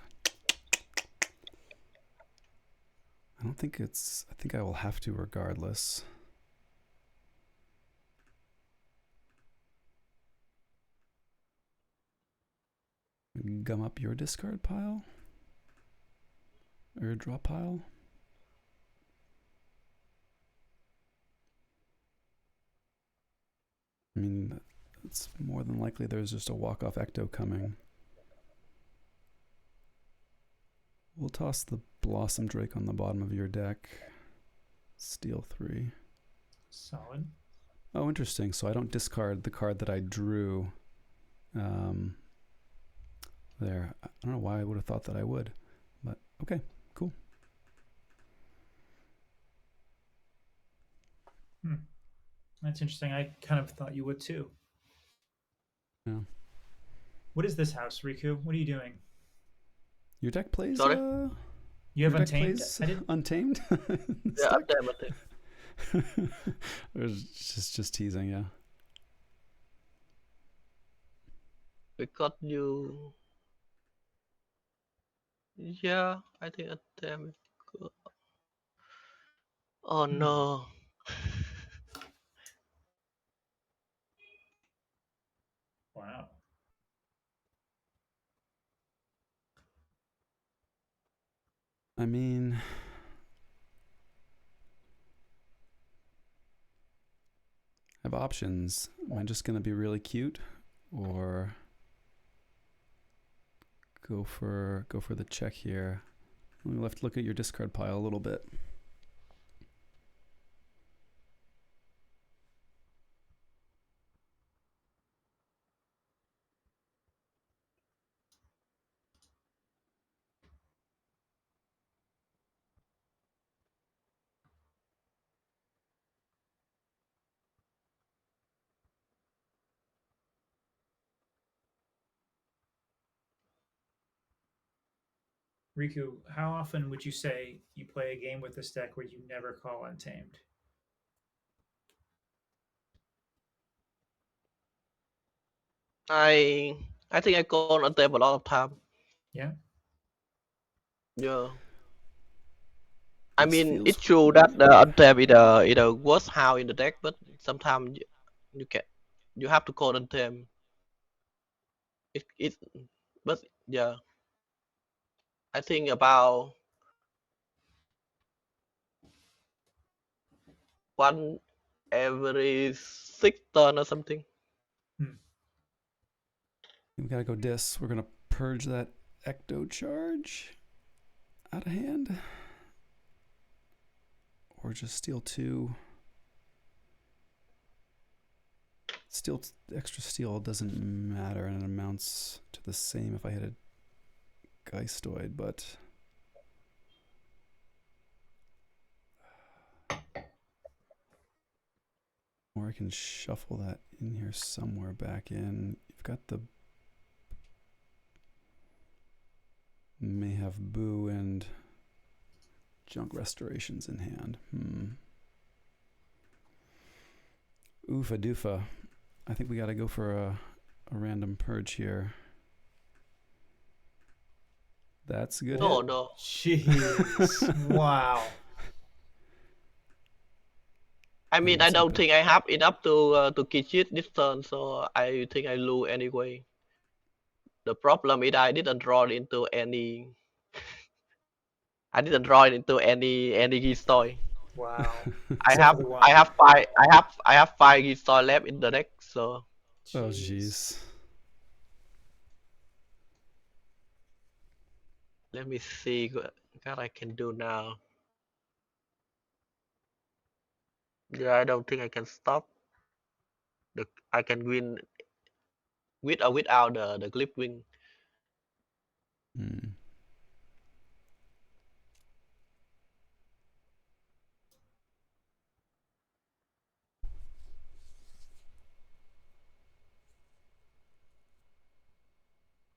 I don't think it's... I think I will have to regardless. Gum up your discard pile? Or your draw pile? I mean, it's more than likely there's just a walk-off Ecto coming. We'll toss the Blossom Drake on the bottom of your deck. Steal 3. Solid. Oh, interesting. So I don't discard the card that I drew there. I don't know why I would have thought that I would, but okay, cool. That's interesting. I kind of thought you would too. Yeah. What is this house, Riku? What are you doing? Your deck plays. Sorry? You have your deck Untamed? plays I didn't. Untamed. Yeah, damn it. Or just teasing, yeah. Because you, yeah, I think damn it. Oh no. Wow. I mean, I have options. Am I just gonna be really cute, or go for the check here? We left look at your discard pile a little bit. Riku, how often would you say you play a game with this deck where you never call Untamed? I I think I gone on table a lot of time. Yeah. Yeah. I This mean, feels it's true that the untap is the worst how in the deck, but sometimes you can you have to call untap. It but yeah, I think about one every 6 turn or something. We gotta go dis. We're gonna purge that ecto charge out of hand, or just steal 2. Steel, extra steel doesn't matter, and it amounts to the same if I hit a Geistoid, but or I can shuffle that in here somewhere back in. You've got the may have Boo and Junk Restorations in hand. Oofa doofa. I think we gotta go for a random purge here. That's a good. No, hit. no. Jeez. Wow. I mean, Yeah, I it's don't okay. think I have enough to catch it this turn, so I think I lose anyway. The problem is I didn't draw it into any. I didn't draw it into any Gistoy. Wow. I Except have for the one. I have five I have 5 Gistoy left in the deck, so Oh jeez. let me see what I can do now. Yeah, I don't think I can stop. I can win with or without the clip wing.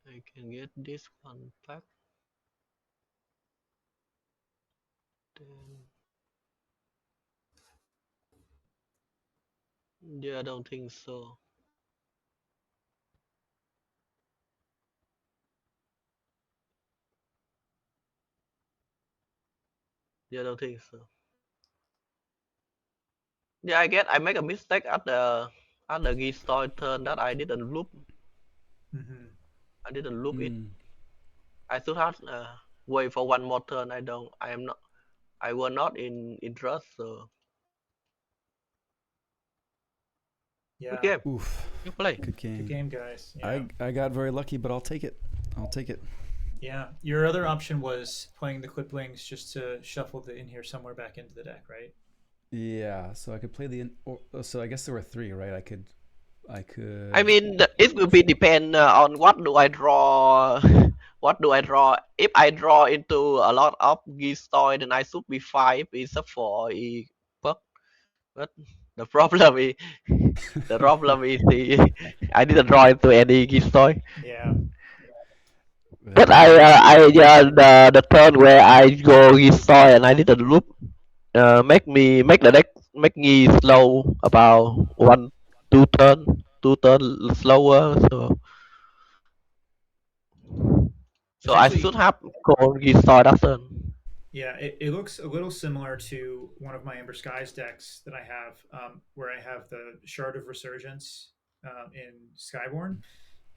I can get this one back. Then yeah, I don't think so. Yeah, I don't think so. Yeah, I get I make a mistake at the Gistoy turn that I didn't loop. I didn't loop it. I should have wait for one more turn. I don't. I am not. I was not in interest. So Yeah. good game. Oof. You play. Good game. Good game, guys. Yeah. I got very lucky, but I'll take it. I'll take it. Yeah. Your other option was playing the cliplings just to shuffle the in here somewhere back into the deck, right? Yeah. So I could play the. So I guess there were 3, right? I could. I mean, it will be depend on what do I draw. What do I draw? If I draw into a lot of Gistoy, then I should be 5 except for but the problem is I didn't draw into any Gistoy. Yeah. But the turn where I go Gistoy and I didn't loop make the deck make me slow about 2 turn slower. So I Actually, should have gone Gistoy that turn. yeah, it looks a little similar to one of my Ember Skies decks that I have, where I have the Shard of Resurgence in Skyborn.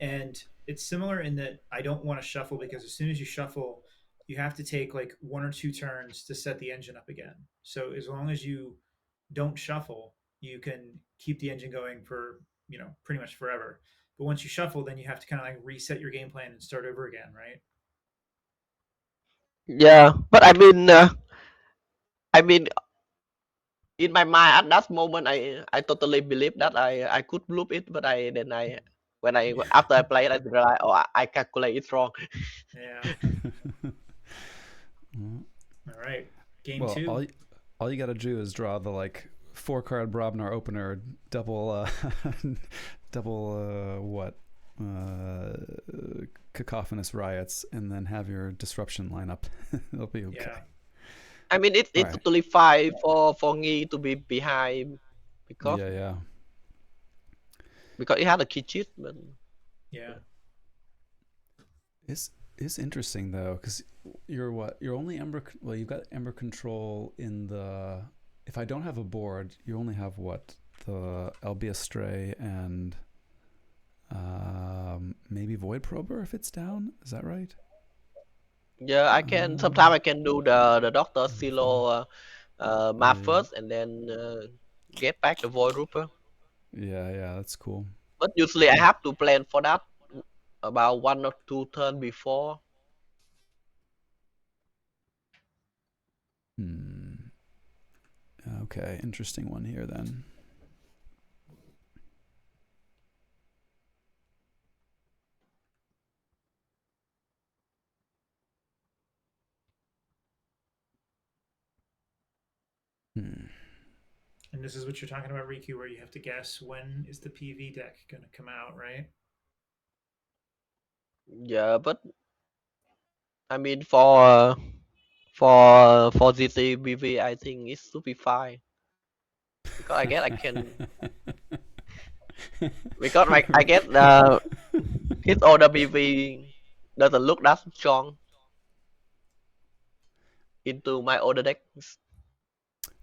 And it's similar in that I don't want to shuffle because as soon as you shuffle, you have to take like 1 or 2 turns to set the engine up again. So as long as you don't shuffle, you can keep the engine going for, pretty much forever. But once you shuffle, then you have to kind of like reset your game plan and start over again, right? Yeah, but I mean, in my mind at that moment, I totally believe that I could loop it, but when I after I played, I realized I calculate it wrong. Yeah. All right. Game Well, 2. all you gotta do is draw the 4-card Brobnar opener, double double what cacophonous riots, and then have your disruption lineup. It'll be okay. Yeah. I mean, it's Alright. totally fine for me to be behind because Yeah. because it had a key cheat, but Yeah. It's interesting though, because you're only Ember. Well, you've got Ember control in the. If I don't have a board, you only have what, the Albia Stray and maybe Void Prober if it's down. Is that right? yeah, I can sometimes I can do the Doctor Silo map Yeah. first, and then get back the Void Rooper. Yeah, yeah, that's cool. But usually I have to plan for that about 1 or 2 turn before. Hmm. Okay, interesting one here then. Hmm. And this is what you're talking about, Riku, where you have to guess when is the PV deck going to come out, right? Yeah, but I mean for GT BV I think it should be fine because I guess I can because I guess his older BV doesn't look that strong into my older decks.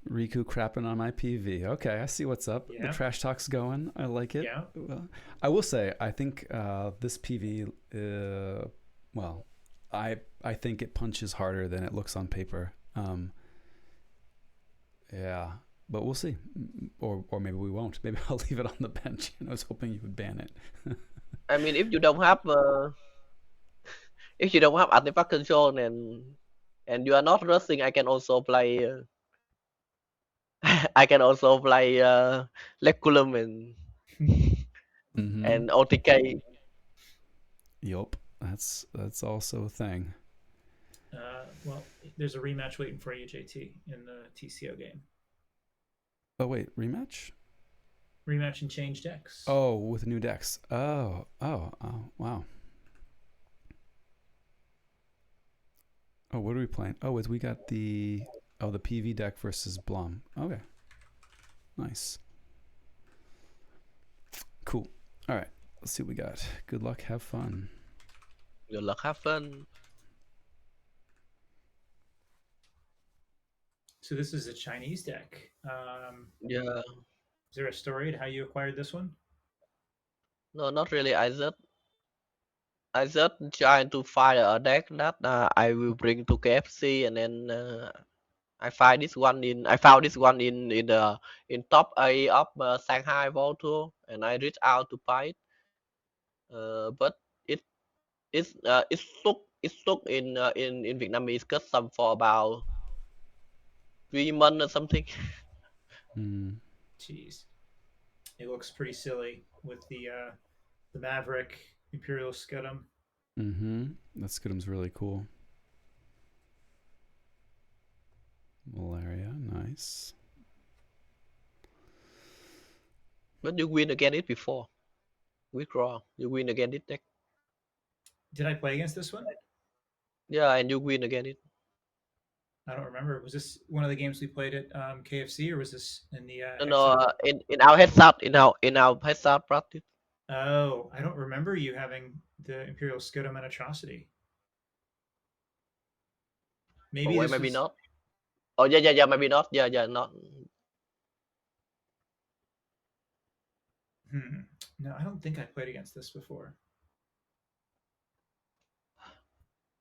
Riku crapping on my PV. Okay, I see what's up. The Yeah. trash talk's going. I like it. Yeah. I will say, I think this PV, well, I think it punches harder than it looks on paper. Yeah, but we'll see, or maybe we won't. Maybe I'll leave it on the bench. I was hoping you would ban it. I mean if you don't have artifact control and you are not rushing, I can also play I can also play Leculum Mm-hmm. and OTK. Yup, that's also a thing. Well, there's a rematch waiting for you, JT, in the TCO game. Oh wait, rematch? Rematch and change decks. Oh, with new decks. Oh, wow. Oh, what are we playing? Oh, we got the PV deck versus Blum. Okay, nice, cool. All right, let's see what we got. Good luck, have fun. Good luck, have fun. So this is a Chinese deck. Yeah, Is there a story to how you acquired this one? no, not really. I just trying to find a deck that I will bring to KFC, and then I found this one in the in top A of Shanghai World Tour, and I reached out to buy it. But it it's stuck in Vietnamese custom for about 3 months or something. Mm. Jeez, it looks pretty silly with the Maverick Imperial Scudam. Mm-hmm. That Scudam's really cool. Malaria, nice. But you win against it before. Withdraw. You win against it deck. Did I play against this one? Yeah, and you win against it. I don't remember. Was this one of the games we played at KFC, or was this in the No, no. Hexa? In our headshot, in our headshot practice. Oh, I don't remember you having the Imperial Scudam and Atrocity. Oh Maybe wait, this maybe was. not. Oh yeah, maybe not. Yeah, not. No, I don't think I played against this before.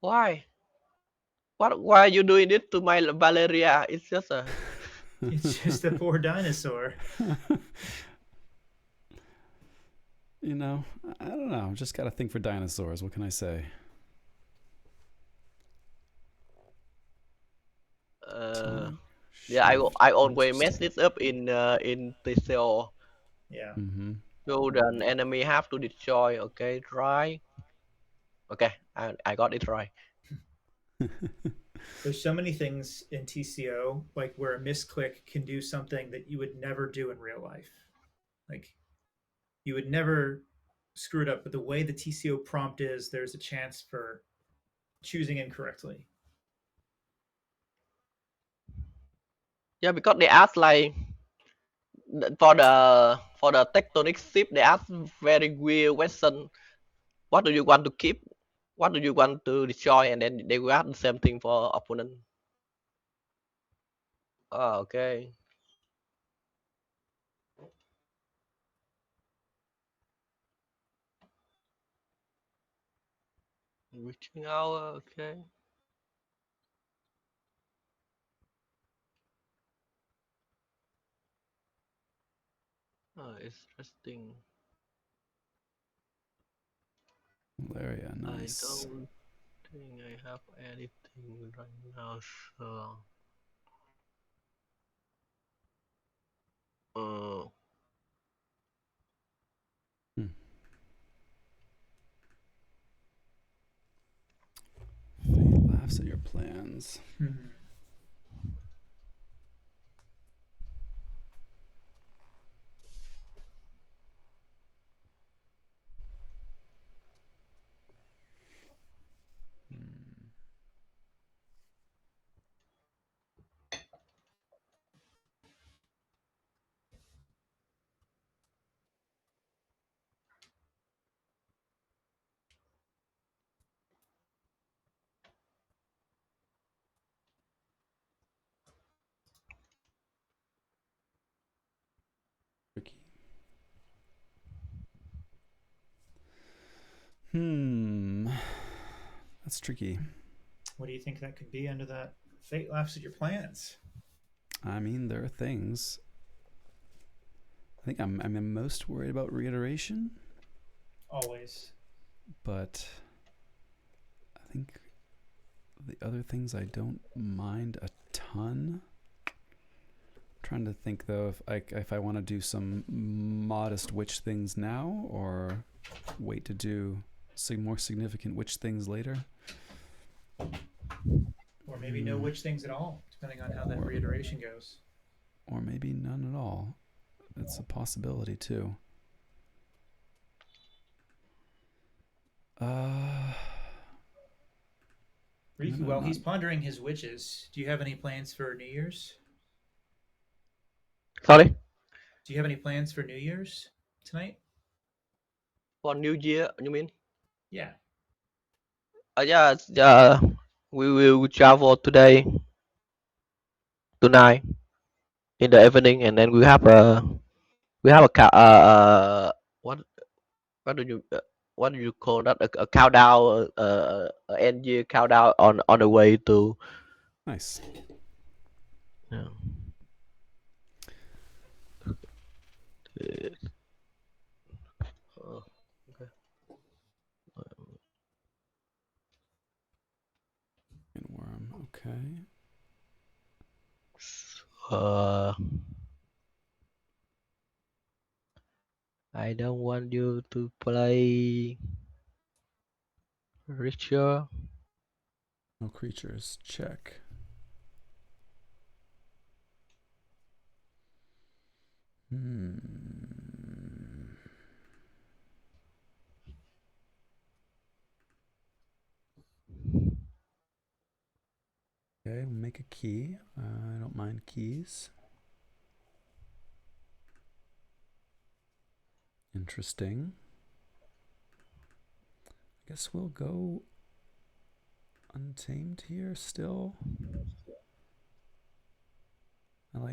Why? What? Why are you doing this to my Valeria? It's just a. It's just a poor dinosaur. You know, I don't know. Just got to think for dinosaurs. What can I say? Uh, Time, yeah, shift. I always mess Interesting. this up in TCO. Yeah. Mm-hmm. So the enemy have to destroy. Okay, try. Okay, I got it right. There's so many things in TCO, like where a misclick can do something that you would never do in real life. Like you would never screw it up, but the way the TCO prompt is, there's a chance for choosing incorrectly. Yeah, because they ask like for the tectonic shift, they ask very weird question. What do you want to keep? What do you want to destroy? And then they will ask the same thing for opponent. Oh, okay. Reaching out. Okay. Interesting. Malaria, I nice. don't think I have anything right now, so Hmm. Fate laughs at your plans. Tricky. That's tricky. What do you think that could be under that fate laughs at your plans? I mean, there are things. I think I'm most worried about reiteration. Always. But I think the other things I don't mind a ton. I'm trying to think though if I want to do some modest witch things now or wait to do some more significant witch things later. Or maybe no witch things at all, depending on how that reiteration goes. Or maybe none at all. It's a possibility too. Riku, while he's pondering his witches, do you have any plans for New Year's? Sorry? Do you have any plans for New Year's tonight? For New Year, you mean? Yeah. Yeah, we will travel tonight in the evening, and then we have a what do you what do you call that? A countdown, end year countdown on the way to. Nice. Yeah. Okay. And worm. Okay. I don't want you to play Richard. No creatures. Check. Okay, we'll make a key. I don't mind keys. Interesting. I guess we'll go untamed here still. We'll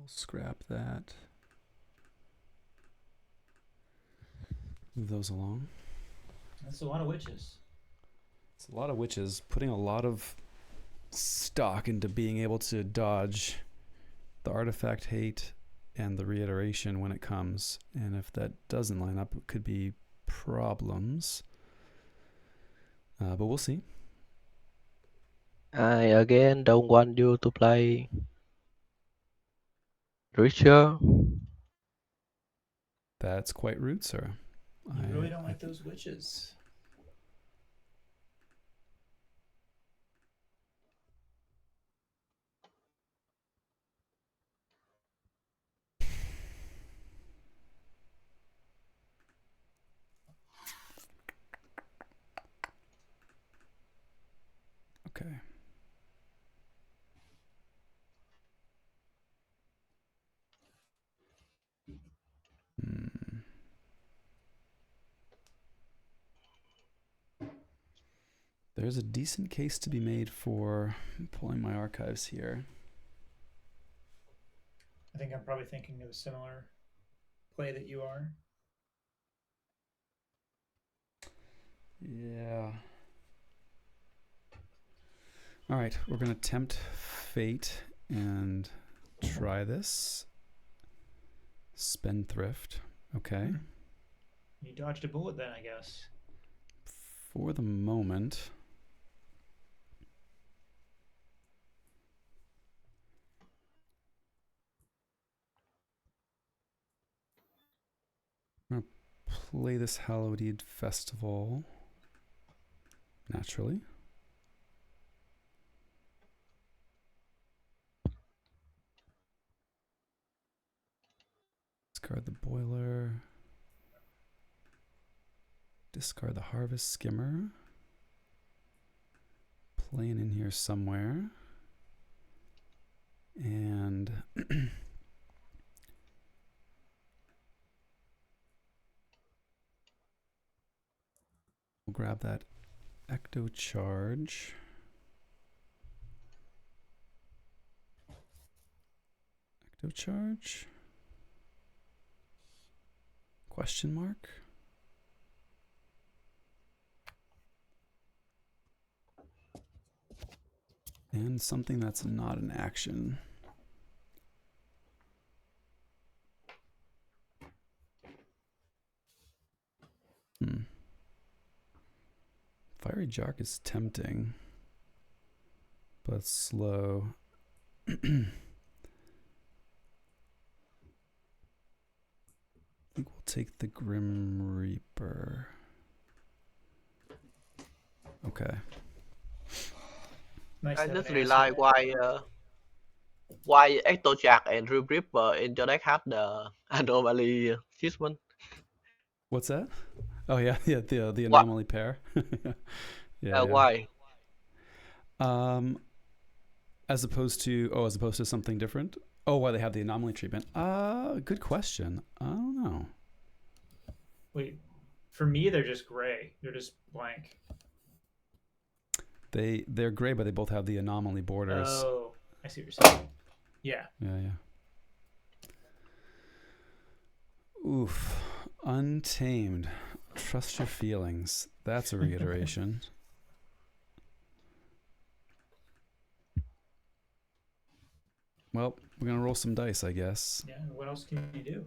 scrap that. Move those along. That's a lot of witches. It's a lot of witches, putting a lot of stock into being able to dodge the artifact hate and the reiteration when it comes. And if that doesn't line up, it could be problems. But we'll see. I again don't want you to play Richard. That's quite rude, sir. You really don't like those witches. Okay. There's a decent case to be made for pulling my archives here. I think I'm probably thinking of a similar play that you are. Yeah. All right, we're going to tempt fate and try this. Spendthrift. Okay. You dodged a bullet then, I guess. For the moment. I'm going to play this Hallowed Festival. Naturally. Discard the boiler. Discard the harvest skimmer. Playing in here somewhere. And we'll grab that Ecto Charge. Ecto Charge? Question mark? And something that's not an action. Fiery Jark is tempting, but slow. I think we'll take the Grim Reaper. Okay. Nice I to have just an answer realized there. why Ectojack and Grim Reaper in your deck have the anomaly achievement. What's that? Oh yeah, yeah, the What? anomaly pair. yeah. Why? As opposed to something different. Oh, why they have the anomaly treatment? Good question. I don't know. Wait, for me, they're just gray. They're just blank. They're gray, but they both have the anomaly borders. Oh, I see what you're saying. Yeah. Yeah. Oof. Untamed. Trust your feelings. That's a reiteration. Well, we're gonna roll some dice, I guess. Yeah. What else can you do?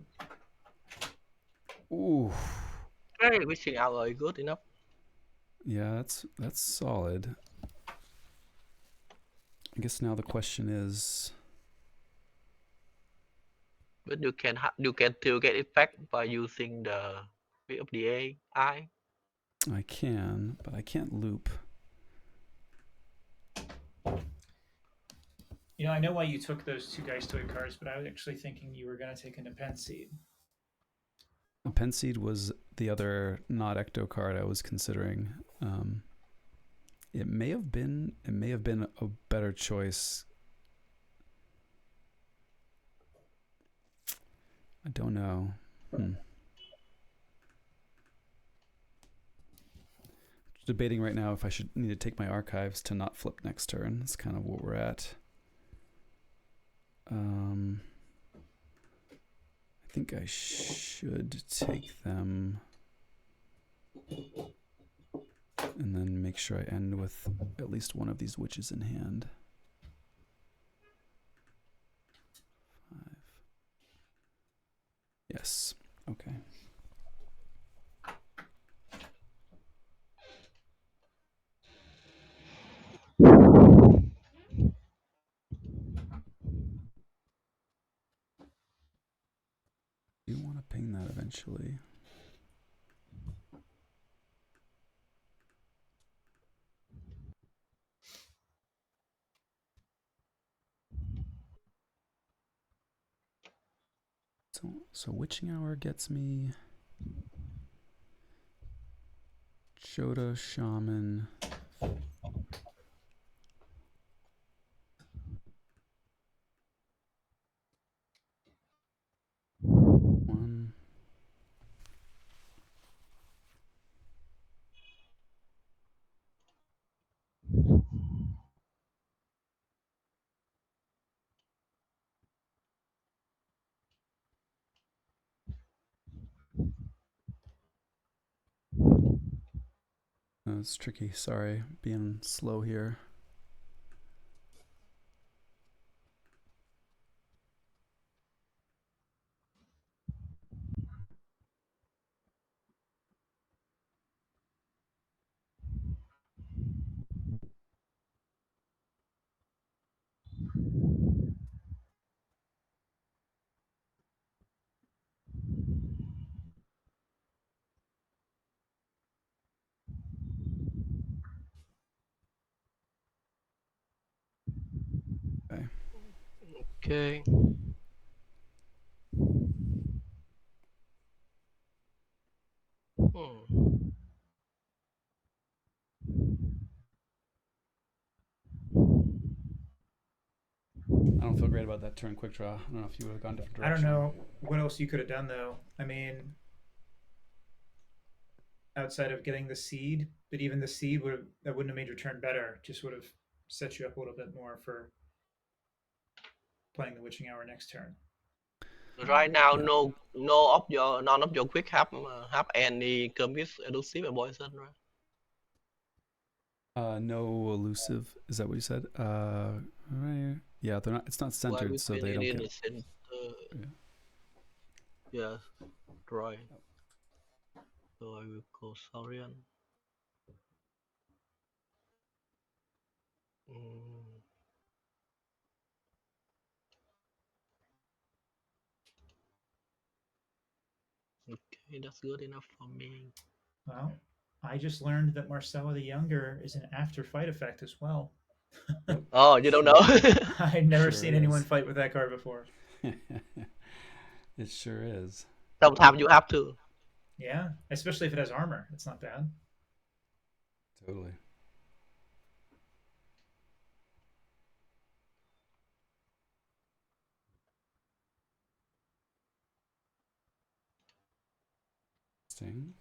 Ooh. Hey, wishing hour is good enough. Yeah, that's solid. I guess now the question is. But you can still get it back by using the Way of the AI. I can, but I can't loop. You know, I know why you took those two Geist Toy cards, but I was actually thinking you were going to take an Seed. Penseed was the other not Ecto card I was considering. It may have been a better choice. I don't know. Debating right now if I should need to take my archives to not flip next turn. That's kind of what we're at. I think I should take them and then make sure I end with at least one of these witches in hand. 5. Yes. Okay. You want to ping that eventually. So Witching Hour gets me Joda Shaman. One. It's tricky. Sorry, being slow here. Okay. Hmm. I don't feel great about that turn quick draw. I don't know if you would have gone a different I don't direction. know what else you could have done though. I mean, outside of getting the seed, but even the seed would have that wouldn't have made your turn better. Just would have set you up a little bit more for playing the witching hour next turn. Right now, Yeah. none of your quick have any commit elusive and poison, right? No elusive. Is that what you said? Right. Yeah, they're not. It's not Why centered, we so put they it don't in get. the center? Yeah. Yes, right. So I will go Saurian. Mm, okay, that's good enough for me. Well, I just learned that Marcella the Younger is an after fight effect as well. Yep. Oh, you don't know? Sure. I'd never Sure seen anyone is. fight with that card before. It sure is. Sometimes you have to. Yeah, especially if it has armor. It's not bad. Totally. Interesting.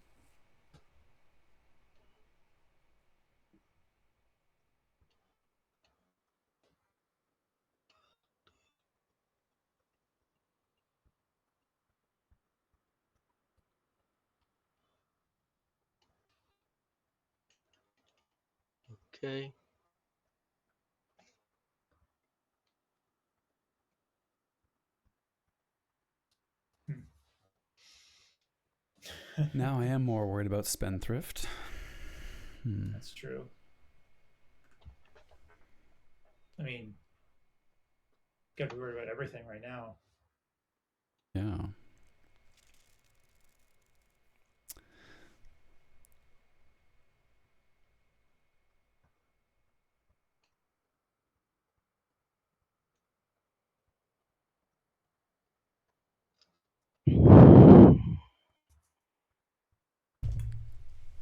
Okay. Now I am more worried about Spendthrift. That's true. I mean, got to be worried about everything right now. Yeah.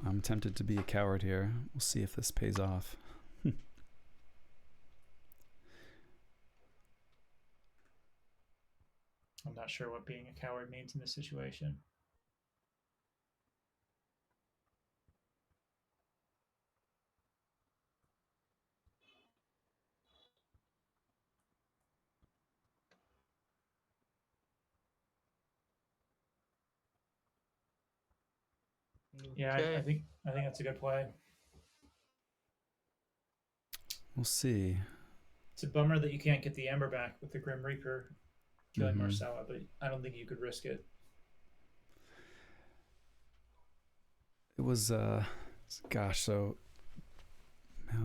I'm tempted to be a coward here. We'll see if this pays off. I'm not sure what being a coward means in this situation. Yeah, I Okay. think that's a good play. We'll see. It's a bummer that you can't get the Ember back with the Grim Reaper killing Mm-hmm. Marcella, but I don't think you could risk it. It was, gosh, so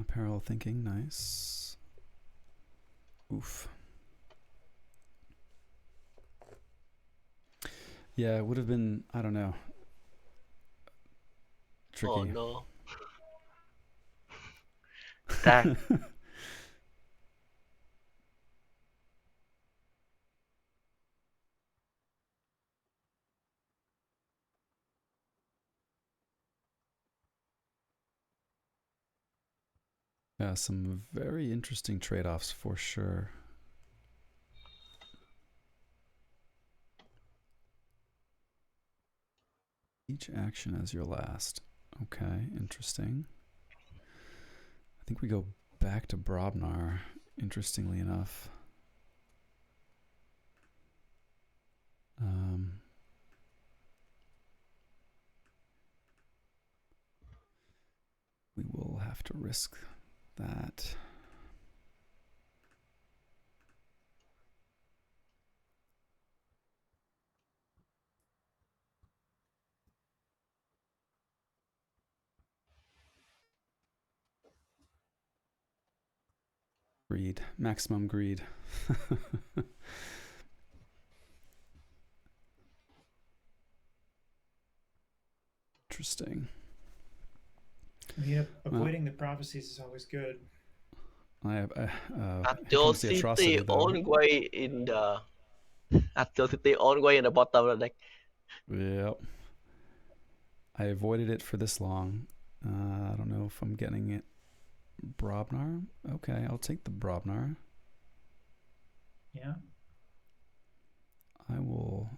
parallel thinking, nice. Oof. Yeah, it would have been, I don't know, Oh tricky. no. That. Yeah, some very interesting trade-offs for sure. Each action as your last. Okay, interesting. I think we go back to Brobnar, interestingly enough. We will have to risk that. Greed, maximum greed. Interesting. I mean, avoiding the prophecies is always good. Here comes the atrocity, Atrocity though. always in the bottom of the deck. Yep. I avoided it for this long. I don't know if I'm getting it. Brobnar? Okay, I'll take the Brobnar. Yeah. I will...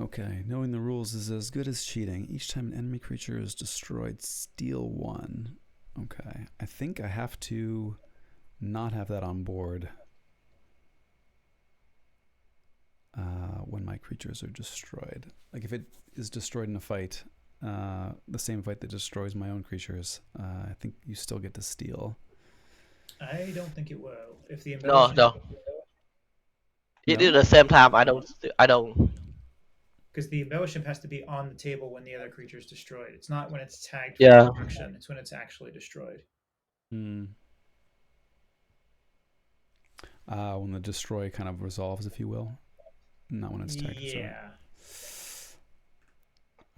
Okay, knowing the rules is as good as cheating. Each time an enemy creature is destroyed, steal 1. Okay, I think I have to not have that on board when my creatures are destroyed. Like if it is destroyed in a fight, the same fight that destroys my own creatures, I think you still get to steal. I don't think it will. If the No, embellishment, no. It No? is the same time. I don't. because the embellishment has to be on the table when the other creature is destroyed. It's not when it's tagged for Yeah. destruction. It's when it's actually destroyed. Hmm. When the destroy kind of resolves, if you will. Not when it's tagged. Yeah.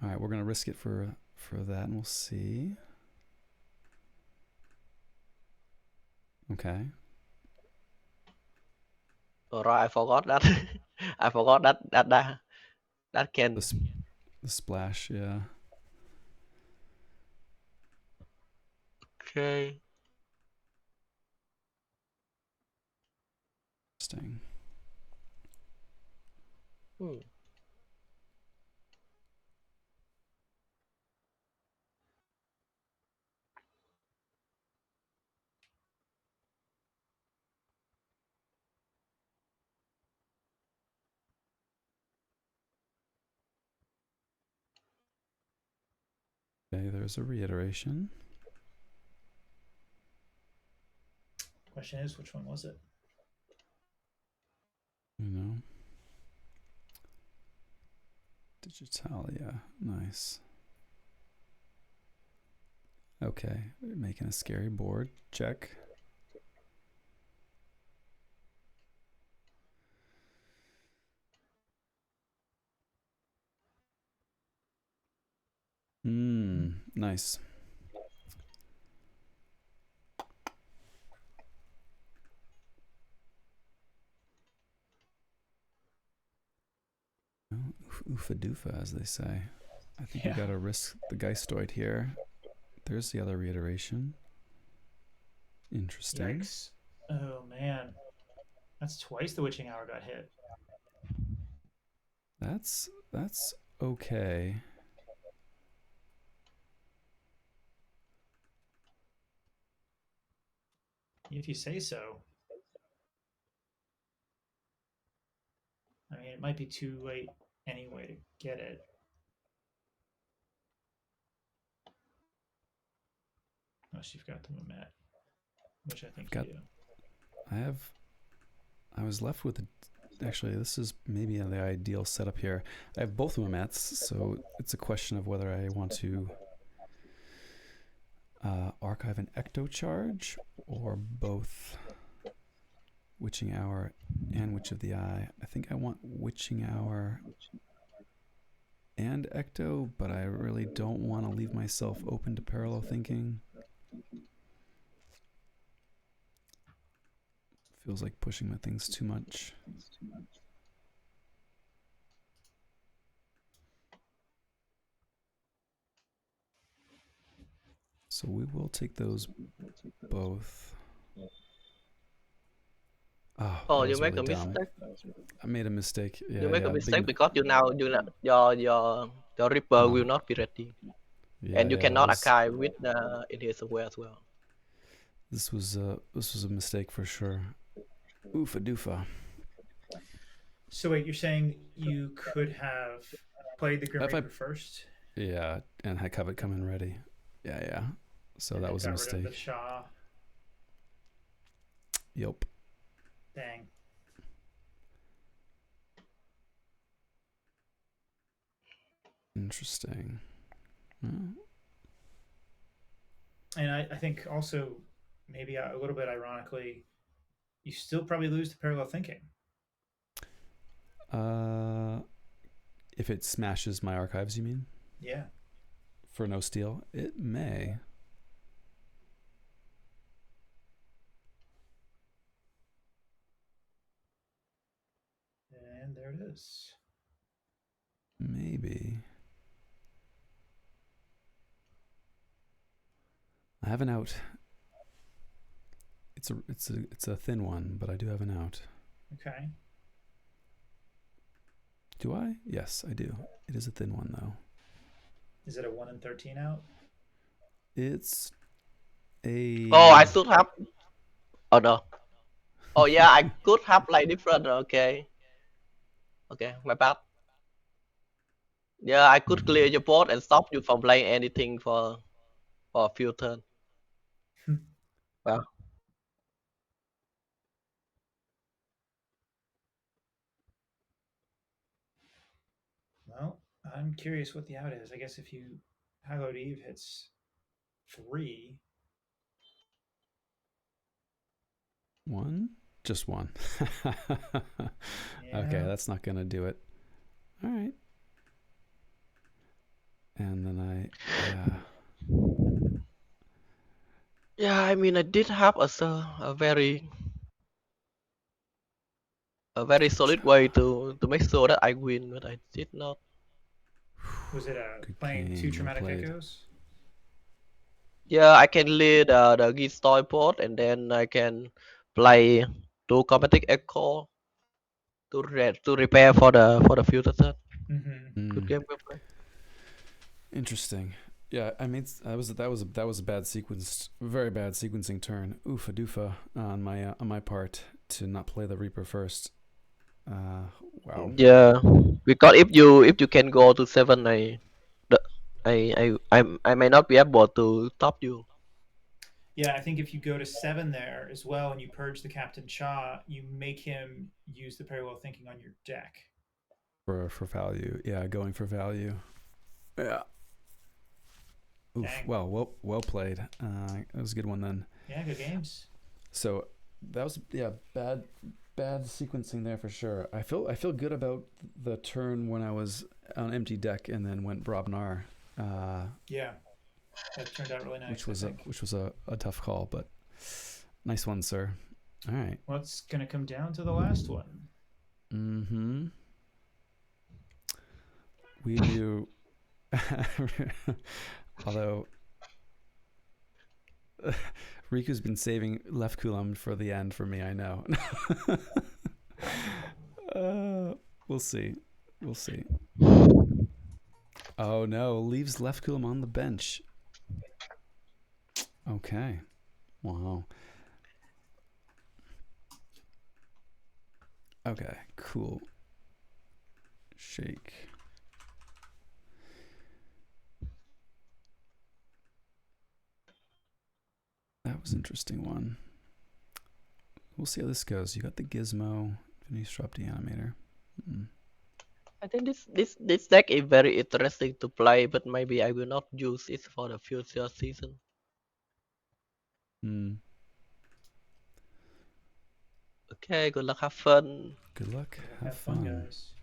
All right, we're gonna risk it for that, and we'll see. Okay. Alright, I forgot that. I forgot that can. The splash, yeah. Okay. Interesting. Okay, there's a reiteration. Question is, which one was it? You know. Digitalia, nice. Okay, making a scary board. Check. Nice. Well, oofa doofa, as they say. I think we gotta risk the Geistoid here. There's the other reiteration. Interesting. Yikes. Oh man, that's twice the witching hour got hit. That's okay. If you say so. I mean, it might be too late anyway to get it. Unless you've got the Mamet, which I think you do. I was left with actually, this is maybe the ideal setup here. I have both Mamets, so it's a question of whether I want to archive an Ecto Charge or both Witching Hour and Witch of the Eye. I think I want Witching Hour and Ecto, but I really don't want to leave myself open to parallel thinking. Feels like pushing my things too much. So we will take those both. Oh, You make really a dumb. mistake. I made a mistake. Yeah, You make a mistake big, because your Reaper will not be ready, and you cannot archive with in here somewhere as well. This was a mistake for sure. Oofa doofa. So wait, you're saying you could have played the Grim Reaper first? Yeah, and had Covet come in ready. Yeah. So and that was a got mistake. Rid of the Shah. Yep. Dang. Interesting. Hmm. And I think also, maybe a little bit ironically, you still probably lose to parallel thinking. If it smashes my archives, you mean? Yeah. for no steal? It may. And there it is. Maybe. I have an out. It's a thin one, but I do have an out. Okay. Do I? Yes, I do. It is a thin one though. Is it a 1 in 13 out? It's a. Oh, I should have. Oh no. Oh yeah, I could have like different. Okay. Okay, my bad. Yeah, I could clear your board and stop you from playing anything for a few turns. Well, Well, I'm curious what the out is. I guess if you High Load Eve hits 3. One? Just one. Yeah. Okay, that's not gonna do it. All right. And then yeah, I mean, I did have a very solid way to make sure that I win, but I did not. Was it good playing 2 game. Well Traumatic played. Echoes? Yeah, I can lead the Gistoy board, and then I can play 2 Chromatic Echo to repair for the future turn. Mm-hmm. Good game, well played. Interesting. Yeah, I mean that was a bad sequence, very bad sequencing turn. Oofa doofa on my part to not play the Reaper first. Wow. Yeah, because if you can go to 7, the, I may not be able to stop you. Yeah, I think if you go to 7 there as well and you purge the Captain Cha, you make him use the parallel thinking on your deck. For value. Yeah, going for value. Yeah. Oof. Dang. Well played. That was a good one then. Yeah, good games. So that was bad sequencing there for sure. I feel good about the turn when I was on empty deck and then went Brobnar. Yeah, that turned out really nice. Which was a tough call, but nice one, sir. All right. Well, it's gonna come down to the last one. Mm-hmm. We knew, although Riku's been saving left Coulomb for the end for me. I know. We'll see. We'll see. Oh no, leaves left Coulomb on the bench. Okay. Wow. Okay, cool. Shake. That was an interesting one. We'll see how this goes. You got the Gizmo, Finish Drop the Animator. I think this deck is very interesting to play, but maybe I will not use it for the future season. Okay, good luck, have fun. Good luck. Have fun, guys.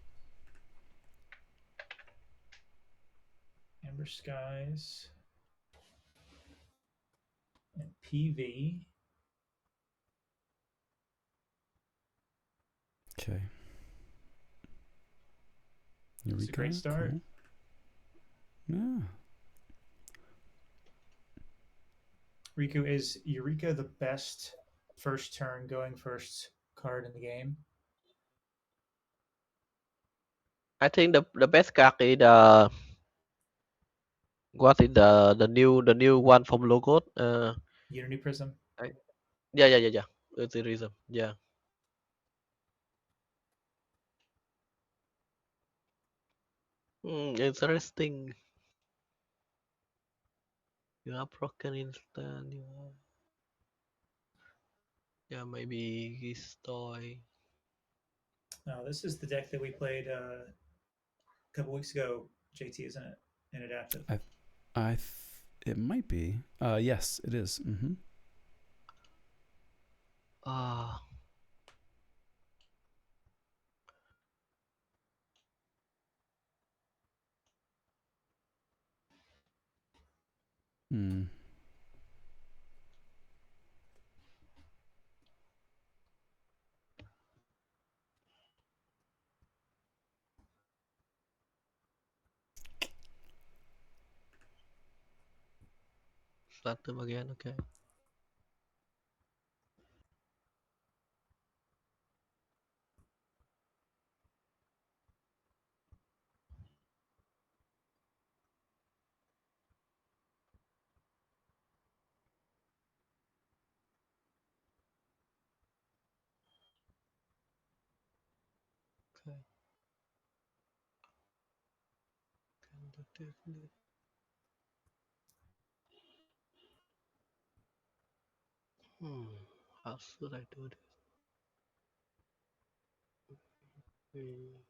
Amber Skies and PV. Okay. Eureka. It's a great start. Cool. Yeah. Riku, is Eureka the best first turn going first card in the game? I think the best card is what is the new one from Logot? Unity Prism. Yeah. It's the reason. Yeah. Interesting. You have broken instant. Yeah, maybe his toy. No, this is the deck that we played a couple weeks ago, JT, isn't it? In Adaptive. It might be. Yes, it is. Mm-hmm. Hmm. Start them again. Okay. Okay. Hmm. How should I do this? Hmm.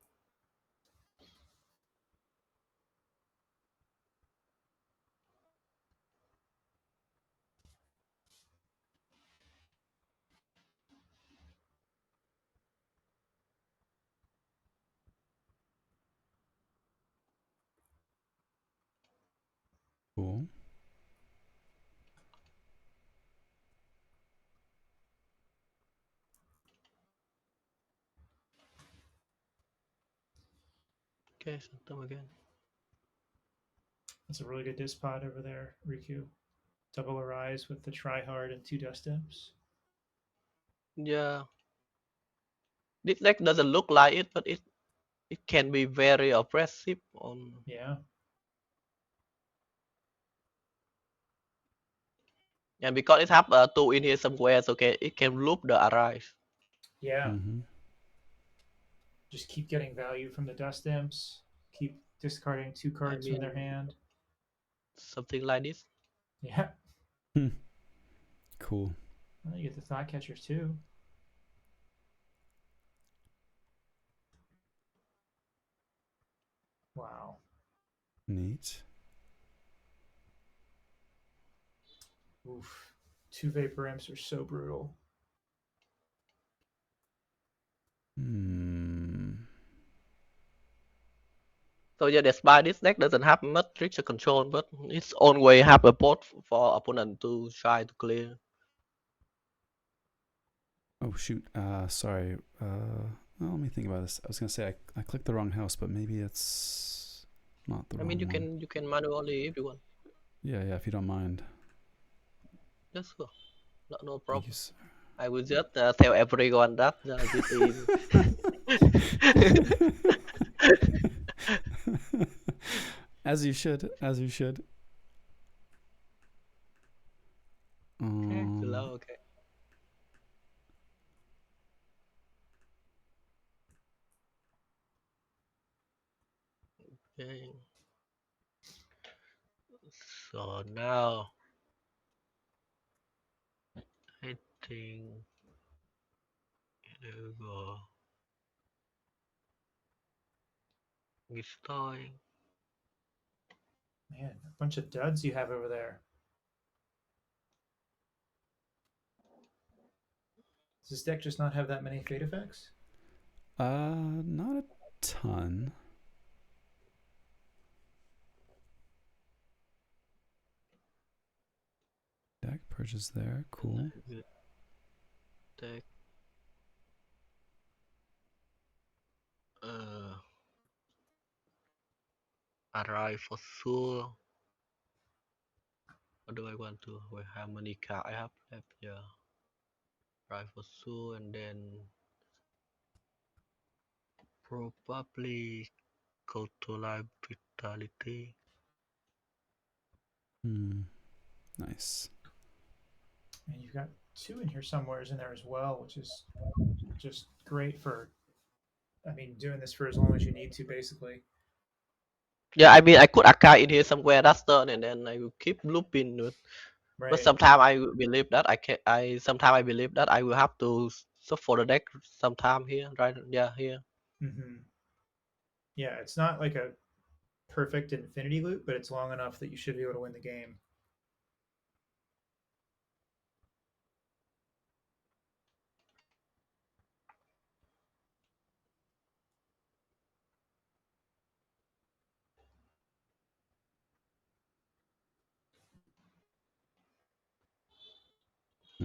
Cool. Okay, start them again. That's a really good disc pod over there, Riku. Double Arise with the try hard and 2 dust imps. Yeah. This deck doesn't look like it, but it can be very oppressive on. Yeah. And because it have two in here somewhere, so okay, it can loop the arise. Yeah. Mm-hmm. Just keep getting value from the dust imps. Keep discarding 2 I cards from their mean, hand. something like this. Yeah. Hmm. Cool. Well, you get the thought catchers too. Wow. Neat. Oof. 2 vapor imps are so brutal. Hmm. So yeah, despite this deck doesn't have much creature control, but its own way have a board for opponent to try to clear. Oh shoot. Sorry. Well, let me think about this. I was gonna say I clicked the wrong house, but maybe it's not the I wrong mean, one. you can manually if you want. Yeah, if you don't mind. Yes, sure. No Thank you, problem. sir. I will just tell everyone that this is. As you should. As you should. Okay, hello. Okay. Okay. So now I think we'll go destroy. Man, a bunch of duds you have over there. Does this deck just not have that many fate effects? Not a ton. Deck purchase there. Cool. Take uh arrive for sure. What do I want to? Wait, how many cards I have left? Yeah, arrive for sure, and then probably go to live vitality. Nice. And you've got 2 in here somewheres in there as well, which is just great for, I mean, doing this for as long as you need to, basically. Yeah, I mean I could archive in here somewhere that's turn, and then I will keep looping it. But Right. sometimes I believe that I can. I sometimes I believe that I will have to shuffle the deck sometime here, right? Yeah, here. Mm-hmm. Yeah, it's not like a perfect infinity loop, but it's long enough that you should be able to win the game.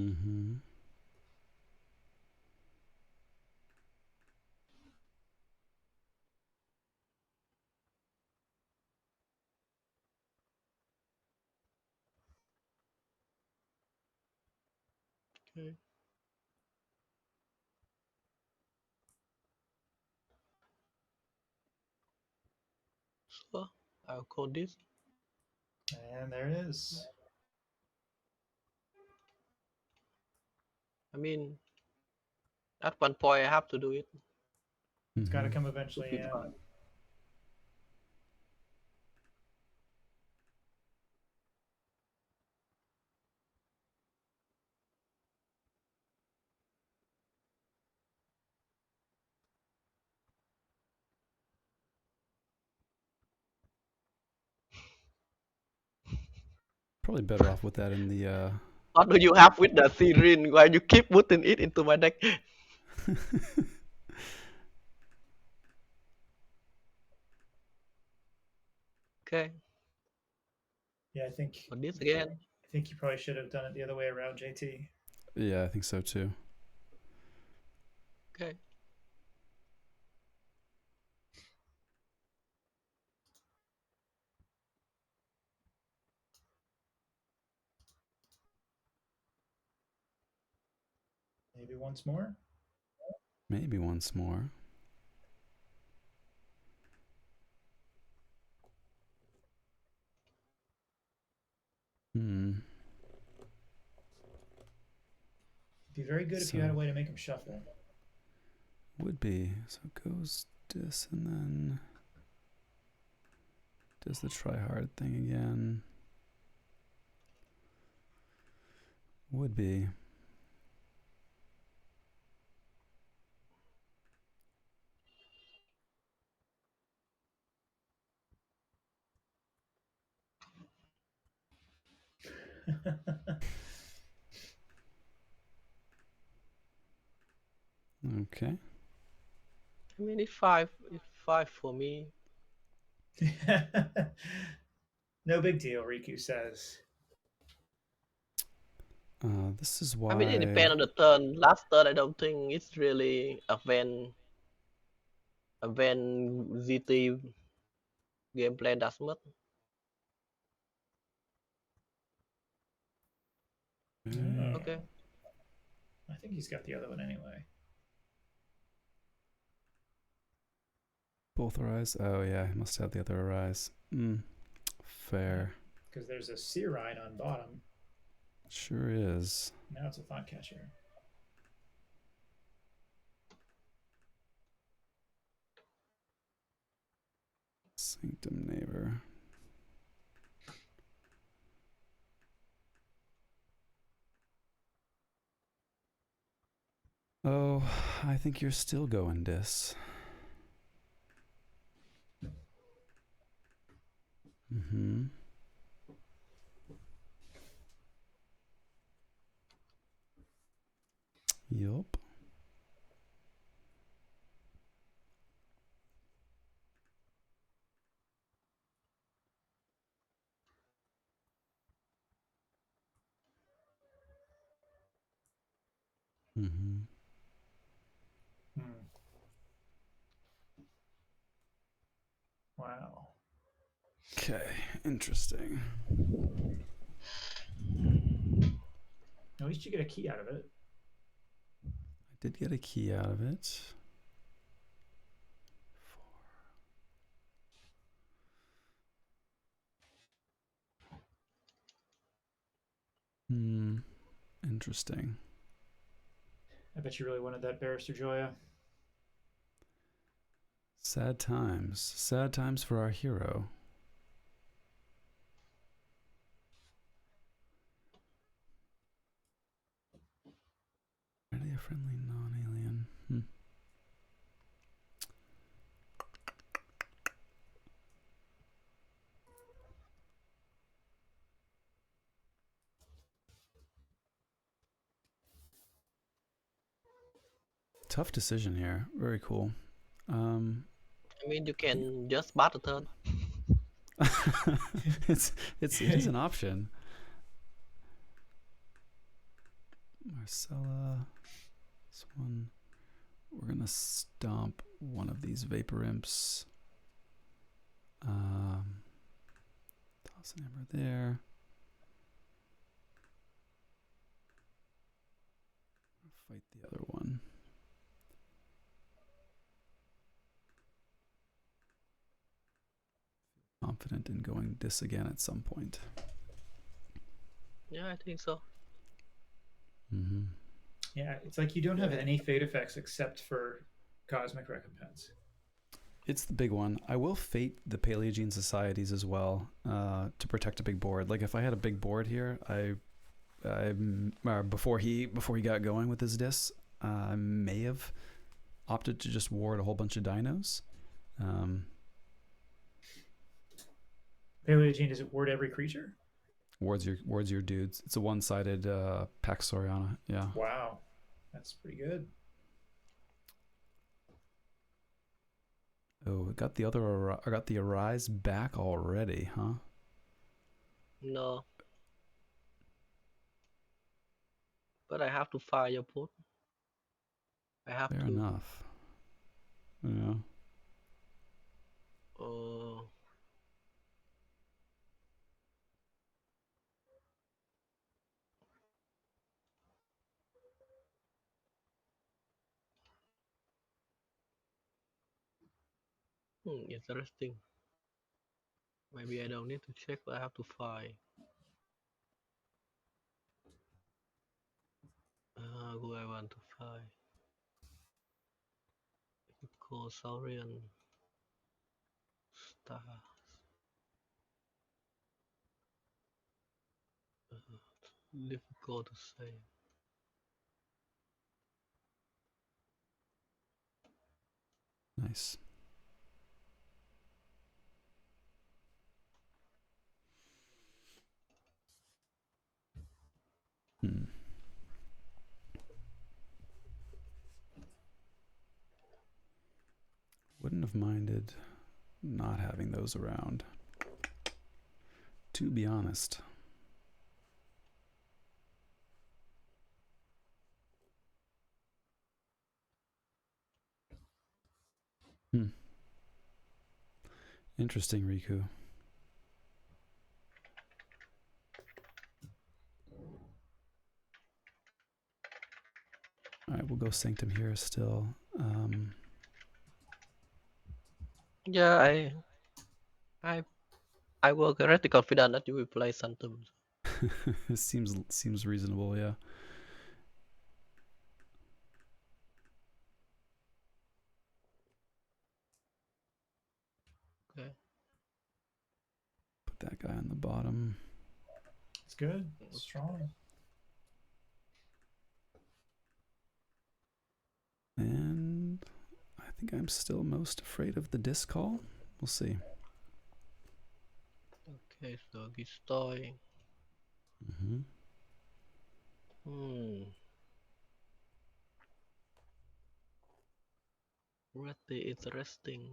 Mm-hmm. Okay. So I'll call this. And there it is. I mean, at one point I have to do it. It's got to Mm-hmm. come Should eventually. be Yeah. fine. Probably better off with that in the. What do you have with the Sirin? Why you keep putting it into my deck? Okay, Yeah, I think for this again. I think you probably should have done it the other way around, JT. Yeah, I think so too. Okay. Maybe once more. Maybe once more. Hmm. It'd be very good if you had a way to make him shuffle. Would be. So it goes this and then does the try hard thing again. Would be. Okay. I mean, it's five for me. No big deal, Riku says. This is I mean, it why. depends on the turn. Last turn, I don't think it's really a when GT gameplay that much. Oh, Okay. I think he's got the other one anyway. Both arise. Oh yeah, he must have the other arise. Fair. Because there's a Searine on bottom. Sure is. Now it's a Thought Catcher. Sanctum Neighbor. Oh, I think you're still going dis. Mm-hmm. Yup. Mm-hmm. Wow. Okay, interesting. At least you get a key out of it. I did get a key out of it. 4. Interesting. I bet you really wanted that Barrister Joya. Sad times. Sad times for our hero. Already a friendly non-alien. Tough decision here. Very cool. I mean, you can just bat a turn. it is an option. Marcella. This one. We're gonna stomp one of these Vapor Imps. Toss an Ember there. Fight the other one. Confident in going this again at some point. Yeah, I think so. Mm-hmm. Yeah, it's like you don't have any fate effects except for Cosmic Recompense. It's the big one. I will fate the Paleogene Societies as well to protect a big board. Like if I had a big board here, before he got going with his dis, I may have opted to just ward a whole bunch of dinos. Paleogene, does it ward every creature? Wards your dudes. It's a one-sided Pax Soriana. Yeah. Wow, that's pretty good. Oh, I got the Arise back already, huh? No. But I have to fire your put. I have Fair to. enough. Yeah. Interesting. Maybe I don't need to check, but I have to fire. Who I want to fire? Call Saurian Stars. Difficult to say. Nice. Wouldn't have minded not having those around, to be honest. Interesting, Riku. All right, we'll go Sanctum here still. Yeah, I was already confident that you will play Sanctum. seems reasonable, yeah. Okay. Put that guy on the bottom. It's good. It's strong. And I think I'm still most afraid of the disc call. We'll see. Okay, so destroy. Pretty interesting.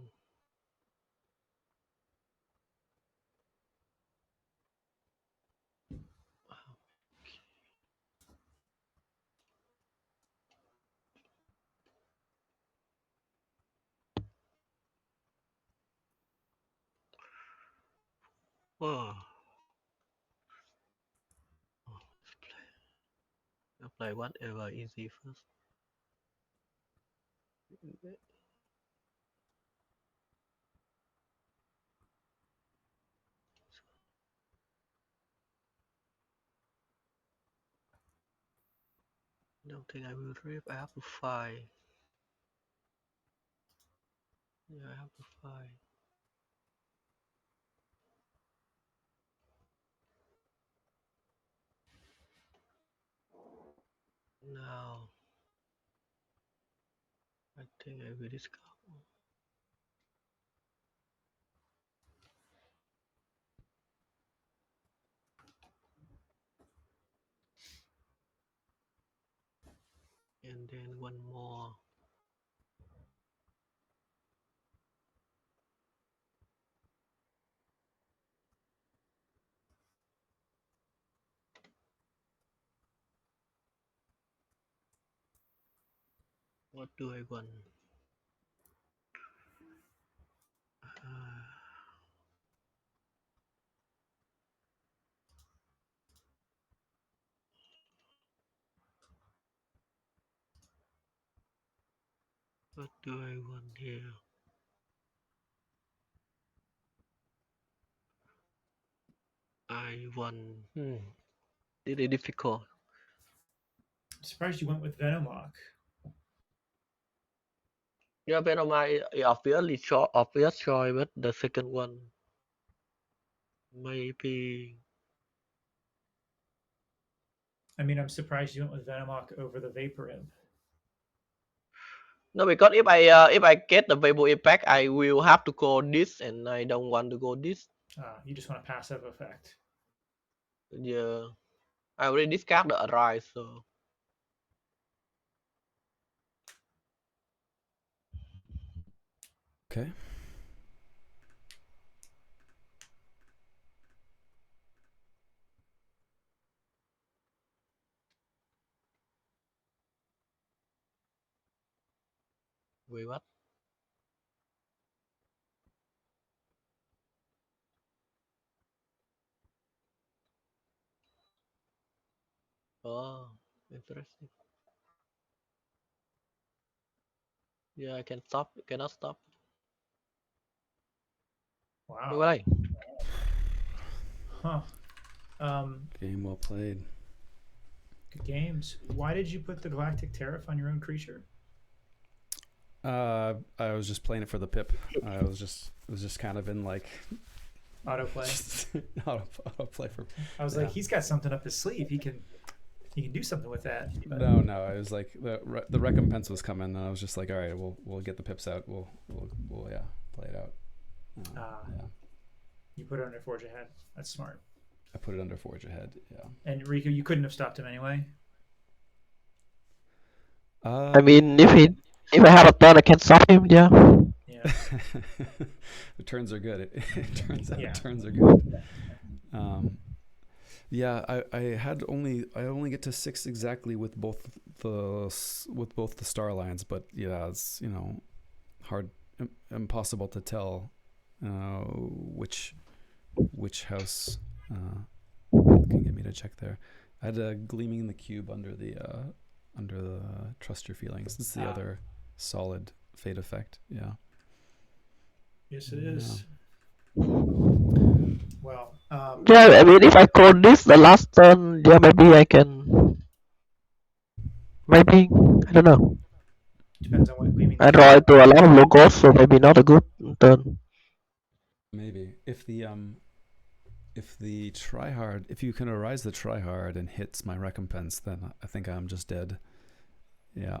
Oh. I'll play whatever easy first. Don't think I will rip. I have to fight. Yeah, I have to fight. Now, I think I will discard. And then one more. What do I want? What do I want here? I want. Really difficult. I'm surprised you went with Venomock. Yeah, Venom is obvious choice, but the second one maybe. I mean, I'm surprised you went with Venomock over the Vapor Imp. No, because if I get the Vapor Impact, I will have to go this, and I don't want to go this. You just want a passive effect. Yeah, I already discard the Arise, so. Okay. Wait, what? Oh, interesting. Yeah, I can stop. Cannot stop. Wow. Wait. Huh. Game well played. Good games. Why did you put the Galactic Tariff on your own creature? I was just playing it for the pip. It was just kind of in like Autoplay. autoplay for. I was like, he's got something up his sleeve. He can do something with that. But... No. It was like the recompense was coming, and I was just like, all right, we'll get the pips out. We'll play it out. Yeah. You put it under Forge Ahead. That's smart. I put it under Forge Ahead. Yeah. And Riku, you couldn't have stopped him anyway. I mean, if I have a turn, I can stop him. Yeah. Yeah. The turns are good. It turns out turns are good. Yeah, I only get to 6 exactly with both the star lines, but yeah, it's hard, impossible to tell which house can get me to check there. I had a Gleaming in the Cube under the Trust Your Feelings. This is the other solid fate effect. Yeah. Yes, it is. Well, yeah, I mean, if I call this the last turn, yeah, maybe I can. Maybe, I don't know. Depends on what Gleaming. I draw into a lot of logos, so maybe not a good turn. Maybe if the tryhard, if you can arise the tryhard and hits my recompense, then I think I'm just dead. Yeah.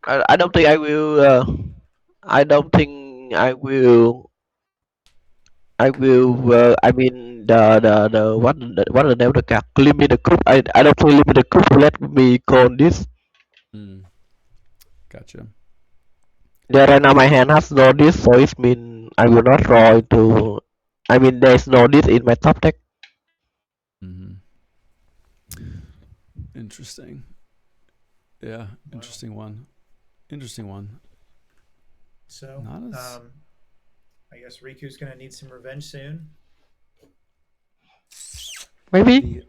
I don't think I will. I don't think I will. I mean the what the name of the card? Limit the coup. I don't think limit the coup will let me go on this. Gotcha. Yeah, right now my hand has no this, so it means I will not draw into. I mean, there's no this in my top deck. Interesting. Yeah, interesting one. So, I guess Riku's gonna need some revenge soon. Maybe.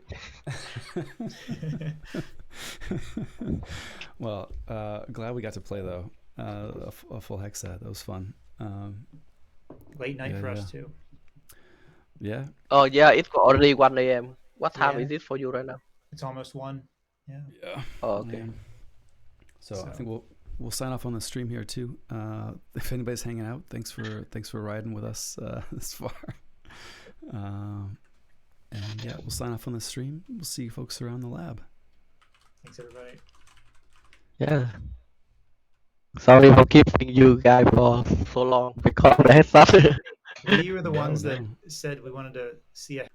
Well, glad we got to play though. A full hex set. That was fun. Late night for us too. Yeah. Oh yeah, it's already 1 a.m. What time is it for you right now? It's almost 1. Yeah. Yeah. Oh, okay. So I think we'll sign off on the stream here too. If anybody's hanging out, thanks for riding with us this far. And yeah, we'll sign off on the stream. We'll see you folks around the lab. Thanks everybody. Yeah. Sorry for keeping you guys for so long because of the heads up. We were the ones that said we wanted to see a